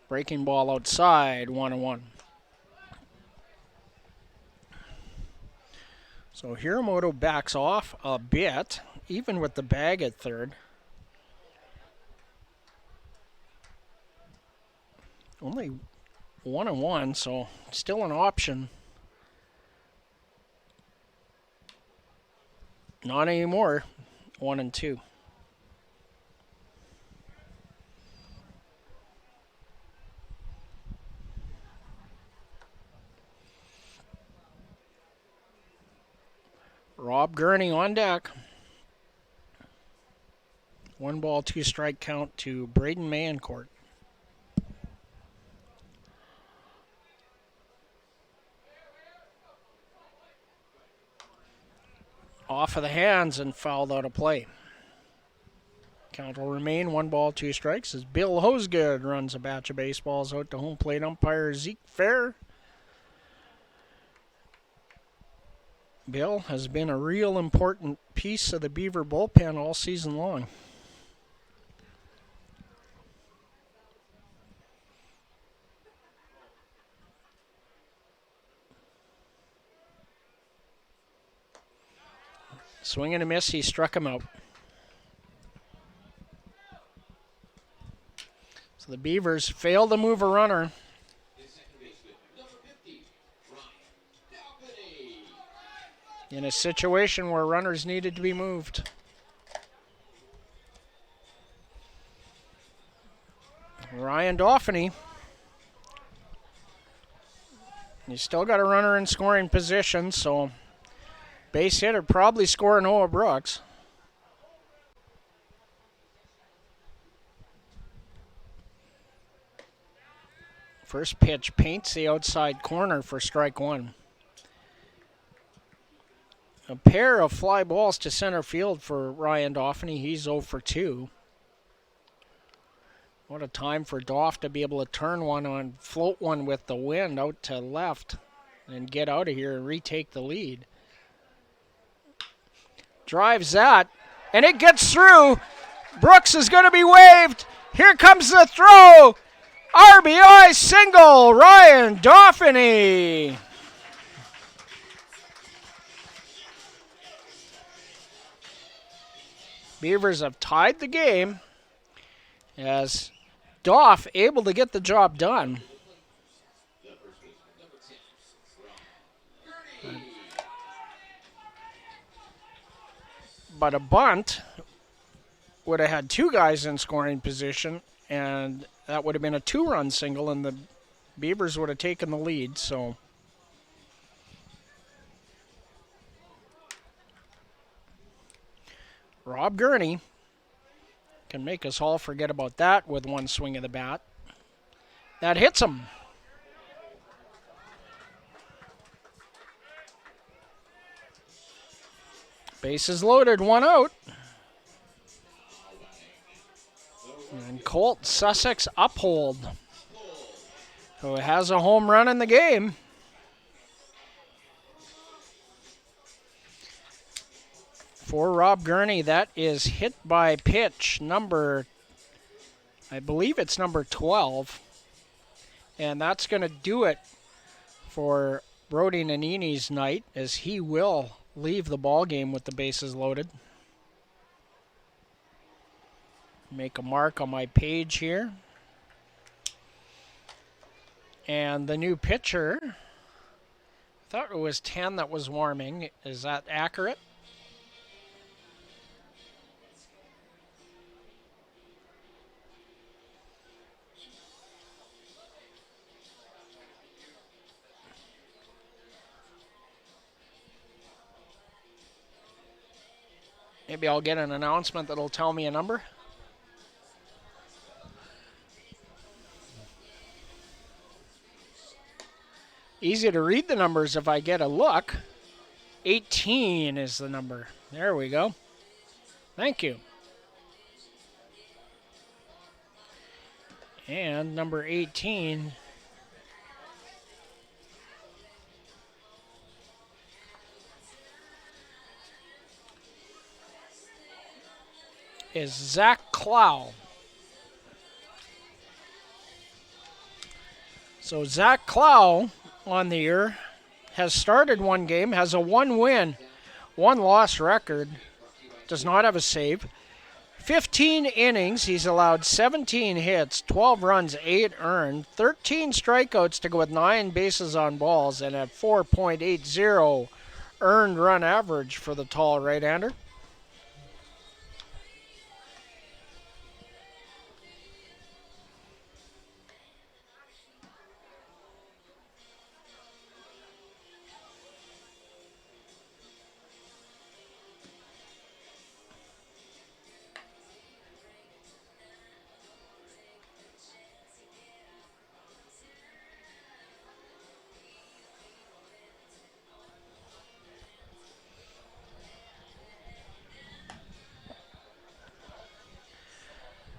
Breaking ball outside, 1-1. So Hiramoto backs off a bit, even with the bag at third. Only 1-1, so still an option. Not anymore. 1-2. Rob Gurney on deck. 1 ball, 2 strike count to Braden Mancourt. Off of the hands and fouled out of play. Count will remain 1 ball, 2 strikes as Bill Hosegood runs a batch of baseballs out to home plate umpire Zeke Fair. Bill has been a real important piece of the Beaver bullpen all season long. Swing and a miss, he struck him out. So the Beavers fail to move a runner. In a situation where runners needed to be moved. Ryan Dauphiny. He's still got a runner in scoring position, so base hit would probably score Noah Brooks. First pitch paints the outside corner for strike one. A pair of fly balls to center field for Ryan Dauphiny. He's 0 for 2. What a time for Doff to be able to turn one on, float one with the wind out to left and get out of here and retake the lead. Drives that, and it gets through. Brooks is going to be waved. Here comes the throw. RBI single, Ryan Dauphiny. Beavers have tied the game as Doff able to get the job done. But a bunt would have had two guys in scoring position, and that would have been a 2-run single, and the Beavers would have taken the lead. So Rob Gurney can make us all forget about that with one swing of the bat. That hits him. Bases loaded, 1 out. And Colt Sussex Uphold, who has a home run in the game. For Rob Gurney, that is hit by pitch number, I believe it's number 12. And that's going to do it for Brody Nanini's night, as he will leave the ball game with the bases loaded. Make a mark on my page here. And the new pitcher, I thought it was 10 that was warming. Is that accurate? Maybe I'll get an announcement that'll tell me a number. Easy to read the numbers if I get a look. 18 is the number. There we go. Thank you. And number 18 is Zach Clow. So Zach Clow on the year has started one game, has a 1-win, 1-loss record, does not have a save. 15 innings, he's allowed 17 hits, 12 runs, 8 earned, 13 strikeouts to go with 9 bases on balls, and a 4.80 earned run average for the tall right-hander.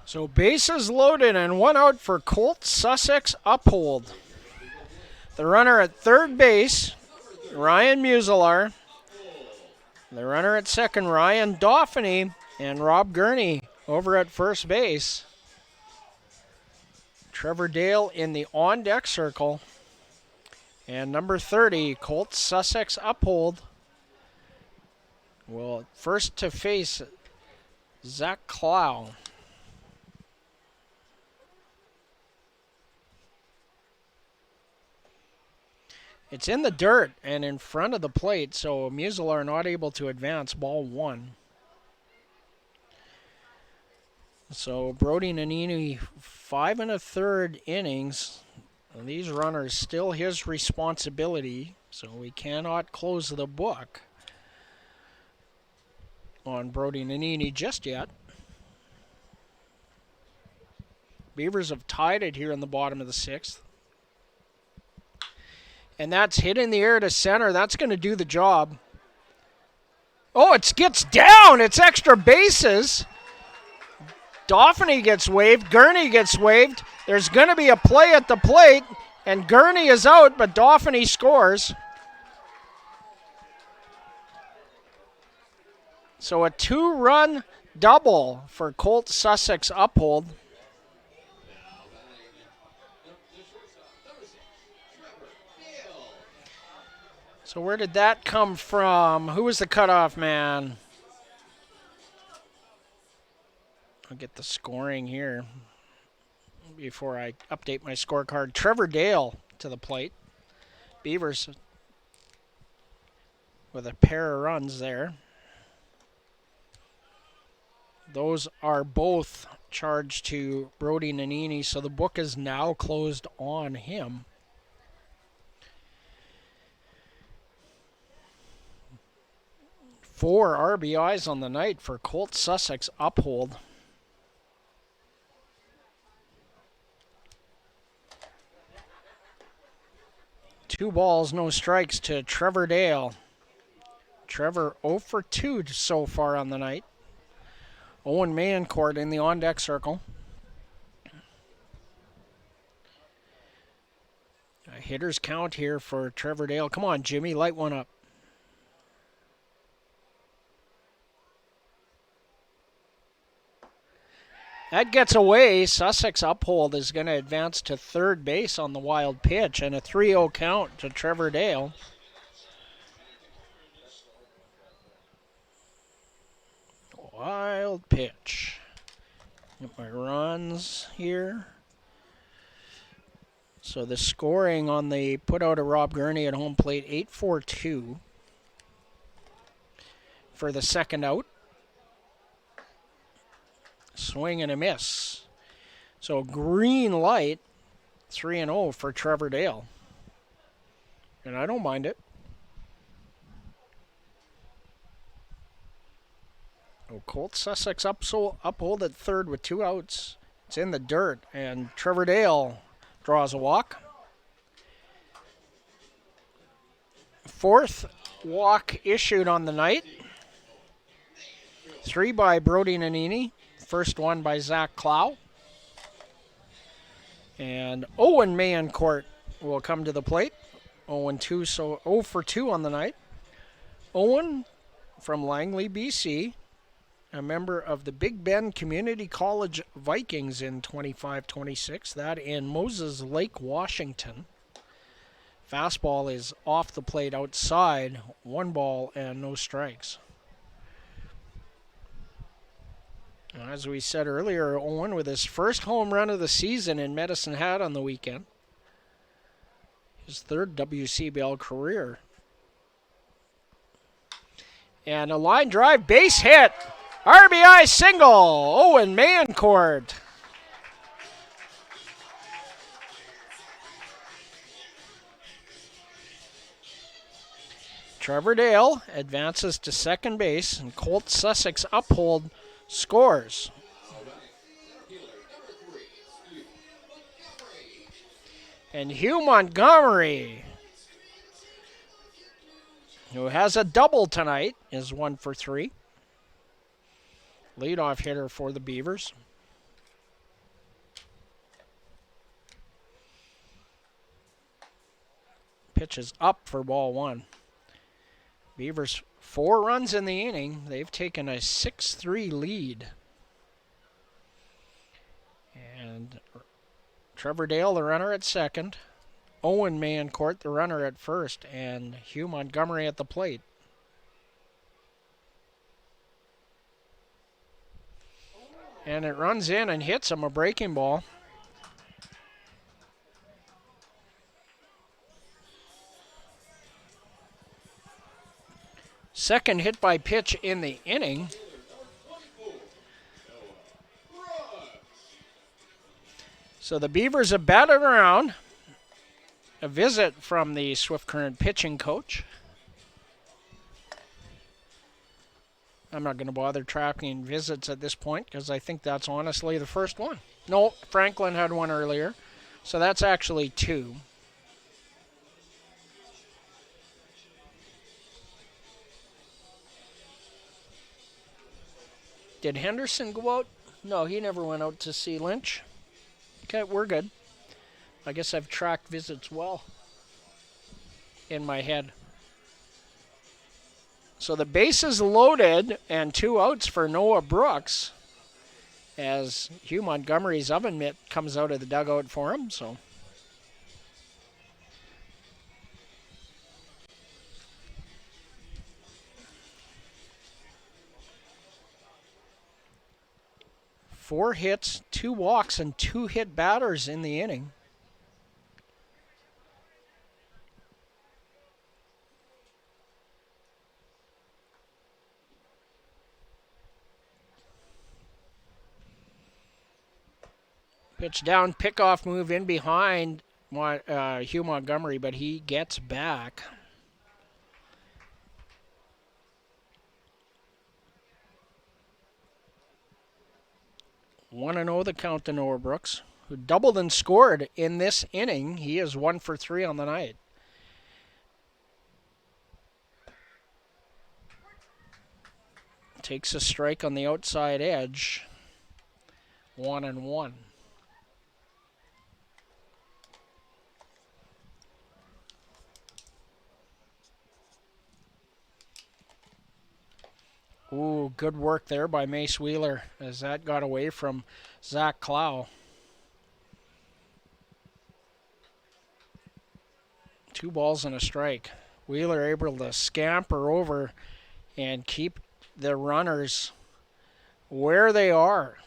So bases loaded and 1 out for Colt Sussex Uphold. The runner at third base, Ryan Muselar. The runner at second, Ryan Dauphiny, and Rob Gurney over at first base. Trevor Dale in the on-deck circle. And number 30, Colt Sussex Uphold, will first to face Zach Clow. It's in the dirt and in front of the plate, so Muselar not able to advance, ball 1. So Brody Nanini, 5 1/3 innings. And these runners still his responsibility, so we cannot close the book on Brody Nanini just yet. Beavers have tied it here in the bottom of the 6th. And that's hit in the air to center. That's going to do the job. Oh, it gets down. It's extra bases. Dauphiny gets waved. Gurney gets waved. There's going to be a play at the plate. And Gurney is out, but Dauphiny scores. So a 2-run double for Colt Sussex Uphold. So where did that come from? Who was the cutoff man? I'll get the scoring here before I update my scorecard. Trevor Dale to the plate. Beavers with a pair of runs there. Those are both charged to Brody Nanini, so the book is now closed on him. Four RBIs on the night for Colt Sussex Uphold. Two balls, no strikes to Trevor Dale. Trevor 0 for 2 so far on the night. Owen Mancourt in the on-deck circle. A hitter's count here for Trevor Dale. Come on, Jimmy, light one up. That gets away. Sussex Uphold is going to advance to third base on the wild pitch, and a 3-0 count to Trevor Dale. Wild pitch. Get my runs here. So the scoring on the put out of Rob Gurney at home plate, 8-4-2 for the second out. Swing and a miss. So green light, 3-0 for Trevor Dale. And I don't mind it. Oh, Colt Sussex Uphold at third with 2 outs. It's in the dirt, and Trevor Dale draws a walk. Fourth walk issued on the night. 3 by Brody Nanini. First one by Zach Clow. And Owen Mancourt will come to the plate. 0-2, so 0 for 2 on the night. Owen from Langley, BC. A member of the Big Bend Community College Vikings in 25-26. That in Moses Lake, Washington. Fastball is off the plate outside. 1 ball and no strikes. As we said earlier, Owen with his first home run of the season in Medicine Hat on the weekend. His third WCBL career. And a line drive base hit. RBI single. Owen Mancourt. Trevor Dale advances to second base, and Colt Sussex Uphold scores. And Hugh Montgomery, who has a double tonight, is 1 for 3. Leadoff hitter for the Beavers. Pitch is up for ball 1. Beavers 4 runs in the inning. They've taken a 6-3 lead. And Trevor Dale, the runner at second. Owen Mancourt, the runner at first. And Hugh Montgomery at the plate. And it runs in and hits him, a breaking ball. Second hit by pitch in the inning. So the Beavers have batted around. A visit from the Swift Current pitching coach. I'm not going to bother tracking visits at this point because I think that's honestly the first one. No, Franklin had one earlier. So that's actually 2. Did Henderson go out? No, he never went out to see Lynch. Okay, we're good. I guess I've tracked visits well in my head. So the base is loaded and 2 outs for Noah Brooks as Hugh Montgomery's oven mitt comes out of the dugout for him. So four hits, 2 walks, and 2 hit batters in the inning. Pitch down, pickoff move in behind Hugh Montgomery, but he gets back. One and 0 the count to Noah Brooks, who doubled and scored in this inning. He is 1 for 3 on the night. Takes a strike on the outside edge. 1 and 1. Ooh, good work there by Mace Wheeler as that got away from Zach Clow. 2 balls and a strike. Wheeler able to scamper over and keep the runners where they are.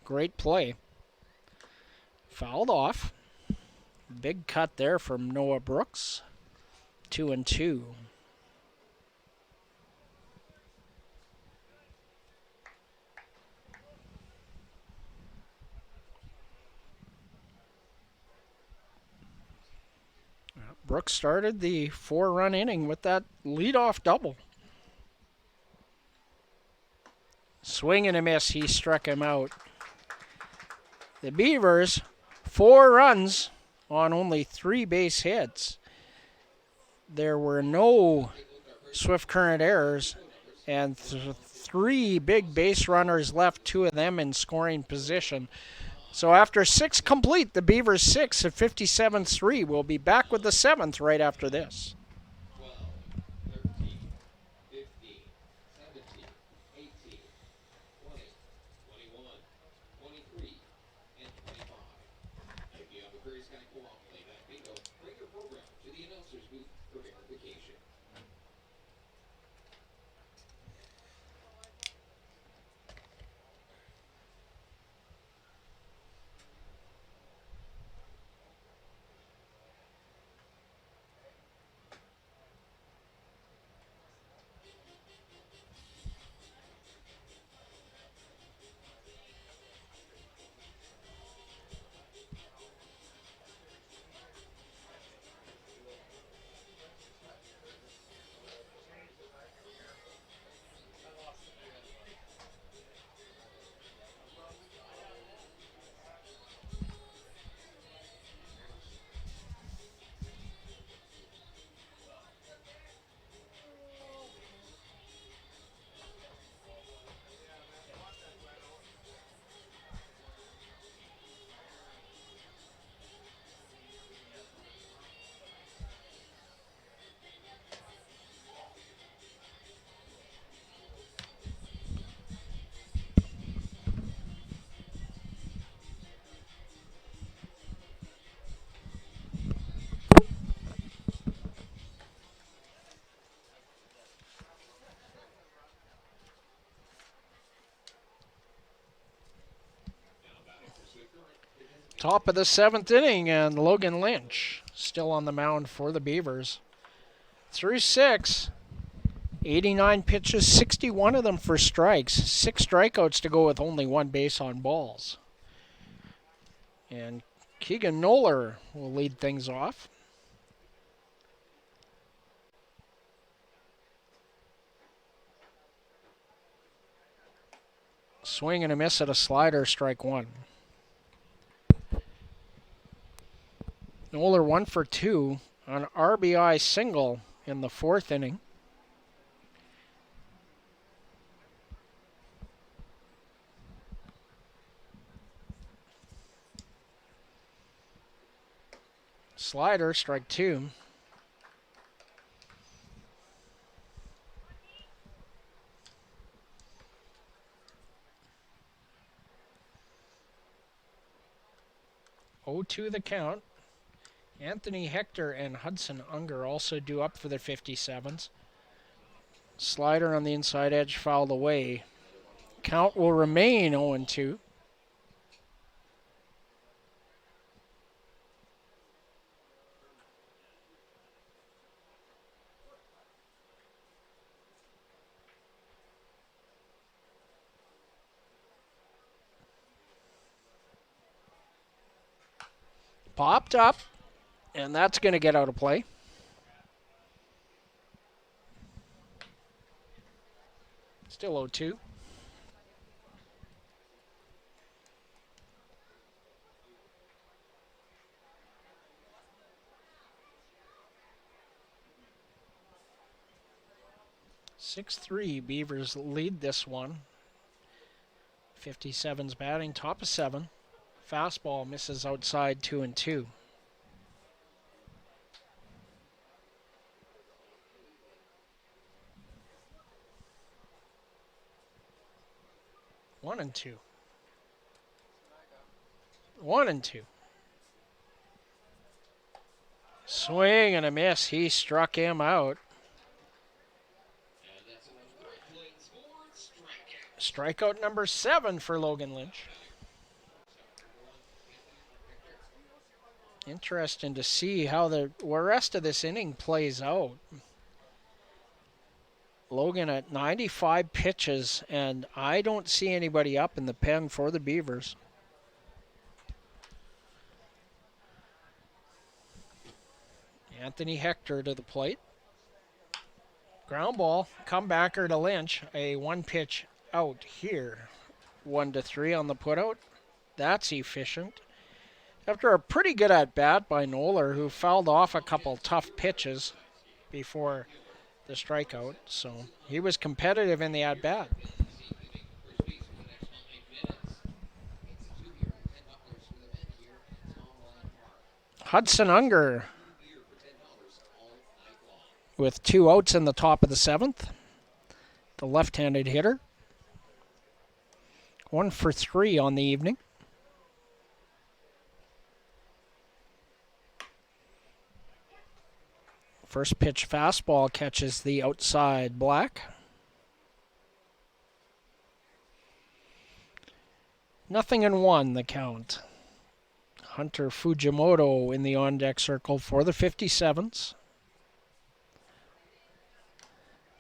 Great play. Fouled off. Big cut there from Noah Brooks. 2 and 2. Brooks started the 4-run inning with that leadoff double. Swing and a miss, he struck him out. The Beavers, 4 runs on only 3 base hits. There were no swift current errors and 3 big base runners left, 2 of them in scoring position. So after 6 complete, the Beavers 6 at 57-3. We'll be back with the 7th right after this. 12, 13, 15, 17, 18, 20, 21, 23, and 25. If you have a Prairie Sky Co-op playback bingo, bring your program to the announcer's booth for verification. Top of the 7th inning, and Logan Lynch still on the mound for the Beavers. Through 6, 89 pitches, 61 of them for strikes, 6 strikeouts to go with only 1 base on balls. And Keegan Noller will lead things off. Swing and a miss at a slider, strike 1. Noller 1 for 2 on RBI single in the 4th inning. Slider, strike 2. Oh, 2 the count. Anthony Hector and Hudson Unger also due up for their 57s. Slider on the inside edge fouled away. Count will remain 0-2. Popped up, and that's going to get out of play. Still 0-2. (6-3) Beavers lead this one. 57's batting, top of 7. Fastball misses outside 2-2. One and two. 1-2. Swing and a miss. He struck him out. Strikeout number 7 for Logan Lynch. Interesting to see how the rest of this inning plays out. Logan at 95 pitches, and I don't see anybody up in the pen for the Beavers. Anthony Hector to the plate. Ground ball, comebacker to Lynch. A 1-pitch out here. 1-3 on the putout. That's efficient. After a pretty good at-bat by Noller, who fouled off a couple tough pitches before the strikeout, so he was competitive in the at-bat. Hudson Unger with 2 outs in the top of the 7th. The left-handed hitter. 1 for 3 on the evening. First pitch fastball catches the outside black. 0-1 the count. Hunter Fujimoto in the on-deck circle for the 57s.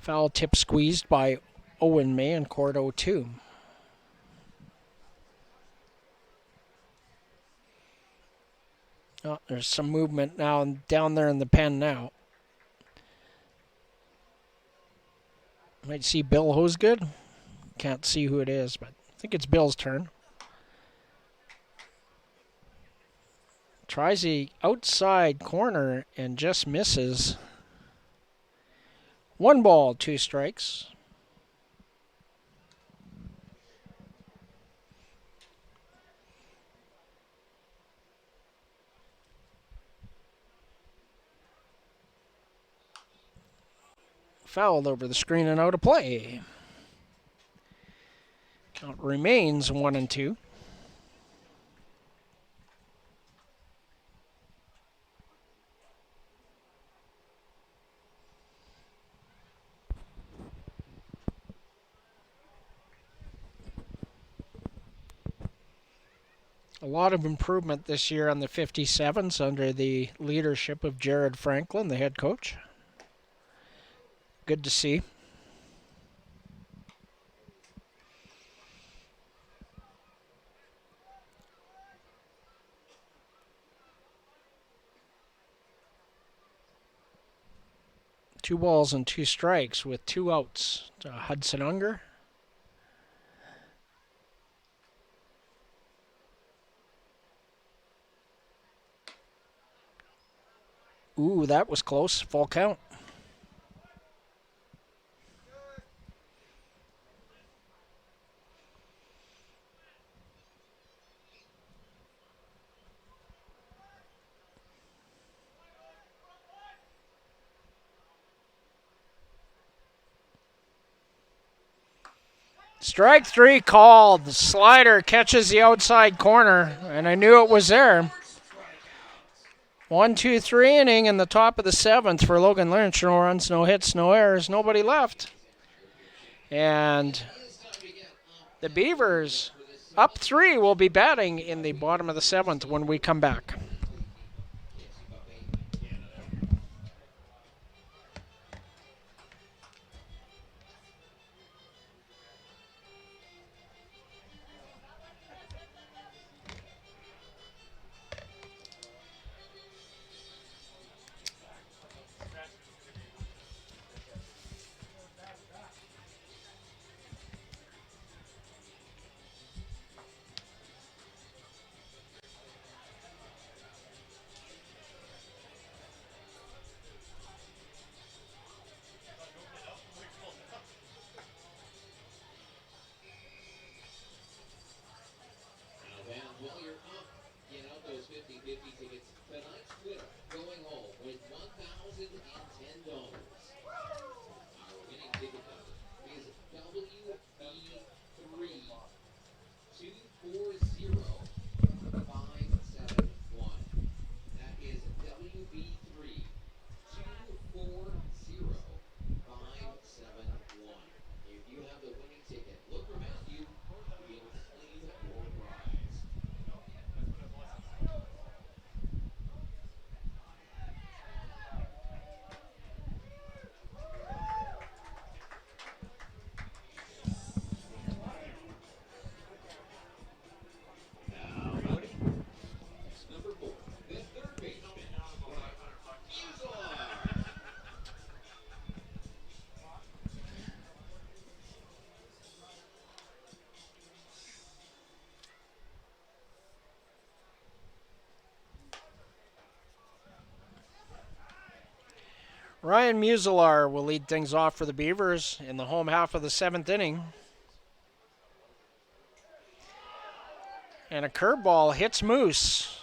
Foul tip squeezed by Owen Mayencourt 0-2. Oh, there's some movement now down there in the pen now. Might see Bill Hosegood. Can't see who it is, but I think it's Bill's turn. Tries the outside corner and just misses. 1 ball, 2 strikes. Fouled over the screen and out of play. Count remains 1-2. A lot of improvement this year on the 57s under the leadership of Jared Franklin, the head coach. Good to see. Two balls and 2 strikes with 2 outs to Hudson Unger. Ooh, that was close. Full count. Strike 3 called. The slider catches the outside corner, and I knew it was there. 1-2-3 inning in the top of the 7th for Logan Lynch. No runs, no hits, no errors, nobody left. And the Beavers up 3 will be batting in the bottom of the 7th when we come back. While you're up, get out those 50-50 tickets. Tonight's winner going home with $1,010. Our winning ticket number is WB3240571. That is WB3240571. If you have the winning ticket, look around you. You'll claim your prize. Number 4, the third baseman, Muselar. Ryan Muselar will lead things off for the Beavers in the home half of the 7th inning. And a curveball hits Moose.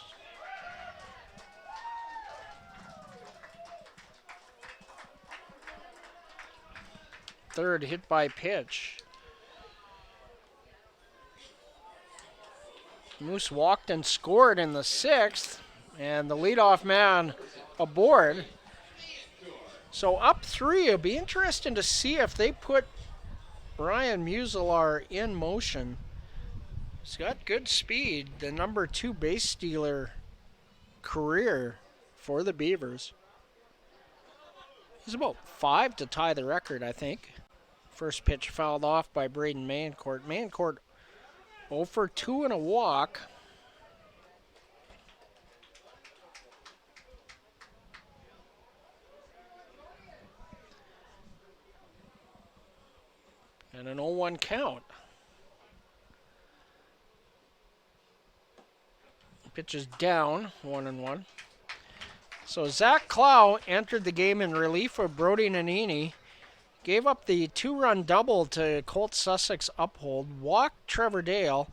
Third hit by pitch. Moose walked and scored in the 6th, and the leadoff man aboard. So up 3, it'll be interesting to see if they put Ryan Muselar in motion. He's got good speed, the number 2 base stealer career for the Beavers. He's about 5 to tie the record, I think. First pitch fouled off by Braden Mancourt. Mancourt 0 for 2 and a walk. And an 0-1 count. Pitch is down, 1-1. So Zach Clow entered the game in relief of Brody Nanini. Gave up the 2-run double to Colt Sussex Uphold. Walked Trevor Dale.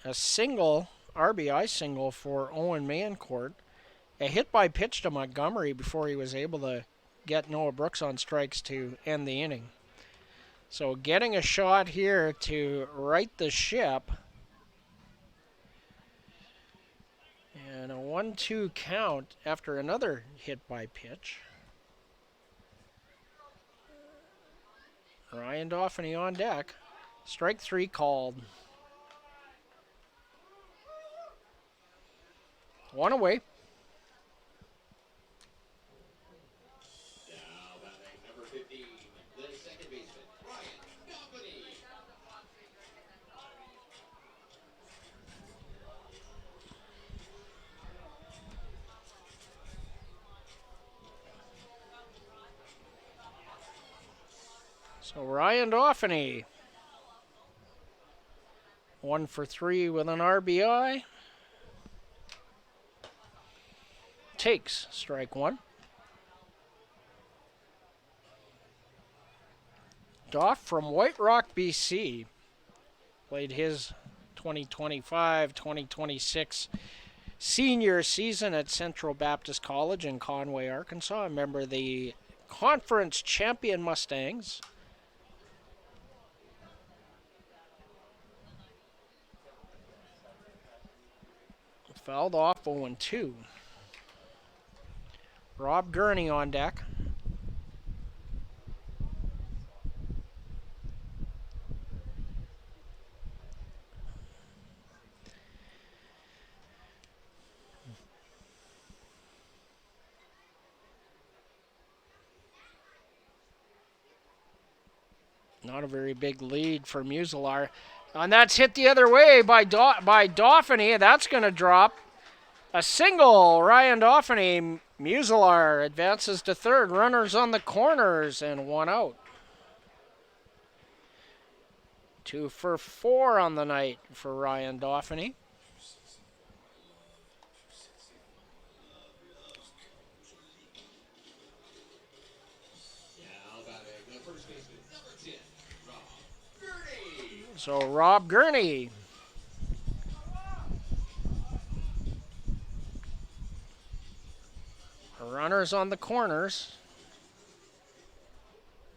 A single, RBI single for Owen Mancourt. A hit by pitch to Montgomery before he was able to get Noah Brooks on strikes to end the inning. So getting a shot here to right the ship. And a 1-2 count after another hit by pitch. Ryan Dauphiny on deck. Strike 3 called. 1 away. Now batting number 15, the second baseman, Ryan Dauphiny. So Ryan Dauphiny. 1 for 3 with an RBI. Takes strike 1. Doff from White Rock, BC. Played his 2025-2026 senior season at Central Baptist College in Conway, Arkansas. A member of the conference champion Mustangs. Fouled off 0-2. Rob Gurney on deck. Not a very big lead for Muselar. And that's hit the other way by Dauphiny. That's going to drop. A single, Ryan Dauphiny. Muselar advances to third. Runners on the corners and 1 out. 2 for 4 on the night for Ryan Dauphiny. So Rob Gurney. Runners on the corners.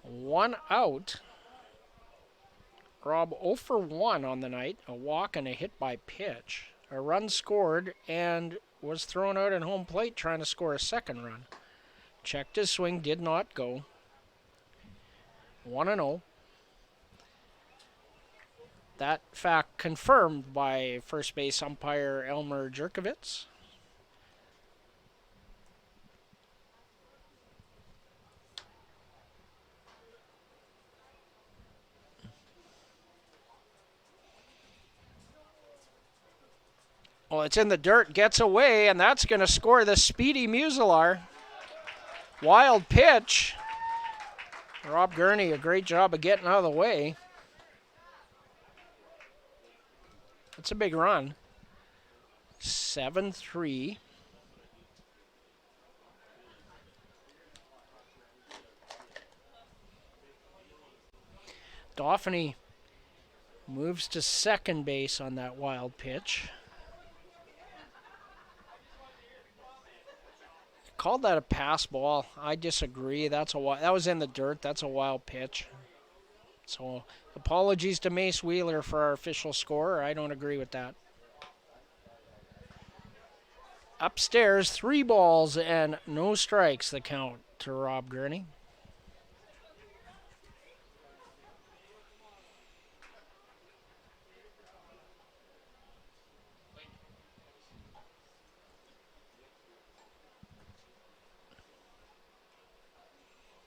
1 out. Rob 0 for 1 on the night. A walk and a hit by pitch. A run scored and was thrown out at home plate trying to score a second run. Checked his swing, did not go. 1-0. That fact confirmed by first base umpire Elmer Jerkovitz. Well, it's in the dirt, gets away, and that's going to score the speedy Muselar. Wild pitch. Rob Gurney, a great job of getting out of the way. That's a big run. 7-3. Dauphiny moves to second base on that wild pitch. Called that a pass ball. I disagree. That was in the dirt. That's a wild pitch. So apologies to Mace Wheeler for our official score. I don't agree with that. Upstairs, 3 balls and no strikes, the count to Rob Gurney.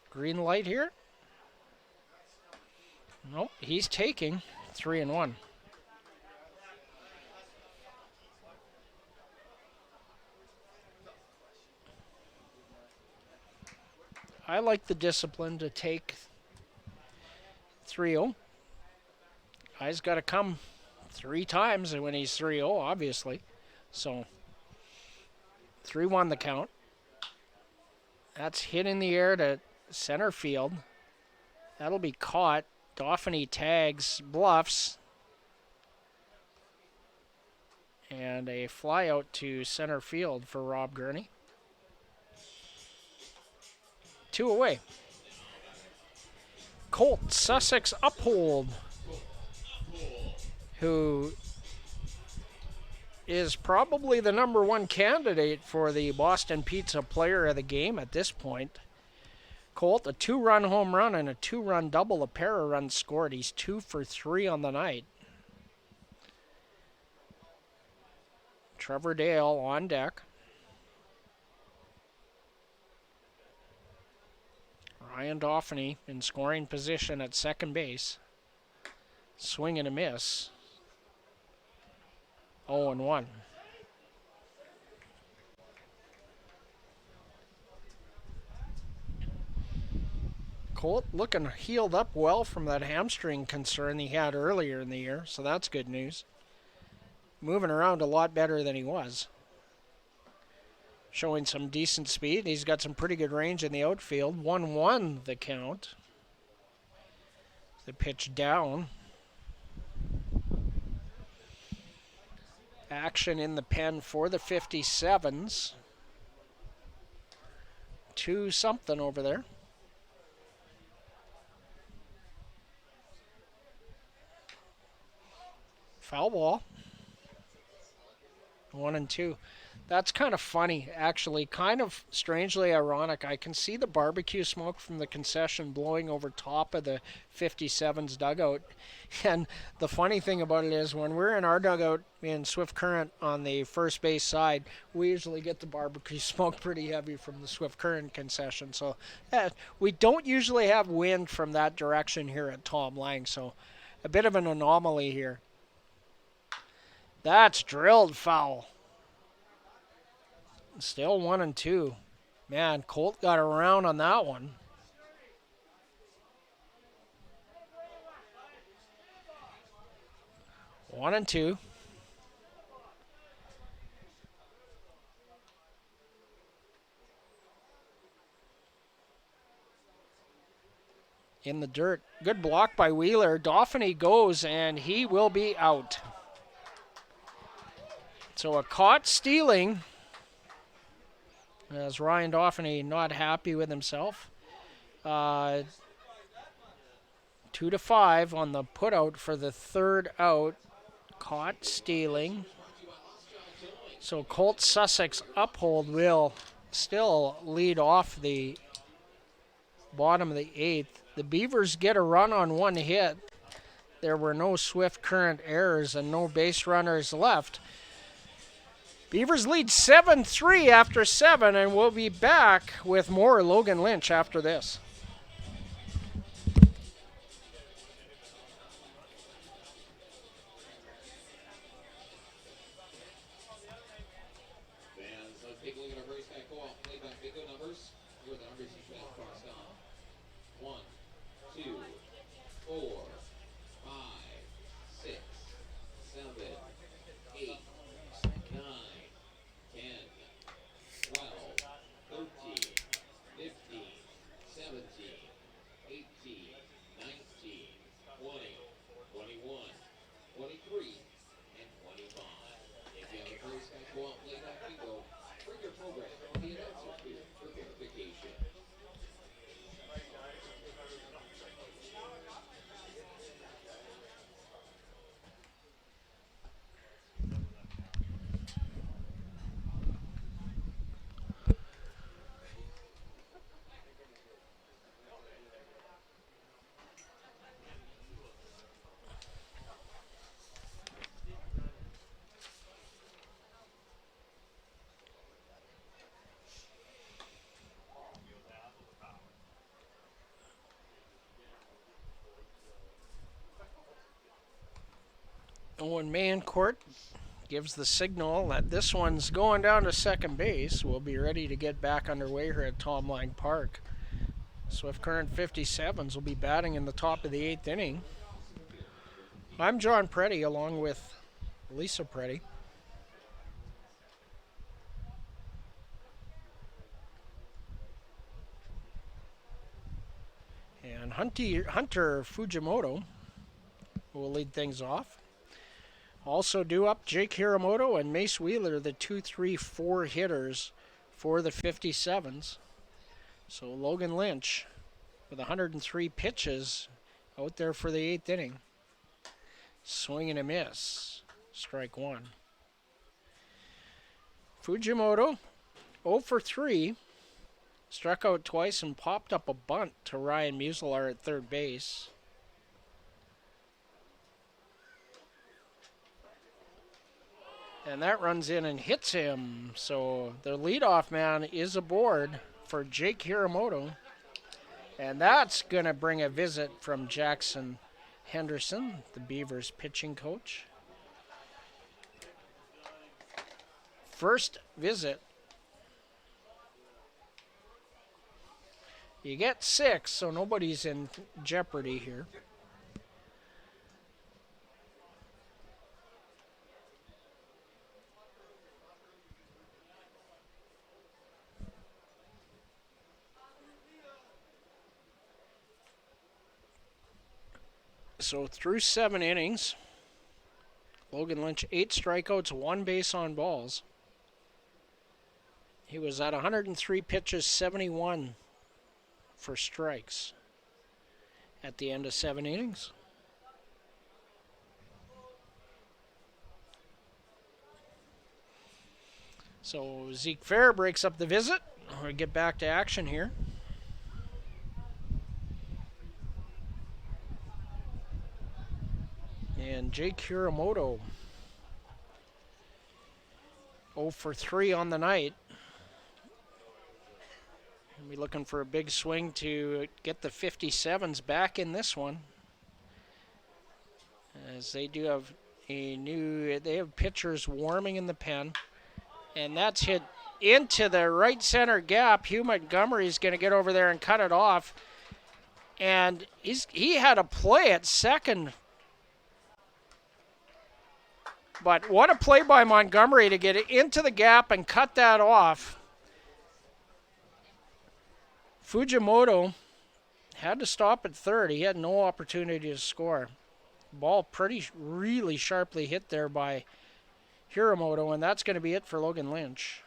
Green light here. Nope, he's taking 3-1. I like the discipline to take 3-0. Guy's got to come 3 times when he's 3-0, obviously. So 3-1 the count. That's hit in the air to center field. That'll be caught. Dauphiny tags, bluffs. And a fly out to center field for Rob Gurney. 2 away. Colt Sussex Uphold, who is probably the #1 candidate for the Boston Pizza Player of the Game at this point. Colt, a 2-run home run and a 2-run double, a pair of runs scored. He's 2 for 3 on the night. Trevor Dale on deck. Ryan Dauphiny in scoring position at second base. Swing and a miss. 0-1. Colt looking healed up well from that hamstring concern he had earlier in the year, so that's good news. Moving around a lot better than he was. Showing some decent speed. He's got some pretty good range in the outfield. 1-1 the count. The pitch down. Action in the pen for the 57s. 2-something over there. Foul ball. 1-2. That's kind of funny, actually. Kind of strangely ironic. I can see the barbecue smoke from the concession blowing over top of the 57's dugout. And the funny thing about it is when we're in our dugout in Swift Current on the first base side, we usually get the barbecue smoke pretty heavy from the Swift Current concession. So we don't usually have wind from that direction here at Tom Lang. So a bit of an anomaly here. That's drilled foul. Still 1-2. Man, Colt got around on that one. One and two. In the dirt. Good block by Wheeler. Dauphiny goes, and he will be out. So a caught stealing. As Ryan Dauphiny not happy with himself. 2-5 on the putout for the third out. Caught stealing. So Colt Sussex uphold will still lead off the bottom of the eighth. The Beavers get a run on one hit. There were no Swift Current errors and no base runners left. Beavers lead 7-3 after 7, and we'll be back with more Logan Lynch after this. Fans, let's take a look at our race back co-op playback bingo numbers. Here are the numbers you should have crossed off. 1, 2, 4, 5, 6, 7, 8, 9, 10, 12, 13, 15, 17, 18, 19, 20, 21, 23, and 25. If you have a very special playback bingo, bring your program to the announcer's booth for verification. When Mayencourt gives the signal that this one's going down to second base, we'll be ready to get back underway here at Tom Lang Park. Swift Current 57s will be batting in the top of the eighth inning. I'm John Preddy along with Lisa Preddy. And Hunter Fujimoto will lead things off. Also due up, Jake Hiramoto and Mace Wheeler, the 2-3-4 hitters for the 57s. So Logan Lynch with 103 pitches out there for the eighth inning. Swing and a miss. Strike one. Fujimoto 0 for 3. Struck out twice and popped up a bunt to Ryan Muselaar at third base. And that runs in and hits him. So the leadoff man is aboard for Jake Hiramoto. And that's going to bring a visit from Jackson Henderson, the Beavers pitching coach. First visit. You get 6, so nobody's in jeopardy here. So through 7 innings, Logan Lynch 8 strikeouts, 1 base on balls. He was at 103 pitches, 71 for strikes at the end of 7 innings. So Zeke Fair breaks up the visit. We'll get back to action here. And Jake Hiramoto, 0 for 3 on the night. We'll be looking for a big swing to get the 57s back in this one, as they do have they have pitchers warming in the pen, and that's hit into the right center gap. Hugh Montgomery's going to get over there and cut it off, and he had a play at second. But what a play by Montgomery to get it into the gap and cut that off. Fujimoto had to stop at third. He had no opportunity to score. Ball really sharply hit there by Hiramoto, and that's going to be it for Logan Lynch.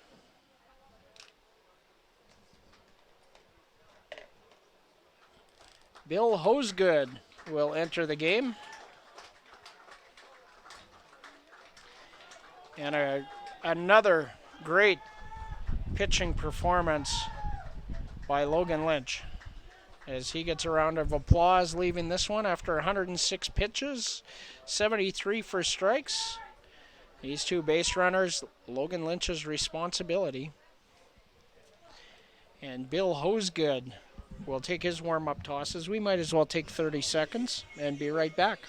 Bill Hosegood will enter the game. And another great pitching performance by Logan Lynch, as he gets a round of applause leaving this one after 106 pitches, 73 for strikes. These 2 base runners, Logan Lynch's responsibility. And Bill Hosegood will take his warm-up tosses. We might as well take 30 seconds and be right back.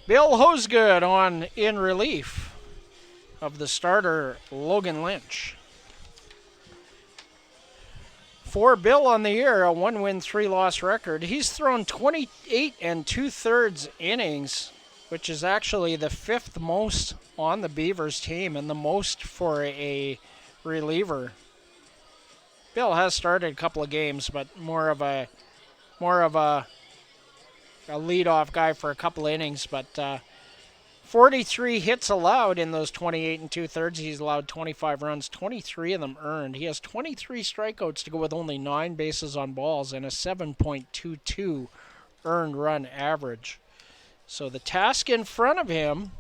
Bill Hosegood on in relief of the starter Logan Lynch. For Bill on the year, a 1-win, 3-loss record. He's thrown 28 2/3 innings, which is actually the 5th most on the Beavers team and the most for a reliever. Bill has started a couple of games, but more of a leadoff guy for a couple of innings, but 43 hits allowed in those 28 2/3. He's allowed 25 runs, 23 of them earned. He has 23 strikeouts to go with only 9 bases on balls and a 7.22 earned run average. So the task in front of him,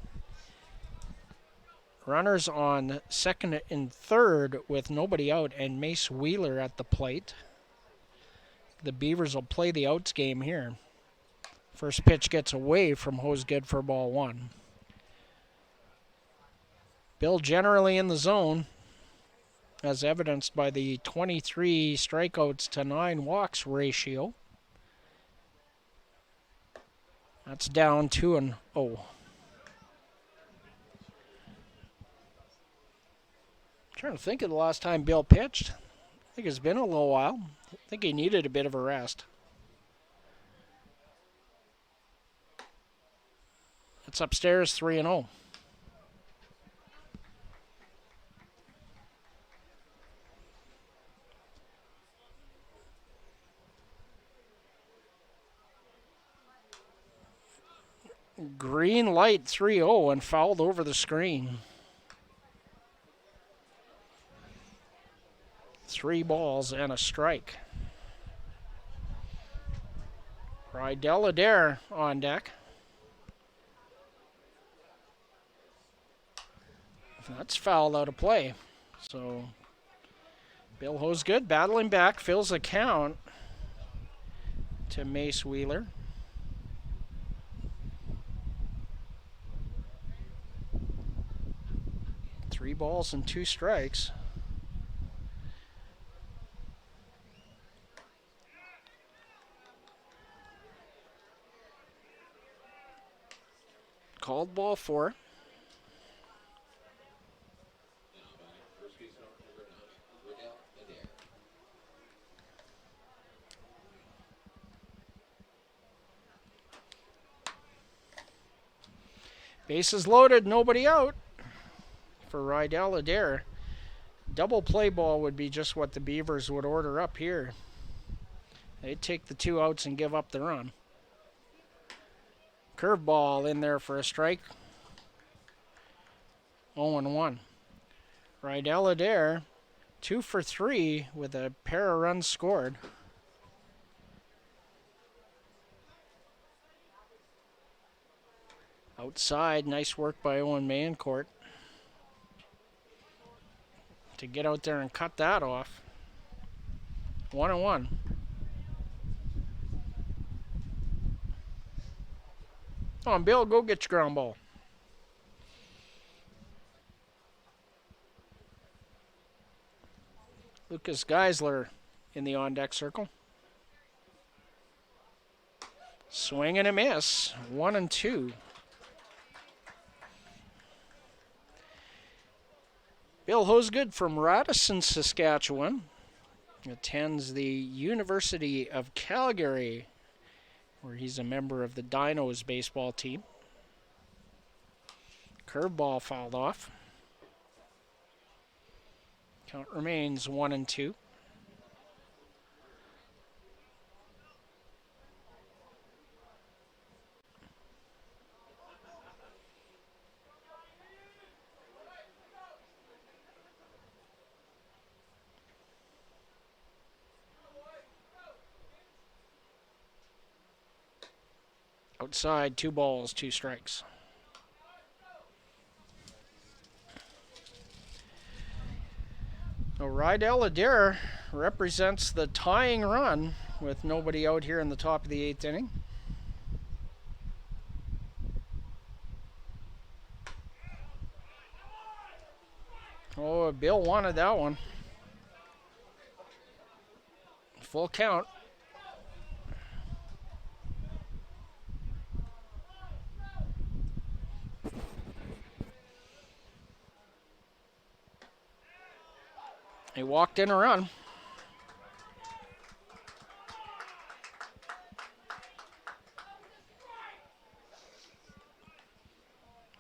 runners on second and third with nobody out and Mace Wheeler at the plate. The Beavers will play the outs game here. First pitch gets away from Hosegood for ball 1. Bill generally in the zone, as evidenced by the 23 strikeouts to 9 walks ratio. That's down 2-0. Trying to think of the last time Bill pitched. I think it's been a little while. I think he needed a bit of a rest. It's upstairs 3-0. Green light 3-0 and fouled over the screen. 3 balls and a strike. Rydell Adair on deck. That's fouled out of play. So Bill Hosegood battling back, fills the count to Mace Wheeler. Three balls and 2 strikes. Called ball 4. Bases loaded, nobody out for Rydell Adair. Double play ball would be just what the Beavers would order up here. They'd take the 2 outs and give up the run. Curveball in there for a strike. 0-1. Rydell Adair, 2 for 3 with a pair of runs scored. Outside, nice work by Owen Mancourt to get out there and cut that off. 1-1. Come on, Bill, go get your ground ball. Lucas Geisler in the on-deck circle. Swing and a miss. 1-2. Bill Hosegood from Radisson, Saskatchewan, attends the University of Calgary, where he's a member of the Dinos baseball team. Curveball fouled off. Count remains 1-2. Outside, 2 balls, 2 strikes. Now, Rydell Adair represents the tying run with nobody out here in the top of the 8th inning. Oh, Bill wanted that one. Full count. He walked in a run.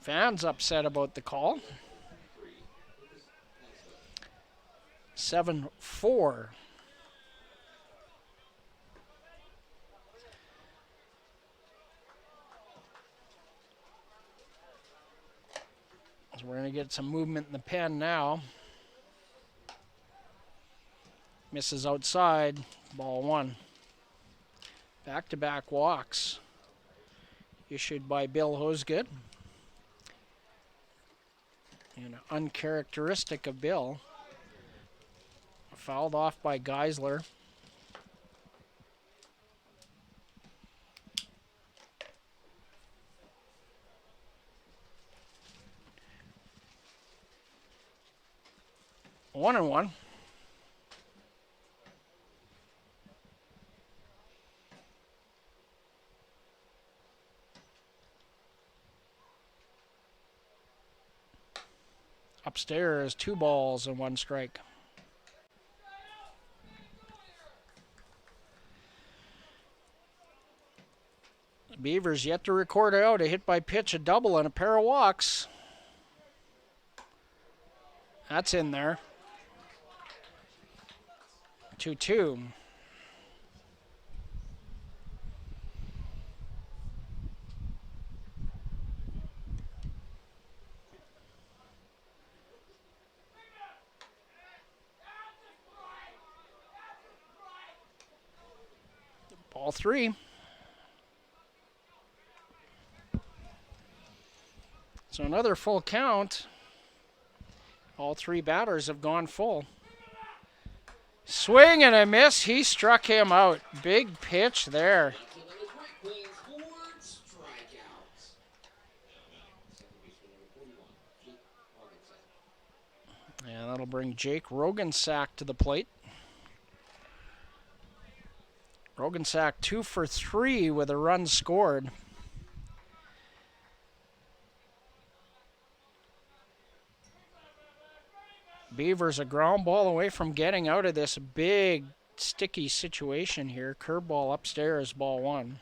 Fans upset about the call. 7-4. So we're going to get some movement in the pen now. Misses outside, ball 1. Back-to-back walks issued by Bill Hosegood. And uncharacteristic of Bill. Fouled off by Geisler. One and one. Upstairs, 2 balls and 1 strike. The Beavers yet to record out a hit by pitch, a double, and a pair of walks. That's in there. 2-2. Ball 3. So another full count. All 3 batters have gone full. Swing and a miss. He struck him out. Big pitch there. And that'll bring Jake Rogensack to the plate. Rogensack 2 for 3 with a run scored. Beavers a ground ball away from getting out of this big sticky situation here. Curveball upstairs, ball 1.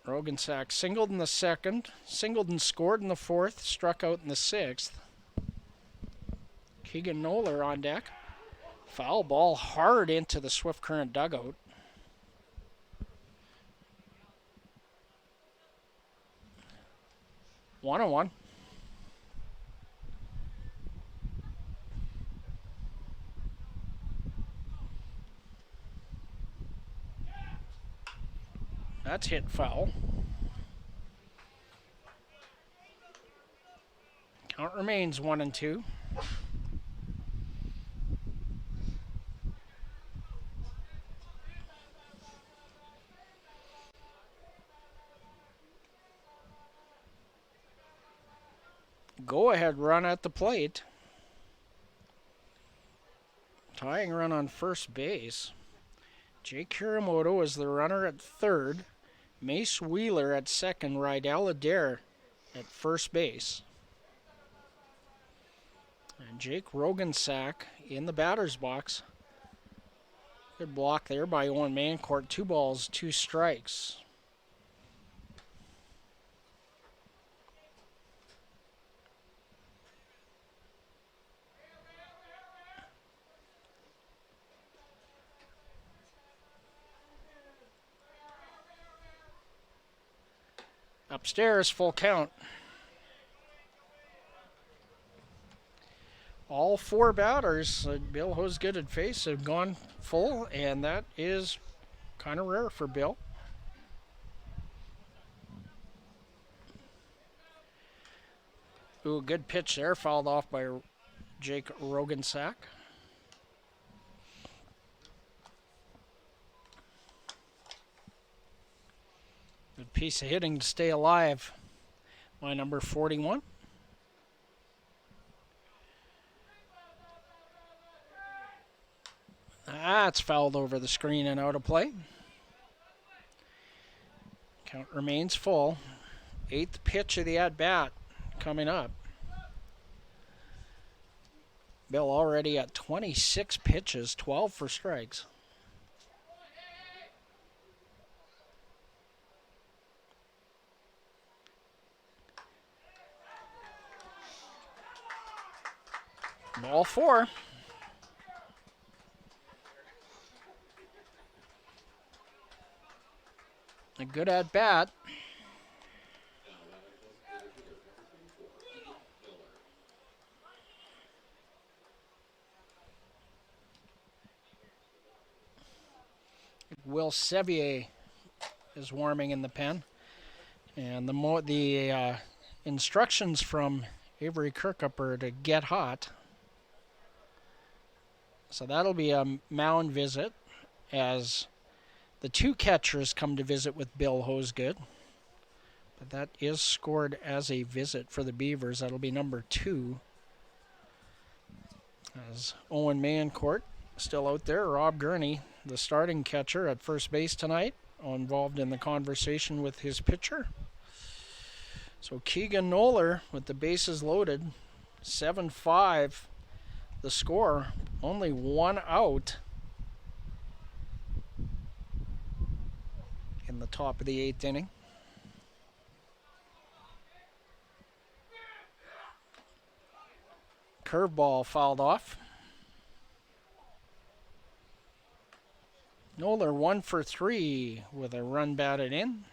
Rogensack singled in the 2nd, singled and scored in the 4th, struck out in the 6th. Keegan Noller on deck. Foul ball hard into the Swift Current dugout. One on one. That's hit foul. Count remains 1-2. Go-ahead run at the plate. Tying run on first base. Jake Kuramoto is the runner at 3rd. Mace Wheeler at 2nd. Rydell Adair at first base. And Jake Rogensack in the batter's box. Good block there by Owen Mancourt. 2 balls, 2 strikes. Upstairs, full count. All 4 batters Bill Hosgood had faced have gone full, and that is kind of rare for Bill. Ooh, good pitch there, fouled off by Jake Rogensack. Good piece of hitting to stay alive by number 41. That's fouled over the screen and out of play. Count remains full. 8th pitch of the at-bat coming up. Bill already at 26 pitches, 12 for strikes. Ball 4. A good at bat. Will Sevier is warming in the pen, and the instructions from Avery Kirkup are to get hot. So that'll be a mound visit as the 2 catchers come to visit with Bill Hosgood. But that is scored as a visit for the Beavers. That'll be number 2. As Owen Mancourt still out there. Rob Gurney, the starting catcher at first base tonight, involved in the conversation with his pitcher. So Keegan Noller with the bases loaded. 7-5 the score. Only 1 out in the top of the 8th inning. Curveball fouled off. Noller 1 for 3 with a run batted in.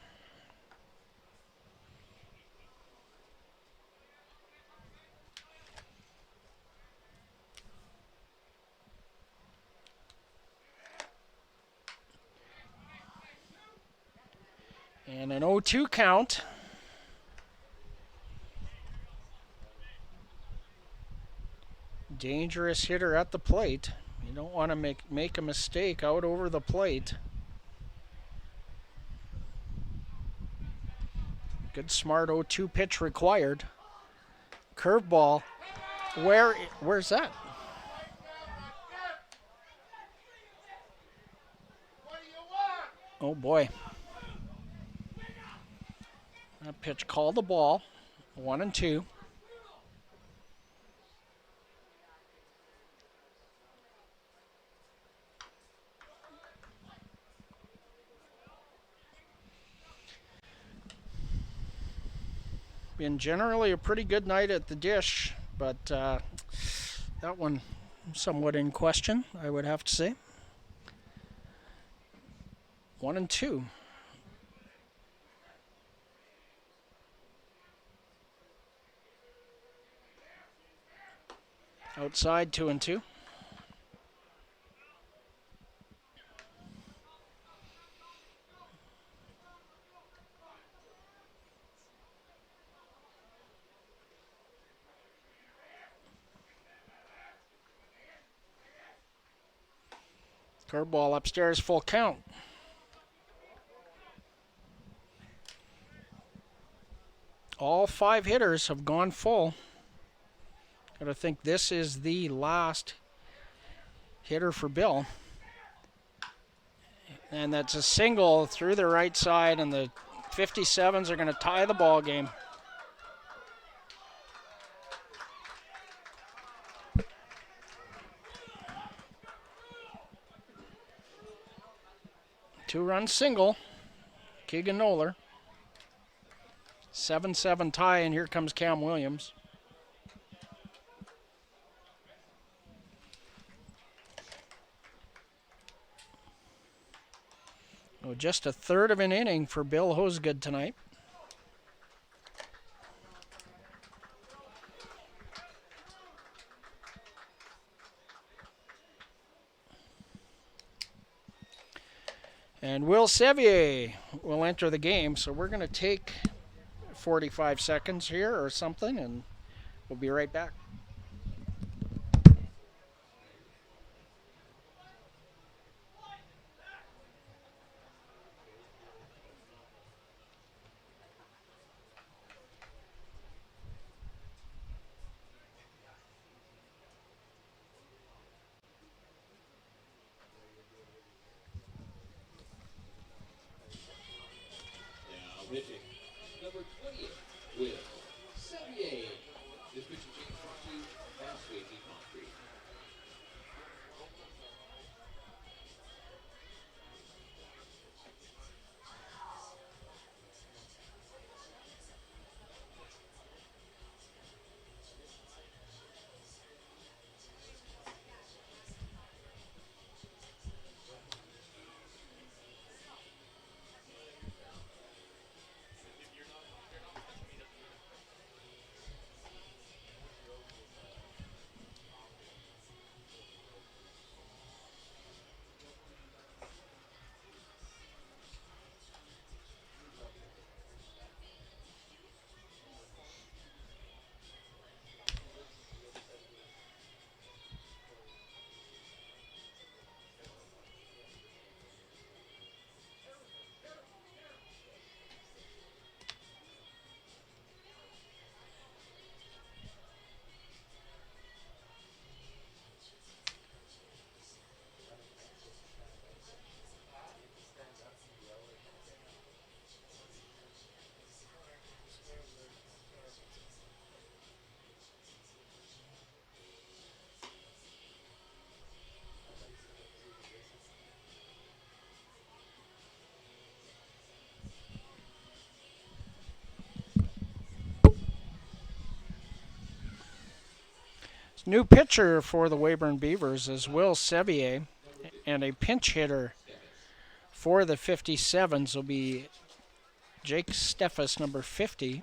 And an 0-2 count. Dangerous hitter at the plate. You don't want to make a mistake out over the plate. Good smart 0-2 pitch required. Curveball. Where's that? Oh boy. That pitch called the ball. 1-2. Been generally a pretty good night at the dish, but that one somewhat in question, I would have to say. 1-2. Outside 2-2. Curveball upstairs, full count. All 5 hitters have gone full. Gotta think this is the last hitter for Bill. And that's a single through the right side, and the 57s are going to tie the ball game. Two-run single, Keegan Noller. 7-7 tie, and here comes Cam Williams. Oh, just a third of an inning for Bill Hosegood tonight. And Will Sevier will enter the game, so we're going to take 45 seconds here or something, and we'll be right back. Pitching, number 20, Will Sevier. This pitching change brought to you by Swayze Concrete. New pitcher for the Weyburn Beavers is Will Sevier, and a pinch hitter for the 57s will be Jake Steffes, number 50.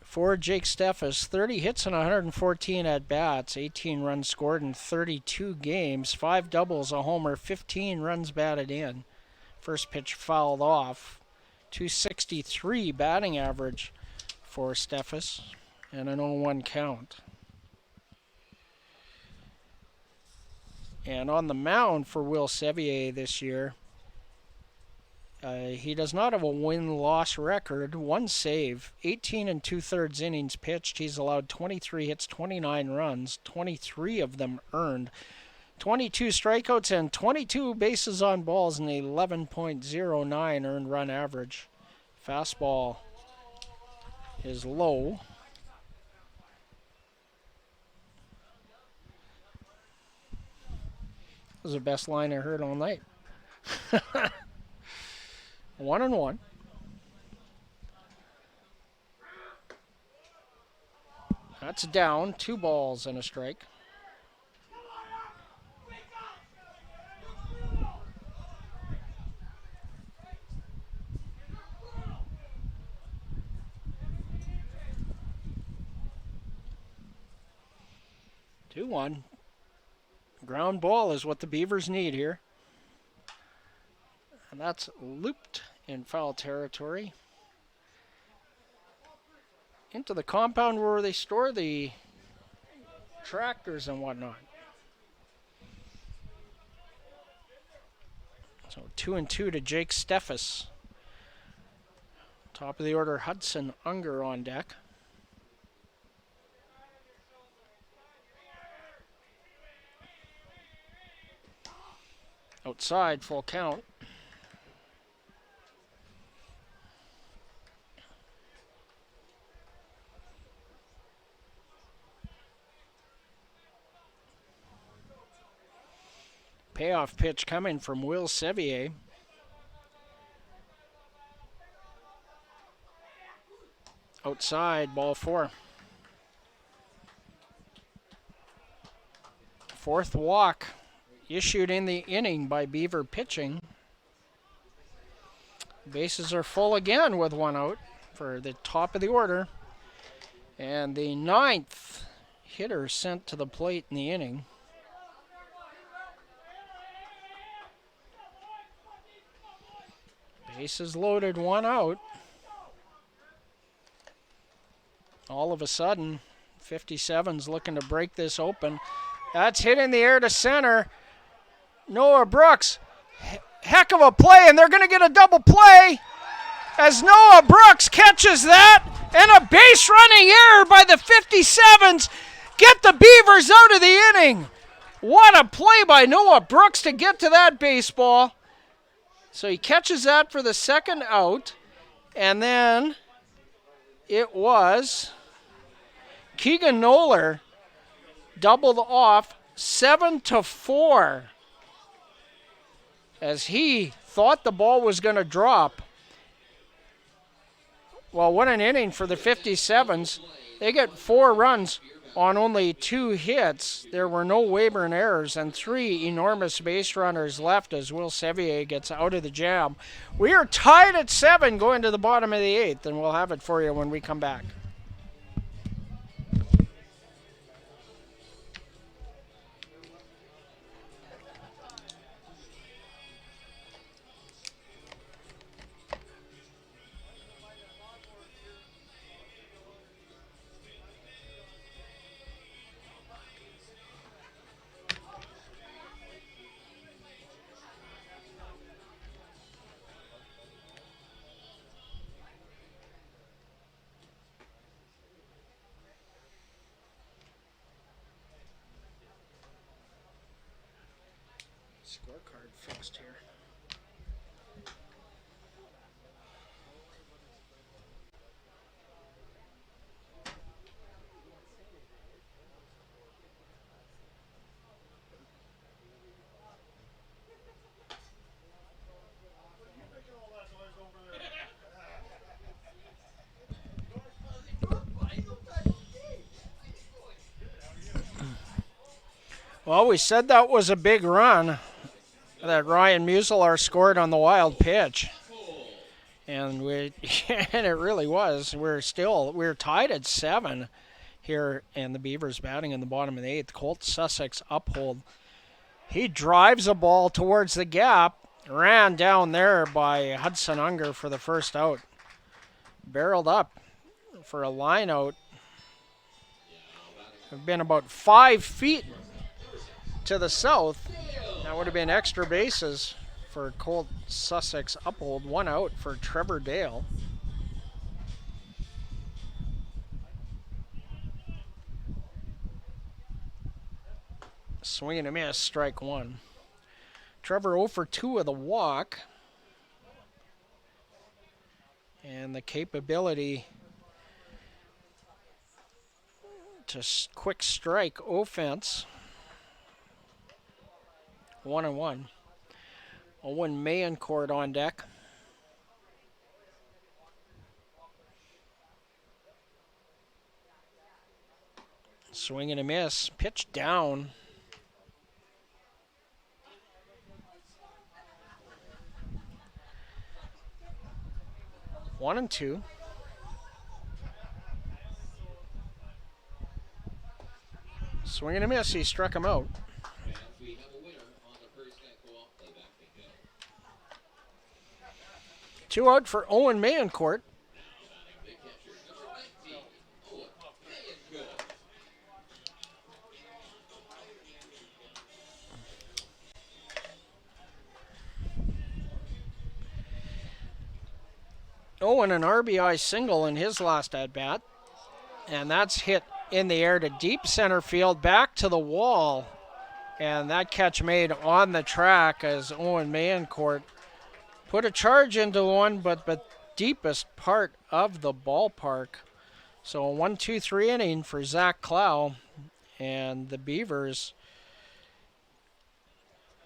For Jake Steffes, 30 hits and 114 at-bats, 18 runs scored in 32 games, 5 doubles, a homer, 15 runs batted in. First pitch fouled off. 263 batting average for Steffes, and an 0-1 count. And on the mound for Will Sevier this year, he does not have a win-loss record. 1 save, 18 and 2/3 innings pitched. He's allowed 23 hits, 29 runs, 23 of them earned, 22 strikeouts, and 22 bases on balls, and 11.09 earned run average. Fastball is low. This was the best line I heard all night. 1-1. That's down. 2 balls and a strike. Two one. Ground ball is what the Beavers need here. And that's looped in foul territory. Into the compound where they store the tractors and whatnot. So 2-2 to Jake Steffes. Top of the order, Hudson Unger on deck. Outside, full count. Payoff pitch coming from Will Sevier. Outside, ball 4. 4th walk issued in the inning by Beaver pitching. Bases are full again with 1 out for the top of the order. And the 9th hitter sent to the plate in the inning. Bases loaded, 1 out. All of a sudden, 57's looking to break this open. That's hit in the air to center. Noah Brooks, heck of a play, and they're going to get a double play as Noah Brooks catches that, and a base running error by the 57's. Get the Beavers out of the inning. What a play by Noah Brooks to get to that baseball. So he catches that for the 2nd out, and then it was Keegan Noller doubled off 7-4 as he thought the ball was going to drop. Well, what an inning for the 57's. They get 4 runs on only 2 hits. There were no Weyburn errors and 3 enormous base runners left as Will Sevier gets out of the jam. We are tied at 7 going to the bottom of the 8th, and we'll have it for you when we come back. Scorecard fixed here. Well, we said that was a big run that Ryan Muselar scored on the wild pitch. And and it really was. We're tied at 7 here, and the Beavers batting in the bottom of the 8th. Colt Sussex uphold. He drives a ball towards the gap, ran down there by Hudson Unger for the 1st out. Barreled up for a line out. Have been about 5 feet to the south. That would have been extra bases for Colt Sussex Uphold. 1 out for Trevor Dale. Swing and a miss, strike 1. Trevor 0 for 2 of the walk. And the capability to quick strike offense. 1-1. Owen Mayencourt on deck. Swing and a miss. Pitch down. 1-2. Swing and a miss. He struck him out. We have a winner on the Prairie Sky Co-op playback bingo. 2 out for Owen Mayencourt. The catcher, number 19, Owen Mayencourt. Owen an RBI single in his last at-bat. And that's hit in the air to deep center field, back to the wall. And that catch made on the track as Owen Mayencourt put a charge into one, but deepest part of the ballpark. So a 1-2-3 inning for Zach Clow. And the Beavers,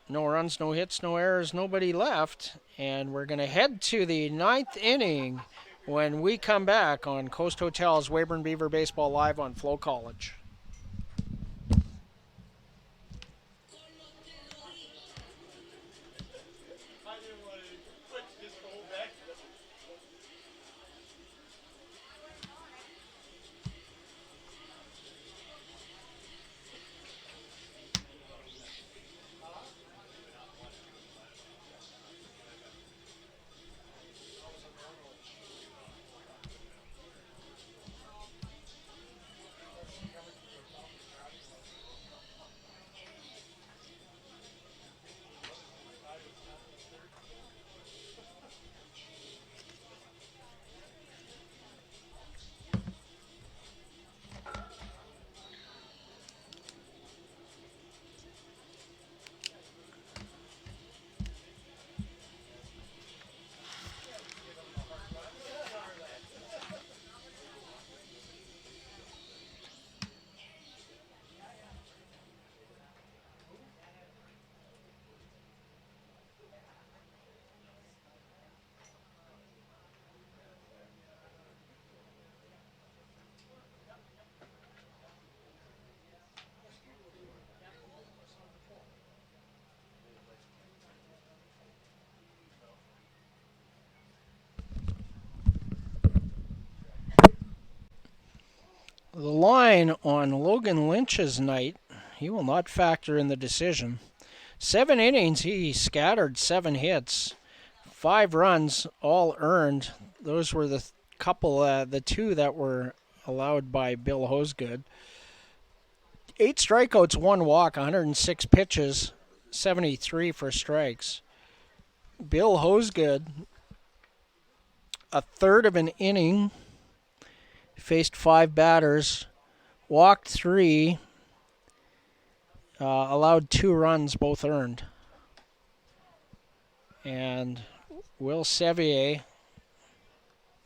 no runs, no hits, no errors, nobody left. And we're going to head to the 9th inning when we come back on Coast Hotel's Weyburn Beaver Baseball Live on FloCollege. The line on Logan Lynch's night, he will not factor in the decision. 7 innings, he scattered 7 hits, 5 runs, all earned. Those were the the 2 that were allowed by Bill Hosegood. 8 strikeouts, 1 walk, 106 pitches, 73 for strikes. Bill Hosegood, a third of an inning, faced 5 batters, walked 3, allowed 2 runs, both earned. And Will Sevier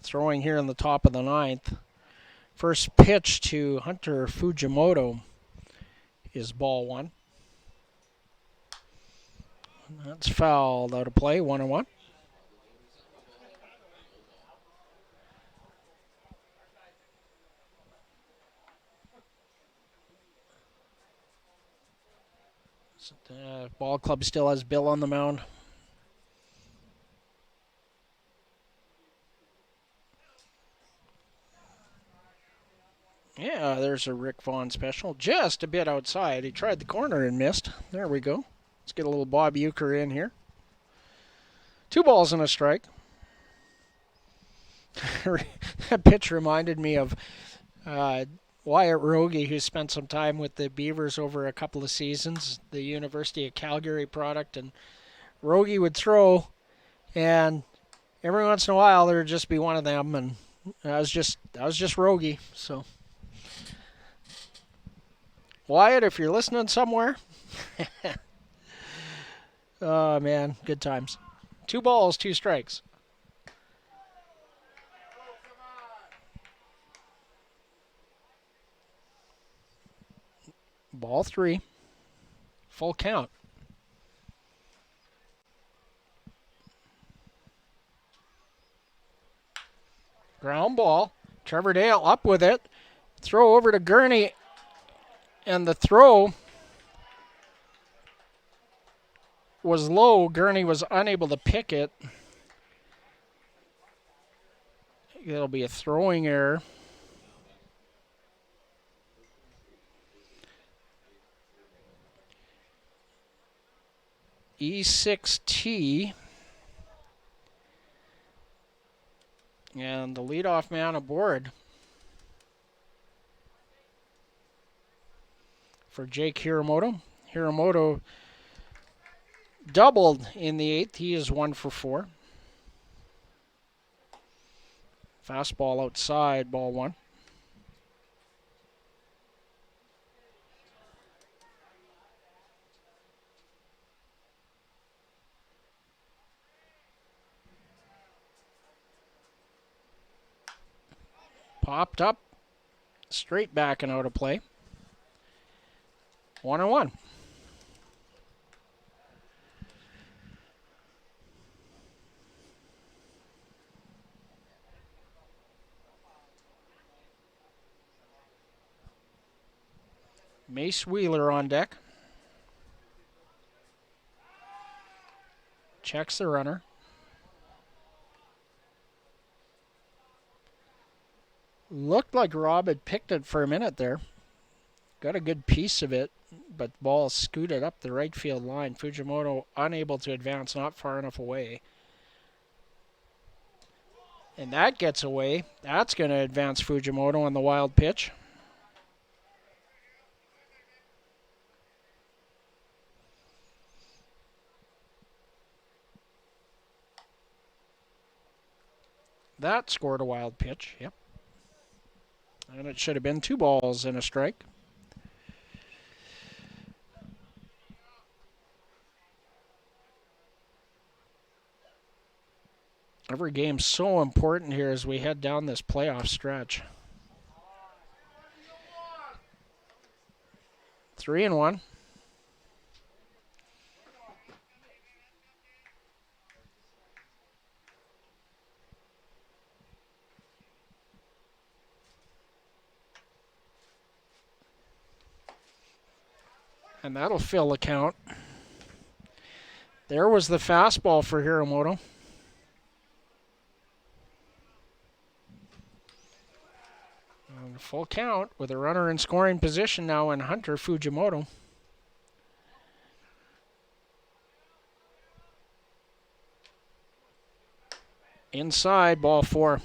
throwing here in the top of the 9th. First pitch to Hunter Fujimoto is ball 1. That's fouled out of play, 1-1. Ball club still has Bill on the mound. Yeah, there's a Rick Vaughn special. Just a bit outside. He tried the corner and missed. There we go. Let's get a little Bob Euchre in here. 2 balls and a strike. That pitch reminded me of Wyatt Rogie, who spent some time with the Beavers over a couple of seasons, the University of Calgary product, and Rogie would throw, and every once in a while there would just be one of them, and I was just Rogie. So Wyatt, if you're listening somewhere, oh man, good times. 2 balls, 2 strikes. Ball 3. Full count. Ground ball. Trevor Dale up with it. Throw over to Gurney. And the throw was low. Gurney was unable to pick it. It'll be a throwing error. E6T. And the leadoff man aboard for Jake Hiramoto. Hiramoto doubled in the 8th. He is 1 for 4. Fastball outside, ball 1. Popped up, straight back and out of play. 1-1. Mace Wheeler on deck. Checks the runner. Looked like Rob had picked it for a minute there. Got a good piece of it, but the ball scooted up the right field line. Fujimoto unable to advance, not far enough away. And that gets away. That's going to advance Fujimoto on the wild pitch. That scored a wild pitch, yep. And it should have been 2 balls and a strike. Every game's so important here as we head down this playoff stretch. 3-1. And that'll fill the count. There was the fastball for Hiramoto. And full count with a runner in scoring position now in Hunter Fujimoto. Inside, ball 4.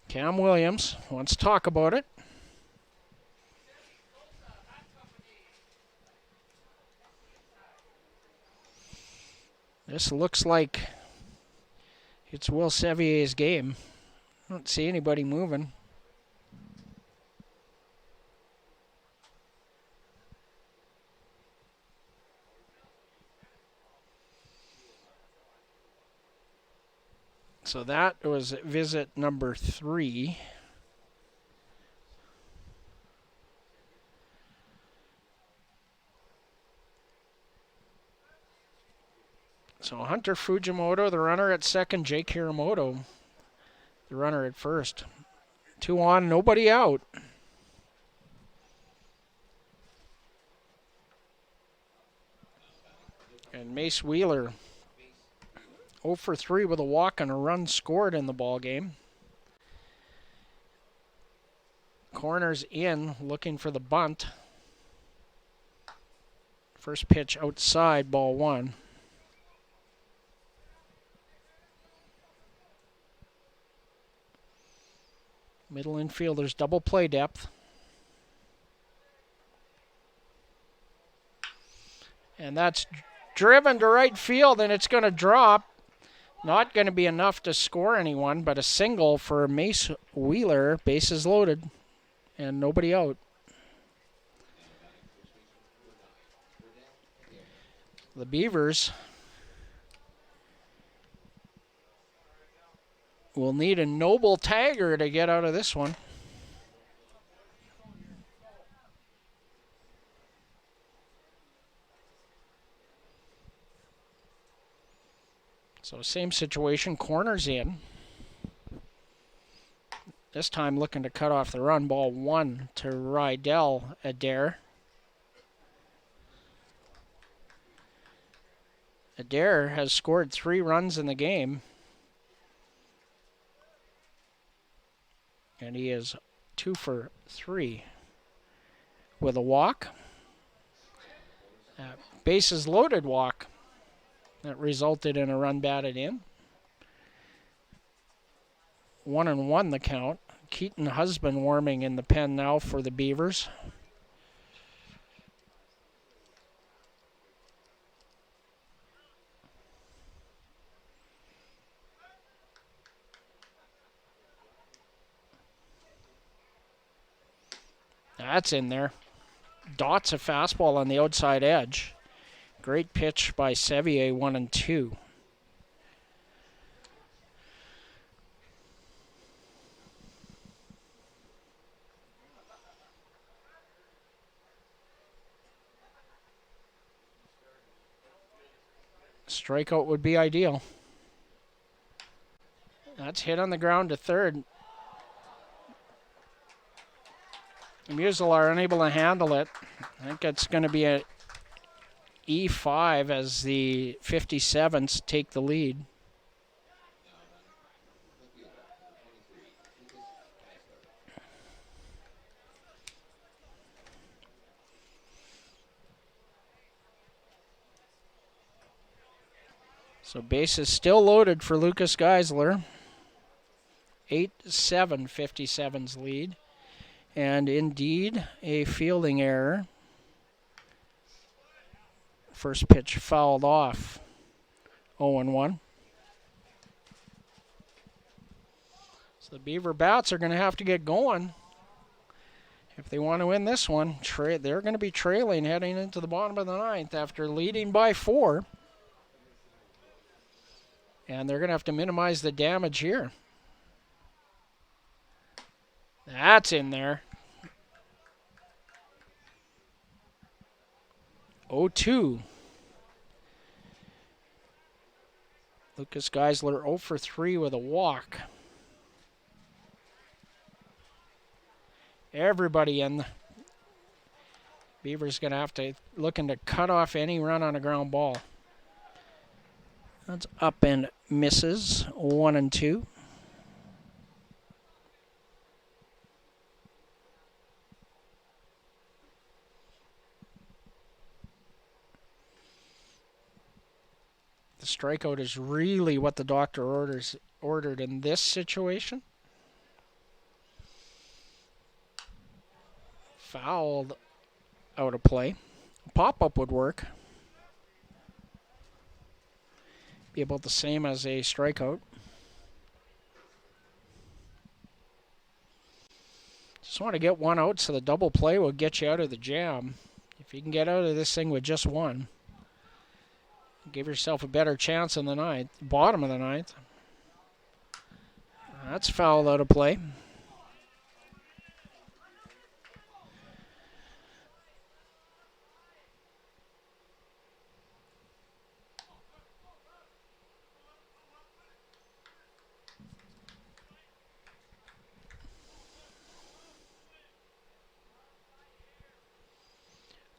Cam Williams wants to talk about it. This looks like it's Will Sevier's game. I don't see anybody moving. So that was visit number 3. So Hunter Fujimoto, the runner at second. Jake Hiramoto, the runner at first. 2 on, nobody out. And Mace Wheeler 0 for 3 with a walk and a run scored in the ball game. Corners in, looking for the bunt. First pitch outside, ball 1. Middle infielders double play depth. And that's driven to right field, and it's going to drop. Not going to be enough to score anyone, but a single for Mace Wheeler. Bases loaded, and nobody out. The Beavers will need a noble tagger to get out of this one. So same situation, corners in. This time looking to cut off the run. Ball 1 to Rydell Adair. Adair has scored 3 runs in the game. And he is 2 for 3 with a walk. Bases loaded walk that resulted in a run batted in. 1-1 the count. Keaton Husband warming in the pen now for the Beavers. That's in there. Dots a fastball on the outside edge. Great pitch by Sevier, 1-2. Strikeout would be ideal. That's hit on the ground to third. Musial unable to handle it. I think it's going to be a E5 as the 57s take the lead. So bases still loaded for Lucas Geisler. 8-7, 57's lead. And indeed, a fielding error. First pitch fouled off. 0-1. So the Beaver Bats are going to have to get going if they want to win this one. They're going to be trailing heading into the bottom of the 9th after leading by 4. And they're going to have to minimize the damage here. That's in there. 0-2. Lucas Geisler 0 for 3 with a walk. Everybody in. Beavers going to have to looking to cut off any run on a ground ball. That's up and misses. 1-2. The strikeout is really what the doctor ordered in this situation. Fouled out of play. Pop-up would work. Be about the same as a strikeout. Just want to get one out so the double play will get you out of the jam. If you can get out of this thing with just one, give yourself a better chance in the 9th, bottom of the 9th. That's fouled out of play.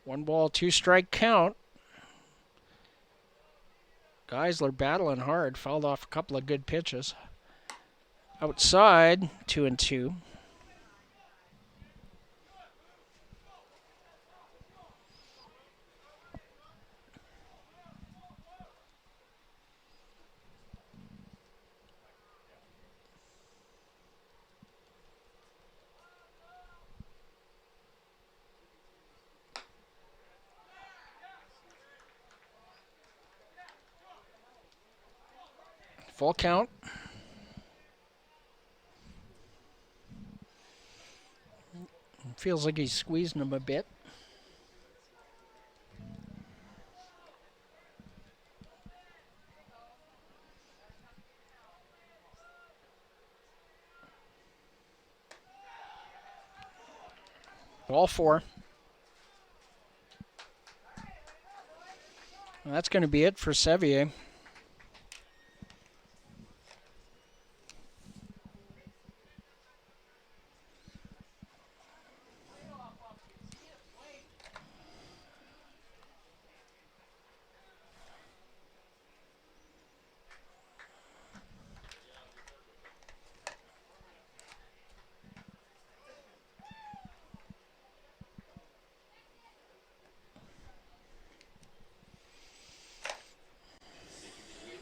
One ball, 2 strike count. Geisler battling hard, fouled off a couple of good pitches. Outside, 2-2. Full count. Feels like he's squeezing him a bit. Ball 4. And that's going to be it for Sevier.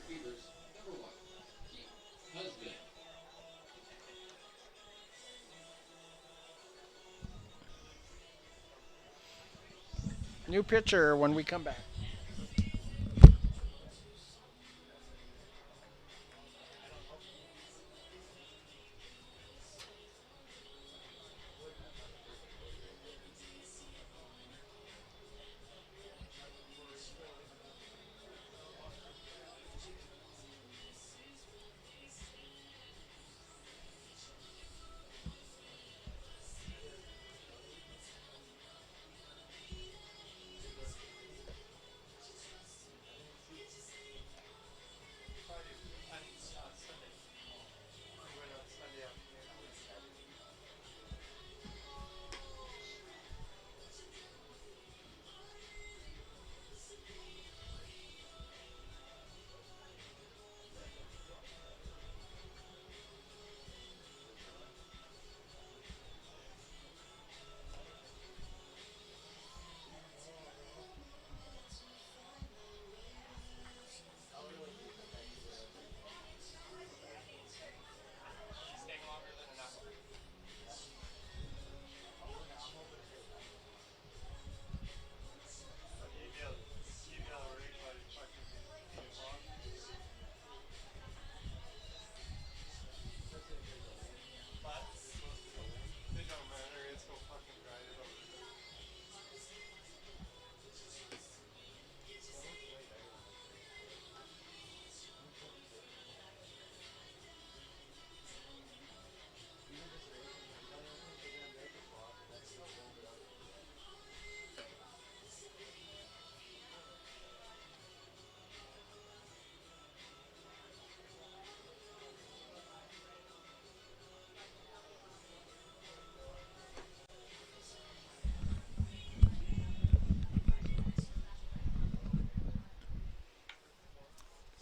Beavers, number 1, Keith Husband. New pitcher when we come back.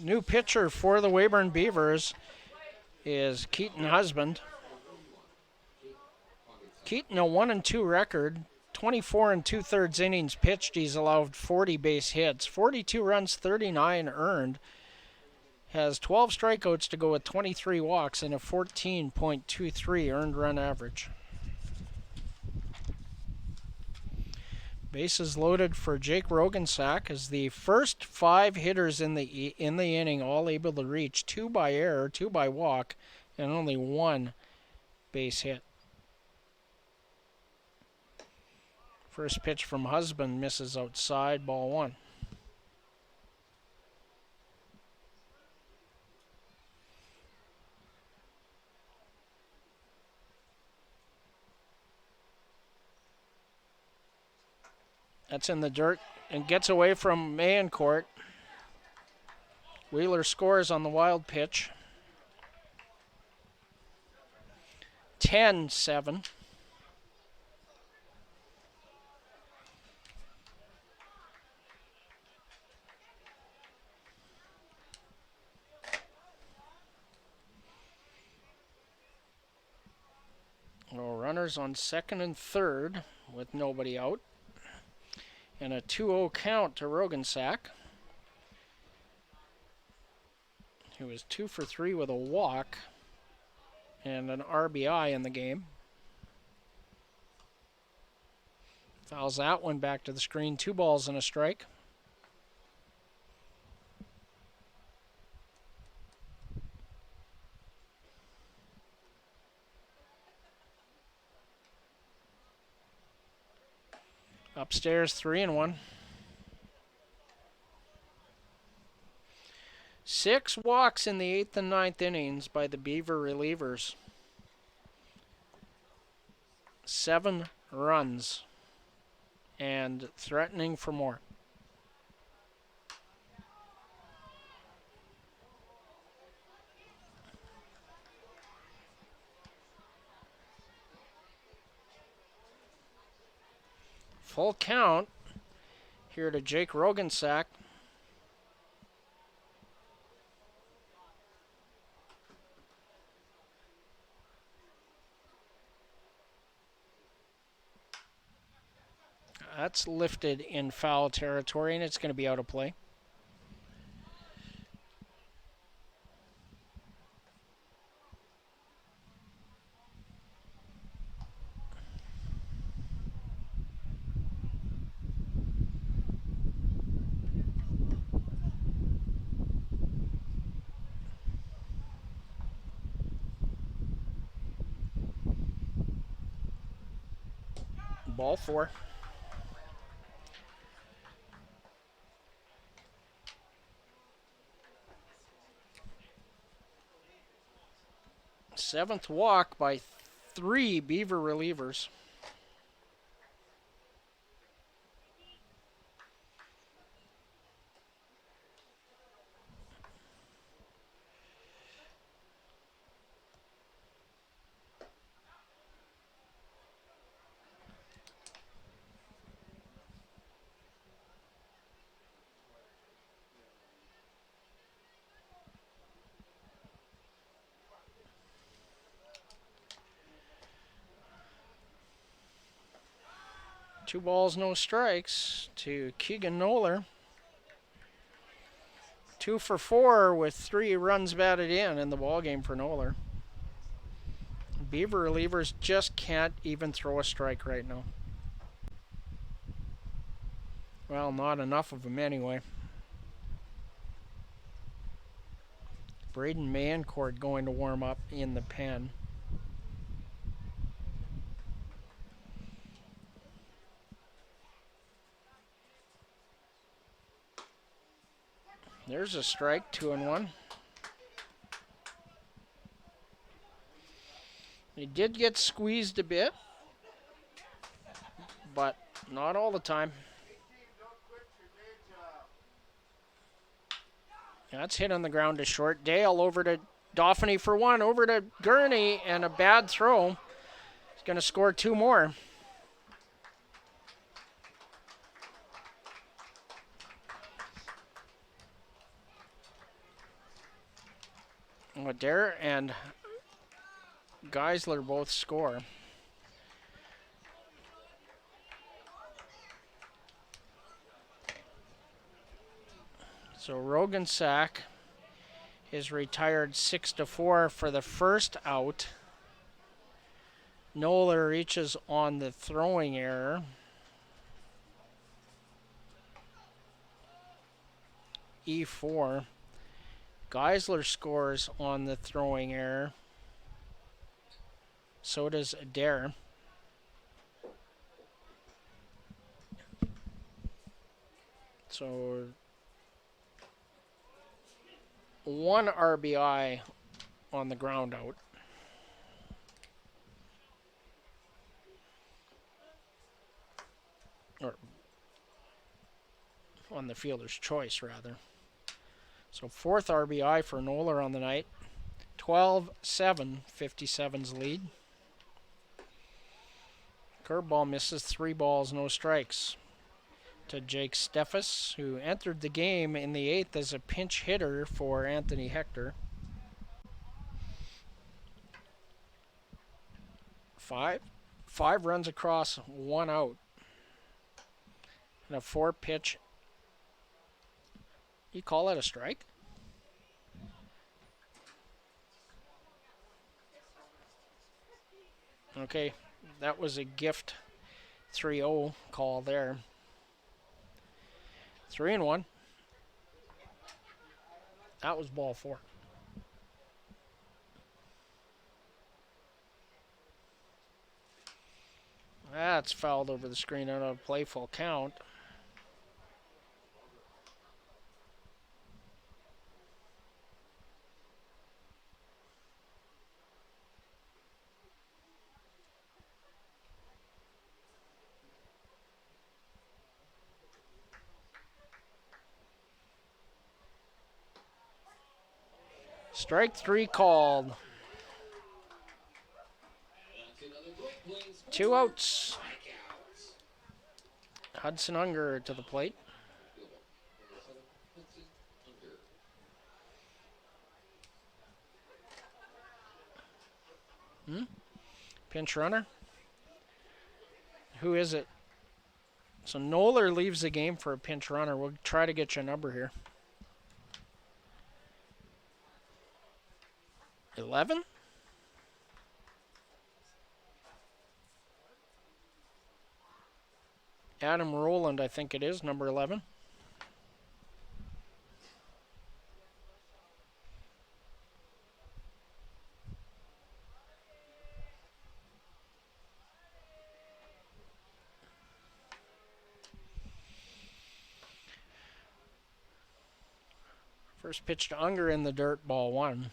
New pitcher for the Weyburn Beavers is Keaton Husband. Keaton, a 1-2 record, 24 2/3 innings pitched. He's allowed 40 base hits, 42 runs, 39 earned. Has 12 strikeouts to go with 23 walks and a 14.23 earned run average. Bases loaded for Jake Rogensack as the first 5 hitters in the inning, all able to reach 2 by error, 2 by walk, and only 1 base hit. First pitch from Husband misses outside, ball 1. That's in the dirt and gets away from Mayencourt. Wheeler scores on the wild pitch. 10-7. Runners on second and third with nobody out. And a 2-0 count to Rogensack, who was 2 for 3 with a walk and an RBI in the game. Fouls that one back to the screen. 2 balls and a strike. Upstairs 3-1. 6 walks in the 8th and 9th innings by the Beaver relievers. 7 runs and threatening for more. Full count here to Jake Rogensack. That's lifted in foul territory, and it's going to be out of play. Ball 4. Seventh walk by 3 Beaver relievers. Two balls, no strikes to Keegan Noller. 2 for 4 with 3 runs batted in the ballgame for Noller. Beaver relievers just can't even throw a strike right now. Well, not enough of them anyway. Braden Mancourt going to warm up in the pen. There's a strike, 2-1. He did get squeezed a bit, but not all the time. That's hit on the ground to short. Dale over to Dauphiny for 1, over to Gurney, and a bad throw. He's going to score 2 more. Adair and Geisler both score. So Rogensack is retired 6-4 for the first out. Noller reaches on the throwing error. E4. Geisler scores on the throwing error. So does Adair. So 1 RBI on the ground out. Or on the fielder's choice, rather. So 4th RBI for Noller on the night. 12-7, 57's lead. Curveball misses, 3 balls, no strikes to Jake Steffes, who entered the game in the 8th as a pinch hitter for Anthony Hector. 5 runs across, 1 out. And a 4-pitch. You call it a strike? Okay, that was a gift 3-0 call there. 3-1. That was ball 4. That's fouled over the screen out of play, full count. Strike 3 called. 2 outs. Hudson Unger to the plate. Pinch runner. Who is it? So Noller leaves the game for a pinch runner. We'll try to get you a number here. 11? Adam Rowland, I think it is, number 11. First pitch to Unger in the dirt, ball 1.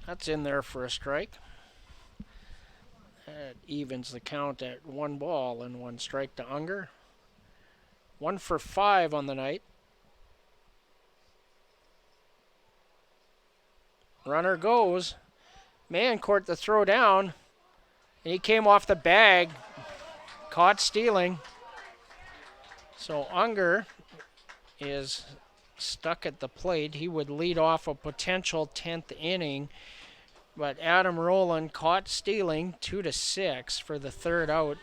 That's in there for a strike. That evens the count at 1 ball and 1 strike to Unger. 1 for 5 on the night. Runner goes. Mancourt the throw down. And he came off the bag. Caught stealing. So Unger is stuck at the plate. He would lead off a potential 10th inning. But Adam Rowland caught stealing, 2-6 for the 3rd out.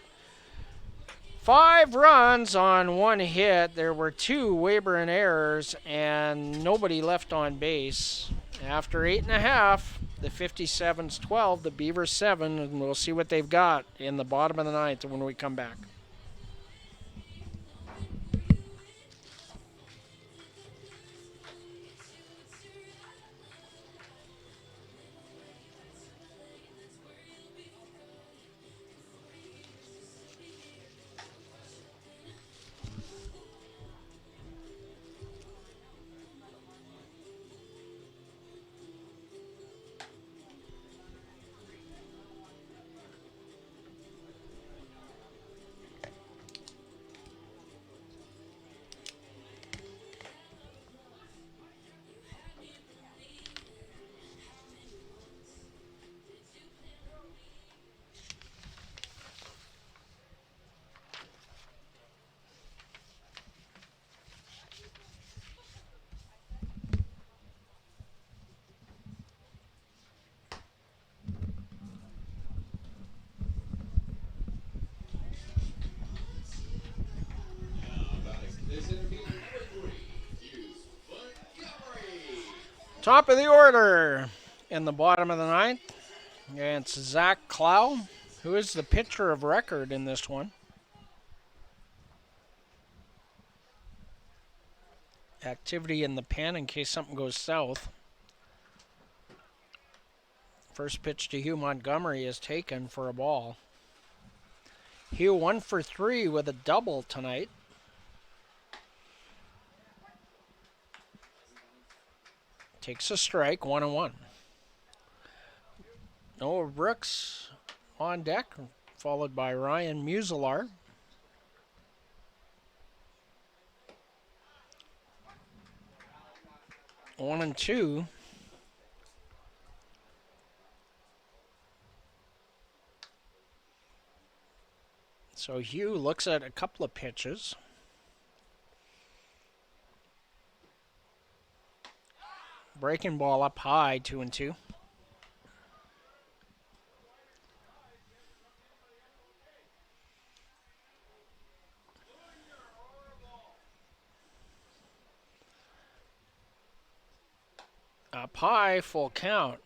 5 runs on 1 hit. There were 2 Weyburn errors and nobody left on base. After 8.5, the 57's 12, the Beavers 7, and we'll see what they've got in the bottom of the 9th when we come back. Top of the order in the bottom of the 9th. And it's Zach Clow, who is the pitcher of record in this one. Activity in the pen in case something goes south. First pitch to Hugh Montgomery is taken for a ball. Hugh 1 for 3 with a double tonight. Takes a strike, 1-1. Noah Brooks on deck, followed by Ryan Muselar. One and two. So Hugh looks at a couple of pitches. Breaking ball up high, 2-2. Up high, full count.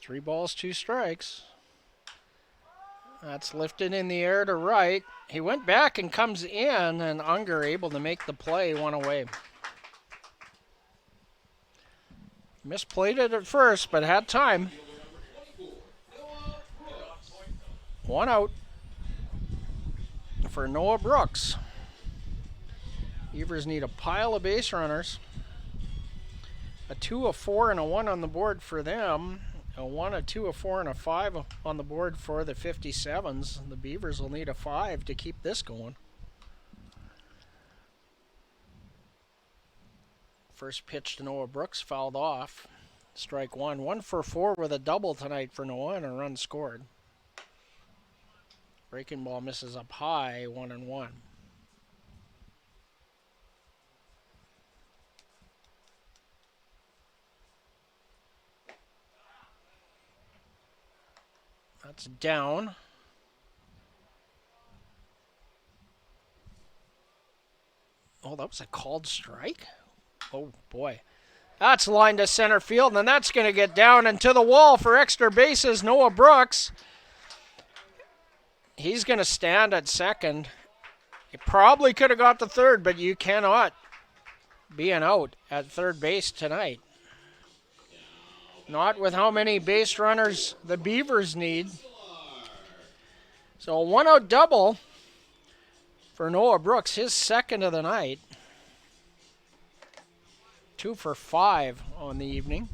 3 balls, 2 strikes. That's lifted in the air to right. He went back and comes in, and Unger able to make the play, 1 away. Misplayed it at first, but had time. 1 out for Noah Brooks. Beavers need a pile of base runners. A 2, a 4, and a 1 on the board for them. A 1, a 2, a 4, and a 5 on the board for the 57s. The Beavers will need a 5 to keep this going. First pitch to Noah Brooks, fouled off. Strike 1. 1 for 4 with a double tonight for Noah and a run scored. Breaking ball misses up high, 1-1. That's down. Oh, that was a called strike? Oh, boy. That's lined to center field, and that's going to get down and to the wall for extra bases. Noah Brooks. He's going to stand at second. He probably could have got to third, but you cannot be an out at third base tonight. Not with how many base runners the Beavers need. So a 1-out double for Noah Brooks, his second of the night. 2 for 5 on the evening.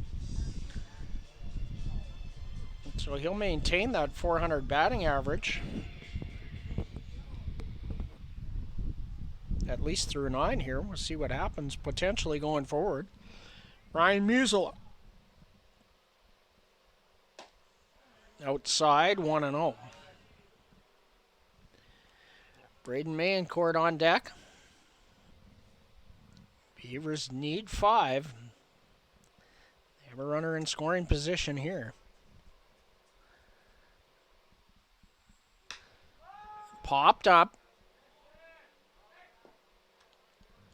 So he'll maintain that 400 batting average. At least through 9 here. We'll see what happens potentially going forward. Ryan Musial outside, 1-0. Braden Mayencourt on deck. Beavers need 5. They have a runner in scoring position here. Popped up.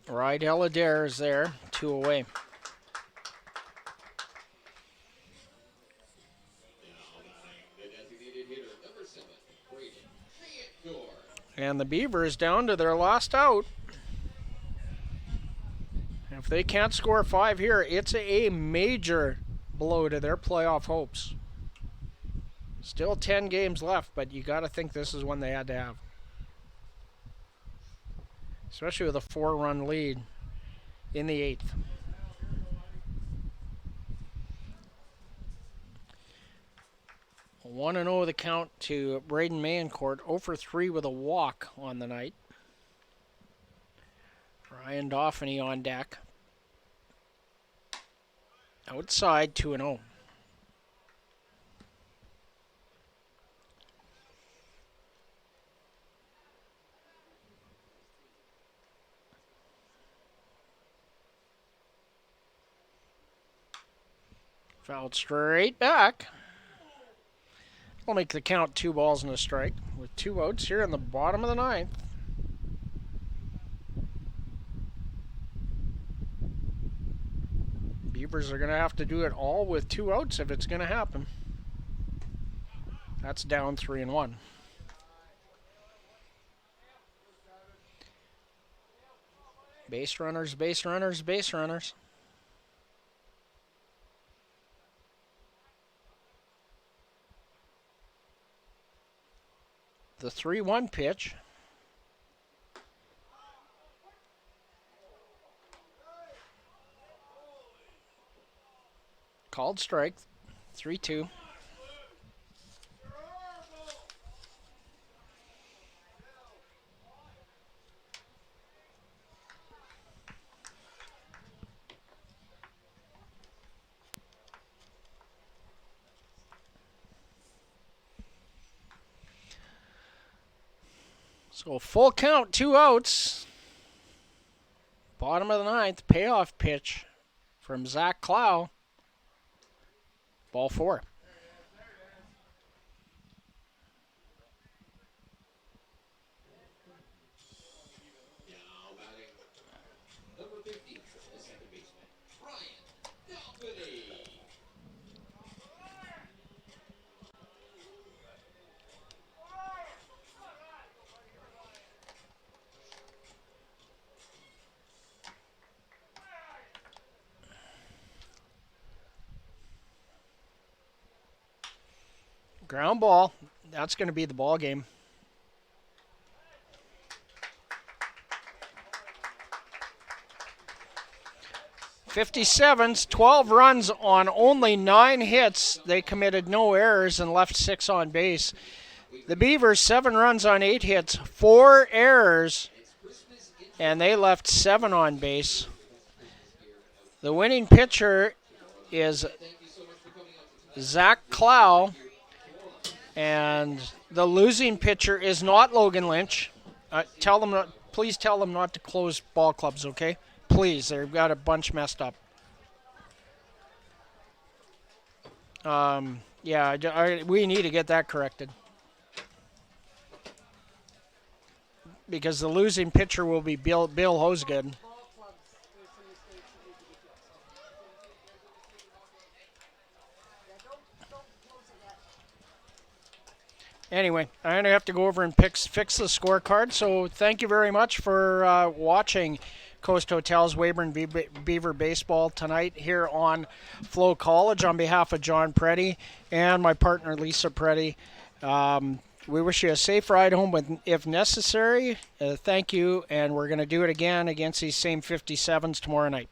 Rydell Adair is there, 2 away. And the Beavers down to their last out. If they can't score 5 here, it's a major blow to their playoff hopes. Still 10 games left, but you got to think this is one they had to have. Especially with a 4-run lead in the 8th. A 1-0 the count to Braden Mayencourt, 0 for 3 with a walk on the night. Ryan Dauphiny on deck. Outside, 2-0. Fouled straight back. We'll make the count 2 balls and a strike with 2 outs here in the bottom of the 9th. Beavers are going to have to do it all with 2 outs if it's going to happen. That's down 3-1. Base runners, base runners, base runners. The 3-1 pitch. Called strike, 3-2. So full count, 2 outs. Bottom of the 9th, payoff pitch from Zach Clow. Ball 4. Number 50, the second baseman, Ryan Dauphiny. Ground ball. That's going to be the ball game. '57s, 12 runs on only 9 hits. They committed no errors and left 6 on base. The Beavers, 7 runs on 8 hits, 4 errors, and they left 7 on base. The winning pitcher is Zach Clow, and the losing pitcher is not Logan Lynch. Please tell them not to close ball clubs, okay? Please, they've got a bunch messed up. We need to get that corrected. Because the losing pitcher will be Bill Hosegood. Anyway, I'm going to have to go over and fix the scorecard. So thank you very much for watching Coast Hotels Weyburn Beaver Baseball tonight here on FloCollege. On behalf of John Preddy and my partner Lisa Preddy, we wish you a safe ride home if necessary. Thank you, and we're going to do it again against these same 57s tomorrow night.